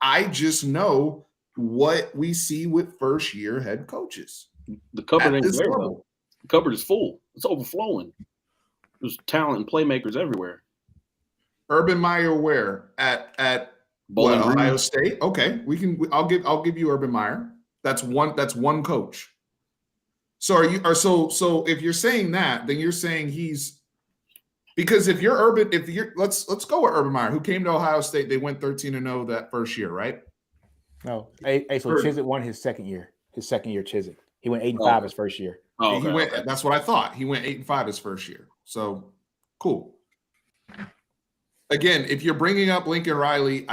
I just know what we see with first-year head coaches. The cupboard ain't there, though. The cupboard is full. It's overflowing. There's talent and playmakers everywhere. Urban Meyer where? At Ohio State? Okay, I'll give you Urban Meyer. That's one coach. So so if you're saying that, then you're saying he's, because let's go with Urban Meyer, who came to Ohio State. They went 13-0 that first year, right? No. So Chizik won his second year. His second year, Chizik. He went 8-5 his first year. Oh, okay. That's what I thought. He went 8-5 his first year. So cool. Again, if you're bringing up Lincoln Riley,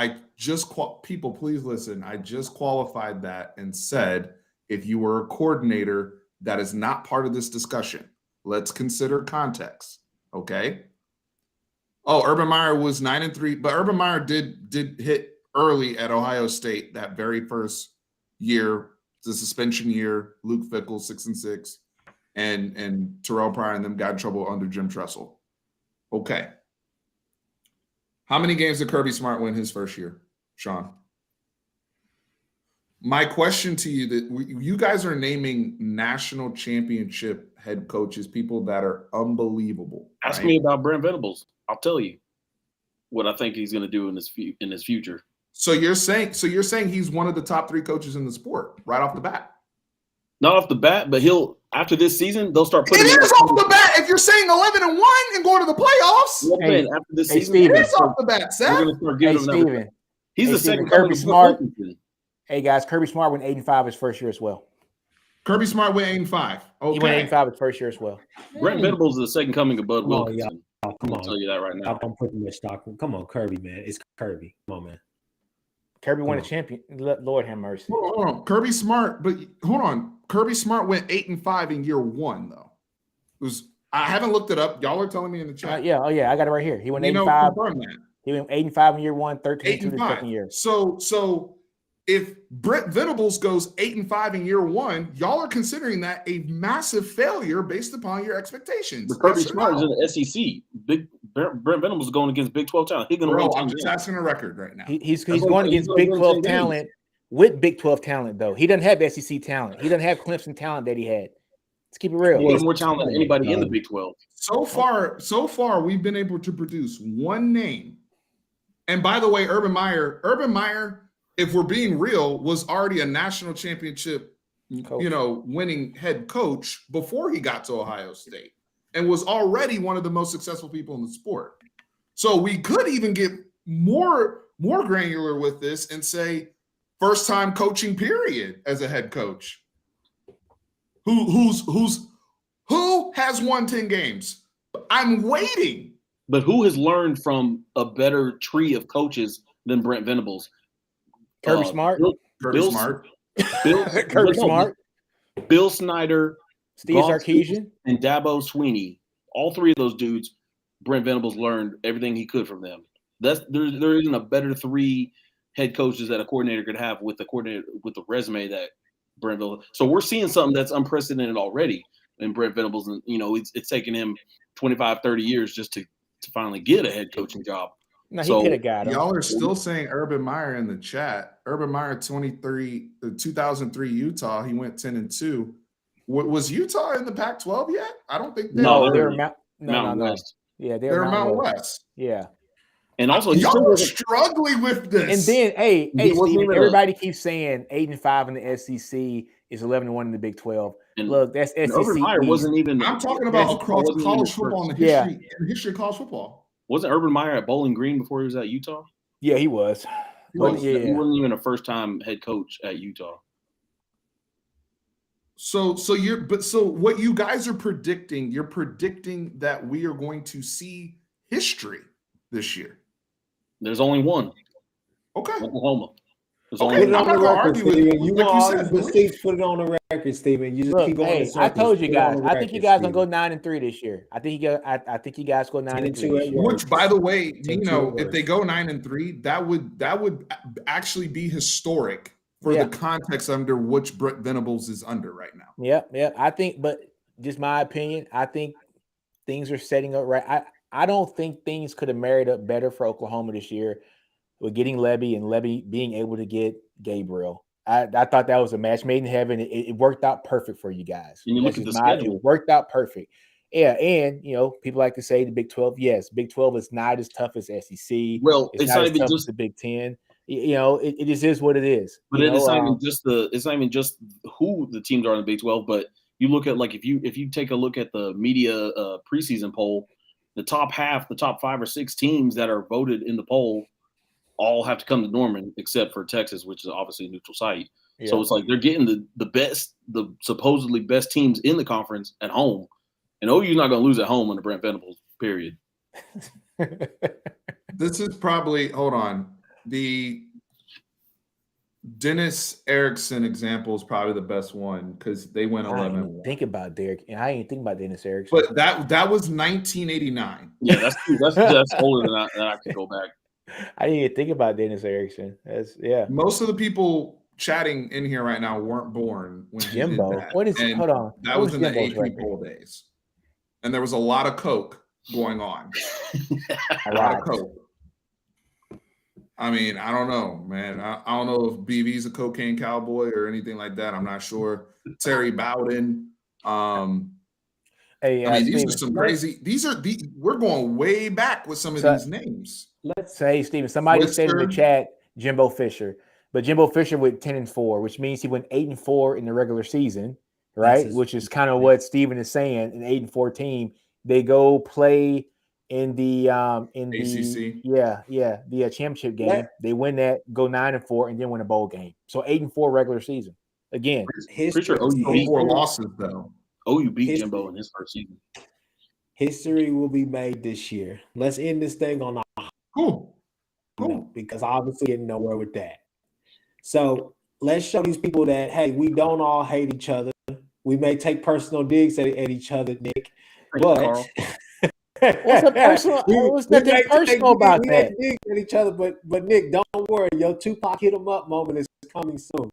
people, please listen. I just qualified that and said, if you were a coordinator, that is not part of this discussion. Let's consider context. Okay. Oh, Urban Meyer was 9-3, but Urban Meyer did hit early at Ohio State that very first year, the suspension year. Luke Fickell 6-6, and Terrell Pryor and them got in trouble under Jim Tressel. Okay. How many games did Kirby Smart win his first year, Sean? My question to you, that you guys are naming national championship head coaches, people that are unbelievable. Ask me about Brent Venables. I'll tell you what I think he's going to do in his future. So you're saying he's one of the top 3 coaches in the sport right off the bat? Not off the bat, but after this season, they'll start putting. It is off the bat. If you're saying 11-1 and going to the playoffs, after this season, Steven, it is off the bat, Seth. We're going to start giving him Steven, He's the second Kirby Smart. Smart. Hey guys, Kirby Smart went 8-5 his first year as well. Kirby Smart went 8-5. Okay. He went 8-5 his first year as well. Brent Venables is the second coming of Bud Come on, Wilkinson. y'all. Come on. I'll tell you that right now. I'm putting this stock. Come on, Kirby, man. It's Kirby. Come on, man. Kirby won a champion. Lord have mercy. Hold on. Kirby Smart, but hold on. Kirby Smart went 8-5 in year 1, though. I haven't looked it up. Y'all are telling me in the chat. Yeah. Oh yeah, I got it right here. He went 8-5. He went 8-5 in year 1, 13-2 the second year. So if Brent Venables goes 8-5 in year 1, y'all are considering that a massive failure based upon your expectations. But Kirby Smart is in the SEC. Brent Venables is going against Big 12 talent. I'm just asking a record right now. He's going against Big 12 talent with Big 12 talent, though. He doesn't have SEC talent. He doesn't have Clemson talent that he had. Let's keep it real. He has more talent than anybody in the Big 12. So far, we've been able to produce one name. And by the way, Urban Meyer, if we're being real, was already a national championship, winning head coach before he got to Ohio State, and was already one of the most successful people in the sport. So we could even get more granular with this and say first time coaching period as a head coach. Who has won 10 games? I'm waiting. But who has learned from a better tree of coaches than Brent Venables? Kirby Smart. Kirby Smart. Kirby Smart. Bill Snyder. Steve Sarkisian. And Dabo Sweeney. All 3 of those dudes, Brent Venables learned everything he could from them. There isn't a better 3 head coaches that a coordinator could have with the resume that Brent Venables. So we're seeing something that's unprecedented already in Brent Venables, and it's taken him 25, 30 years just to finally get a head coaching job. No, he could have got him. Y'all are still saying Urban Meyer in the chat. Urban Meyer 2003 Utah. He went 10-2. Was Utah in the Pac-12 yet? I don't think they no, were. they were Mountain West. Yeah, they're Mountain West. Yeah. And also, y'all are struggling with this. And then, hey, Steven, everybody keeps saying 8-5 in the SEC is 11-1 in the Big 12. And look, that's SEC. Urban Meyer wasn't even. I'm talking about across college football in the history of college football. Wasn't Urban Meyer at Bowling Green before he was at Utah? Yeah, he was. He wasn't even a first-time head coach at Utah. So what you guys are predicting? You're predicting that we are going to see history this year. There's only one. Okay. Oklahoma. Put it on the record, Steven. You want all the states, put it on the record, Steven. You just keep going. I told you guys. I think you guys gonna go 9-3 this year. I think you guys go 9-3. Which, by the way, Nino, if they go 9-3, that would actually be historic for the context under which Brent Venables is under right now. Yeah. I think, but just my opinion, I think things are setting up right. I don't think things could have married up better for Oklahoma this year with getting Lebby and Lebby being able to get Gabriel. I thought that was a match made in heaven. It worked out perfect for you guys. And you look at the schedule. It worked out perfect. Yeah, and people like to say the Big 12. Yes, Big 12 is not as tough as SEC. Well, it's not even just the Big 10. It just is what it is. But it's not even just who the teams are in the Big 12. But you look at, like, if you take a look at the media preseason poll, the top 5 or 6 teams that are voted in the poll all have to come to Norman, except for Texas, which is obviously a neutral site. Yeah. So it's like they're getting the supposedly best teams in the conference at home, and OU's not going to lose at home under Brent Venables. Period. This is probably the Dennis Erickson example is probably the best one because they went 11. Think about Derek, and I ain't think about Dennis Erickson. But that was 1989. Yeah, that's older than I could go back. I didn't even think about Dennis Erickson. Most of the people chatting in here right now weren't born when Jimbo. He did that. What is? And hold on. That was in the AP poll days, and there was a lot of coke going on. A lot of coke. I mean, I don't know, man. I don't know if BV's a cocaine cowboy or anything like that. I'm not sure. Terry Bowden. Hey, I mean, these Steven, are some crazy. We're going way back with some of these names. Let's say, Steven, somebody said in the chat Jimbo Fisher, but Jimbo Fisher went 10-4, which means he went 8-4 in the regular season, right? Which is kind of what Steven is saying. An 8-4 team, they go play in the ACC. the championship game. They win that, go 9-4, and then win a bowl game. So 8-4 regular season. Again, pretty sure OU beat 4 losses though. OU beat Jimbo in his first season. History will be made this year. Let's end this thing on a cool. Because obviously getting nowhere with that. So let's show these people that, hey, we don't all hate each other. We may take personal digs at each other, Nick. But what's the personal? What's nothing personal about that? Digs at each other, but Nick, don't worry. Your Tupac hit 'em up moment is coming soon.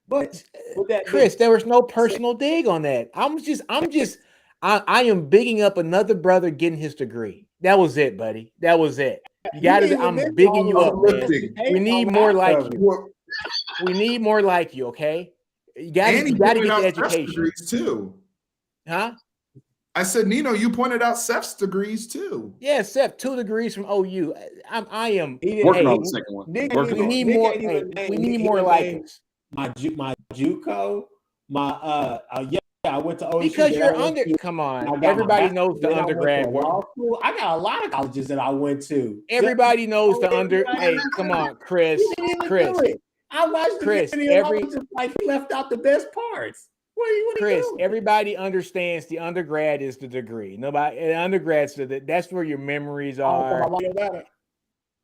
But with that, Chris, there was no personal dig on that. I am bigging up another brother getting his degree. That was it, buddy. That was it. You got to. I'm bigging you up, man. We need more like you. We need more like you. Okay. You got to get the education too. Huh? I said, Nino, you pointed out Seth's degrees too. Yeah, Seth, 2 degrees from OU. I am working on the second one. We need more. We need more like us. My JUCO, I went to OU because you're under. Come on, everybody knows the undergrad. I got a lot of colleges that I went to. Everybody knows the under. Hey, come on, Chris. I watched Chris. Like he left out the best parts. Chris, everybody understands the undergrad is the degree. Nobody undergrad's that's where your memories are.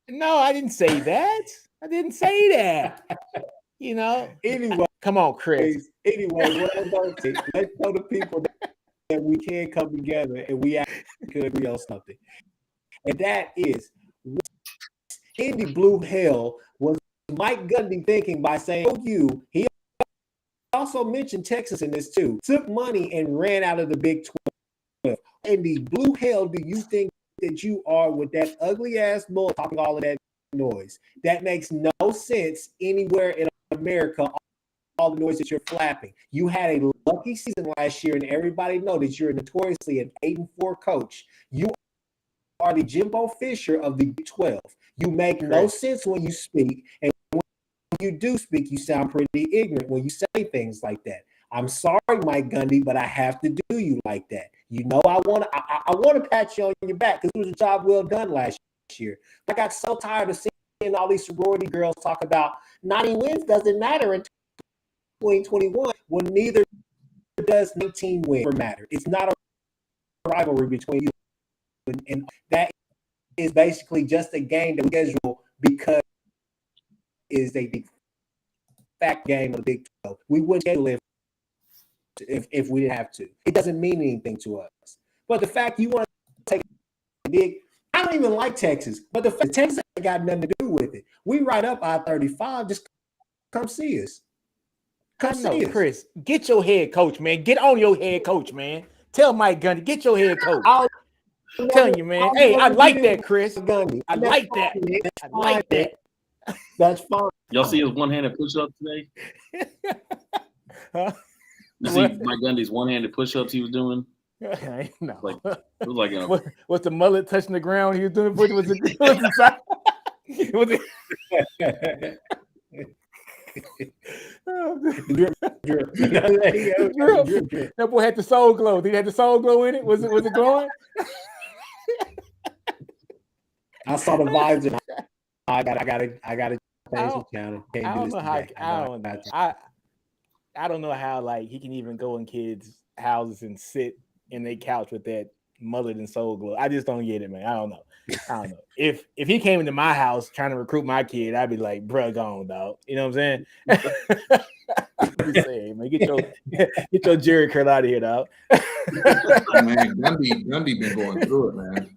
No, I didn't say that. I didn't say that. You know. Anyway, come on, Chris. Anyway, let's show the people that we can come together and we actually could agree on something. And that is, Indy Blue Hell was Mike Gundy thinking by saying, he also mentioned Texas in this too, took money and ran out of the Big 12. And the blue hell do you think that you are with that ugly ass bull talking all of that noise? That makes no sense anywhere in America, all the noise that you're flapping. You had a lucky season last year, and everybody knows that you're notoriously an 8-4 coach. You are the Jimbo Fisher of the Big 12. You make no sense when you speak, and when you do speak, you sound pretty ignorant when you say things like that. I'm sorry, Mike Gundy, but I have to do you like that. You know, I want to pat you on your back because it was a job well done last year. I got so tired of seeing all these sorority girls talk about 90 wins doesn't matter in 2021 when neither does 19 wins matter. It's not a rivalry between you, and that is basically just a game that we schedule because it is a big fact game of the Big 12. We wouldn't schedule it if we didn't have to. It doesn't mean anything to us. But the fact you want to take a big, I don't even like Texas, but the fact Texas ain't got nothing to do with it. We right up I-35, just come see us. Come see us. Chris, get your head coach, man. Get on your head coach, man. Tell Mike Gundy, get your head coach. I'm telling you, man. Hey, I like that, Chris. Gundy. I like that. I like that. That's fine. Y'all see his one-handed push-up today? Huh? You see Mike Gundy's one-handed push-ups he was doing? No. Like, it was like, you know, what's the mullet touching the ground he was doing? Was it That boy had the soul glow. Did he have the soul glow in it? Was it glowing? I saw the vibes and I gotta change the channel. I don't know how like he can even go in kids' houses and sit in their couch with that mullet and soul glow. I just don't get it, man. I don't know. If he came into my house trying to recruit my kid, I'd be like, bruh, gone, dog. You know what I'm saying? I'm just saying, man, get your Jerry curl out of here, dog. Man, Gundy been going through it, man.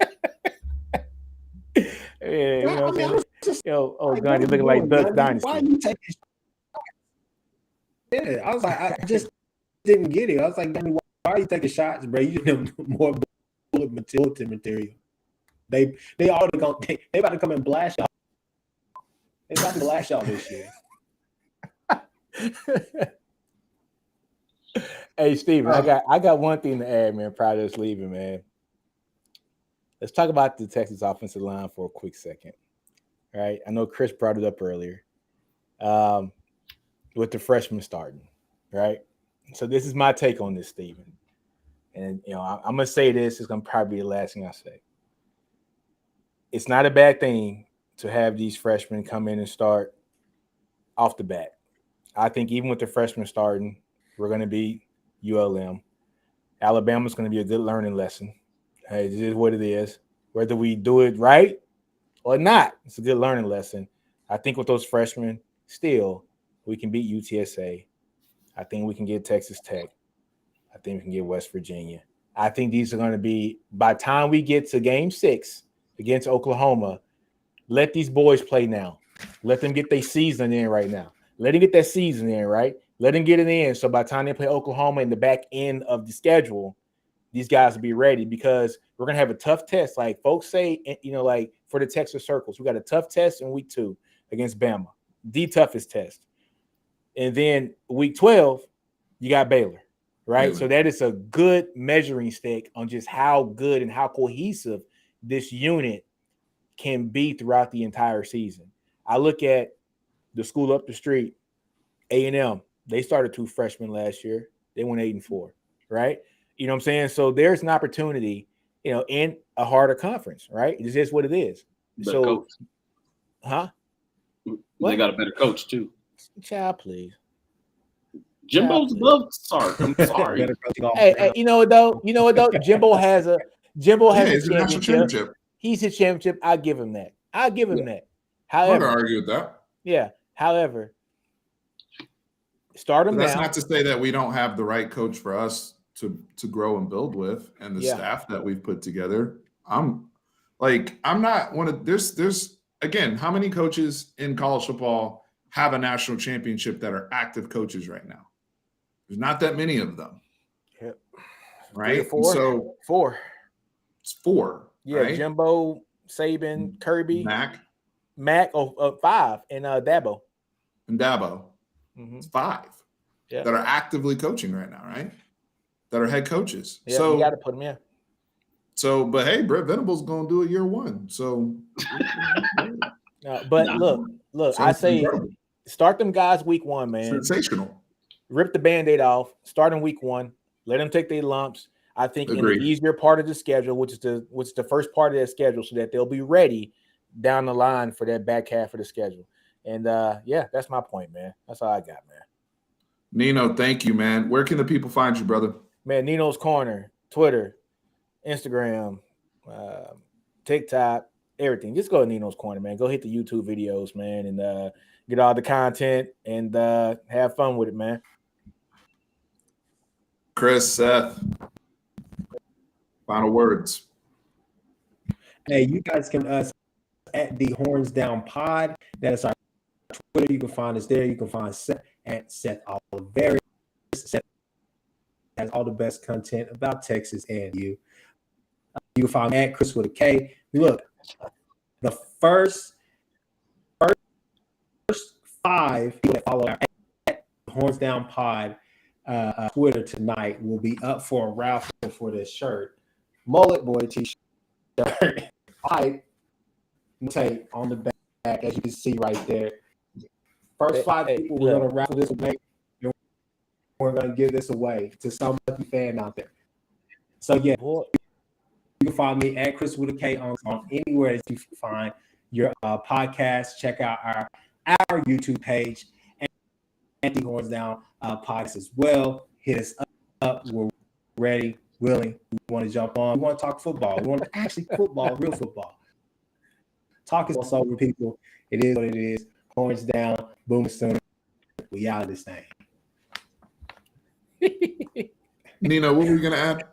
Yeah, you know what I'm saying? Gundy looking like Duck Dynasty. Why are you taking shots? Yeah, I was like, I just didn't get it. I was like, Gundy, why are you taking shots, bro? You need more bulletin material. They already they about to come and blast y'all. It's about to blast y'all this year. Hey, Steven, I got one thing to add, man, prior to us leaving, man. Let's talk about the Texas offensive line for a quick second. All right. I know Chris brought it up earlier. With the freshmen starting, right? So this is my take on this, Steven. And I'm gonna say this, it's gonna probably be the last thing I say. It's not a bad thing to have these freshmen come in and start off the bat. I think even with the freshmen starting, we're gonna beat ULM. Alabama's gonna be a good learning lesson. Hey, this is what it is. Whether we do it right or not, it's a good learning lesson. I think with those freshmen, still, we can beat UTSA. I think we can get Texas Tech. I think we can get West Virginia. I think these are going to be, by the time we get to Game 6 against Oklahoma, let these boys play now. Let them get their season in right now. Let them get that season in, right? Let them get it in. So by the time they play Oklahoma in the back end of the schedule, these guys will be ready, because we're going to have a tough test. Like folks say, like for the Texas Circles, we got a tough test in week 2 against Bama, the toughest test. And then week 12, you got Baylor, right? Baylor. So that is a good measuring stick on just how good and how cohesive this unit can be throughout the entire season. I look at the school up the street, A&M. They started 2 freshmen last year. They went 8-4, right? You know what I'm saying? So there's an opportunity, in a harder conference, right? It's just what it is. Better coach. Huh? They got a better coach too. Child, please. Jimbo's above Sark. I'm sorry. Hey, you know what though? Jimbo has a championship. He's a championship. I'll give him that. I'm not However, gonna argue with that. Yeah. However, start him That's now. not to say that we don't have the right coach for us to grow and build with, and the staff that we've put together. I'm not one of there's again, how many coaches in college football have a national championship that are active coaches right now? There's not that many of them. Yep. Right? 4. So 4. It's 4. Yeah, right? Jimbo, Saban, Kirby, Mac, 5, and Dabo. And Dabo. Mm-hmm. It's 5 that are actively coaching right now, right? That are head coaches. Yeah, so you got to put them in. So, but hey, Brett Venables going to do it year 1. So, look, I say incredible. Start them guys week 1, man. Sensational. Rip the Band-Aid off. Start in week 1. Let them take their lumps. I think in the easier part of the schedule, which is the first part of their schedule, so that they'll be ready down the line for that back half of the schedule. And that's my point, man. That's all I got, man. Nino, thank you, man. Where can the people find you, brother? Man, Nino's Corner, Twitter, Instagram, TikTok, everything. Just go to Nino's Corner, man. Go hit the YouTube videos, man, and get all the content and have fun with it, man. Chris, Seth, final words. Hey, you guys can at the Horns Down Pod. That is our Twitter. You can find us there. You can find Seth at Seth Oliveris. Seth has all the best content about Texas and you. You can find me at Chris with a K. Look, the first 5 people that follow at Horns Down Pod Twitter tonight will be up for a raffle for this shirt. Mullet Boy t-shirt. I tape on the back, as you can see right there. First 5 people we're going to raffle this away. We're going to give this away to some lucky fan out there. So, yeah, you can find me at Chris with a K on anywhere that you find your podcast. Check out our YouTube page and the Horns Down podcast as well. Hit us up. We're ready, willing. We want to jump on. We want to talk football. We want to actually football, real football. Talk is also with people. It is what it is. Horns down. Boom soon. We out of this thing. Nino, what were you gonna add?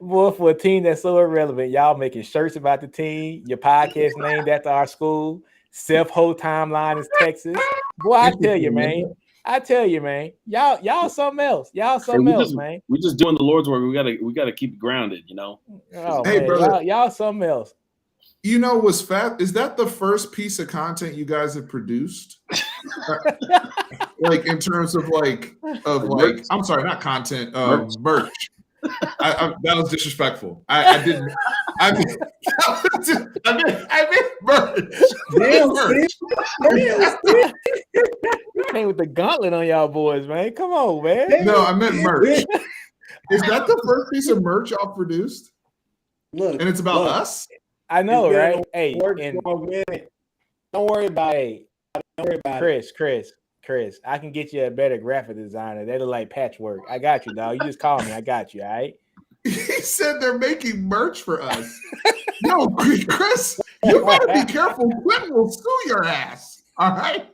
Boy, for a team that's so irrelevant, y'all making shirts about the team. Your podcast named after our school. Self-hold timeline is Texas. Boy, I tell you, man. Y'all something else. Man. We're just doing the Lord's work. We gotta keep it grounded, Oh, hey, man. brother. Y'all something else. You know what's fat? Is that the first piece of content you guys have produced? Like in terms of Merch. I'm sorry, not content, Merch. merch. That was disrespectful. I didn't. I mean merch. Damn, Merch. Steve. Came with the gauntlet on y'all boys, man. Come on, man. No, I meant merch. Is that the first piece of merch y'all produced? Look, And it's about us? I know, It's been right? on Hey, work and for a minute. Don't worry about it. Don't worry about it. Chris, I can get you a better graphic designer. They look like patchwork. I got you, dog. You just call me. I got you, all right? He said they're making merch for us. No, Chris, you better be careful. Quentin will sue your ass. All right?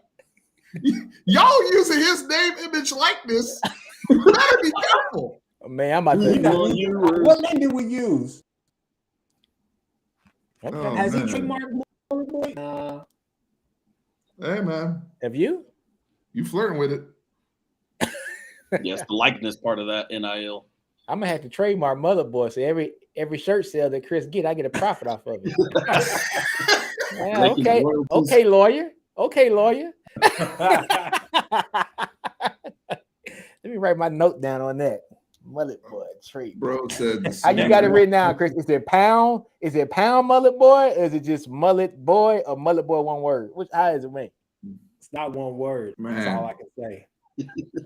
Y'all using his name, image, likeness. You better be careful. Man, I'm about to. What name did we use? Oh, Has he man. trademarked Mullet Boy? Nah. Hey, man. Have you? You flirting with it. Yes, the likeness part of that NIL. I'm gonna have to trademark Mother Boy. So every shirt sale that Chris get, I get a profit off of it. Yeah, Making okay, royalties. okay, lawyer. Okay, lawyer. Let me write my note down on that. Mullet Boy trade. Bro said. How you got it written down, Chris? Is it pound? Is it pound Mullet Boy? Or is it just Mullet Boy or Mullet Boy one word? How is it made? It's not one word. That's Man. all I can say.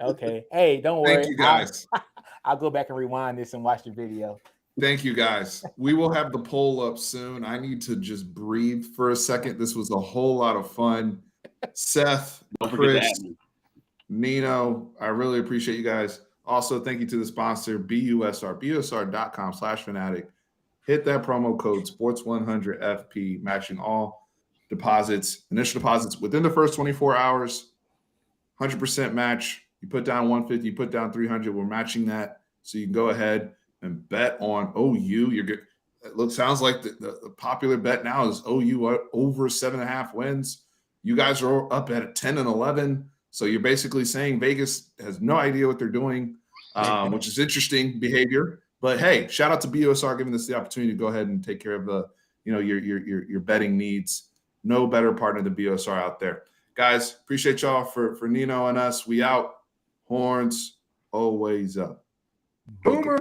Okay. Hey, don't worry. Thank you, guys. I'll go back and rewind this and watch the video. Thank you, guys. We will have the poll up soon. I need to just breathe for a second. This was a whole lot of fun. Seth, Don't forget to Chris, add me. Nino, I really appreciate you guys. Also, thank you to the sponsor, BUSR, busr.com/fanatic. Hit that promo code sports100FP, matching all deposits, initial deposits within the first 24 hours. 100% match. You put down 150, you put down 300. We're matching that. So you can go ahead and bet on OU. You're good. Sounds like the popular bet now is OU over 7.5 wins. You guys are up at 10 and 11. So you're basically saying Vegas has no idea what they're doing, which is interesting behavior. But hey, shout out to BUSR giving us the opportunity to go ahead and take care of the, your betting needs. No better partner than BUSR out there. Guys, appreciate y'all for Nino and us. We out. Horns always up. Boomer.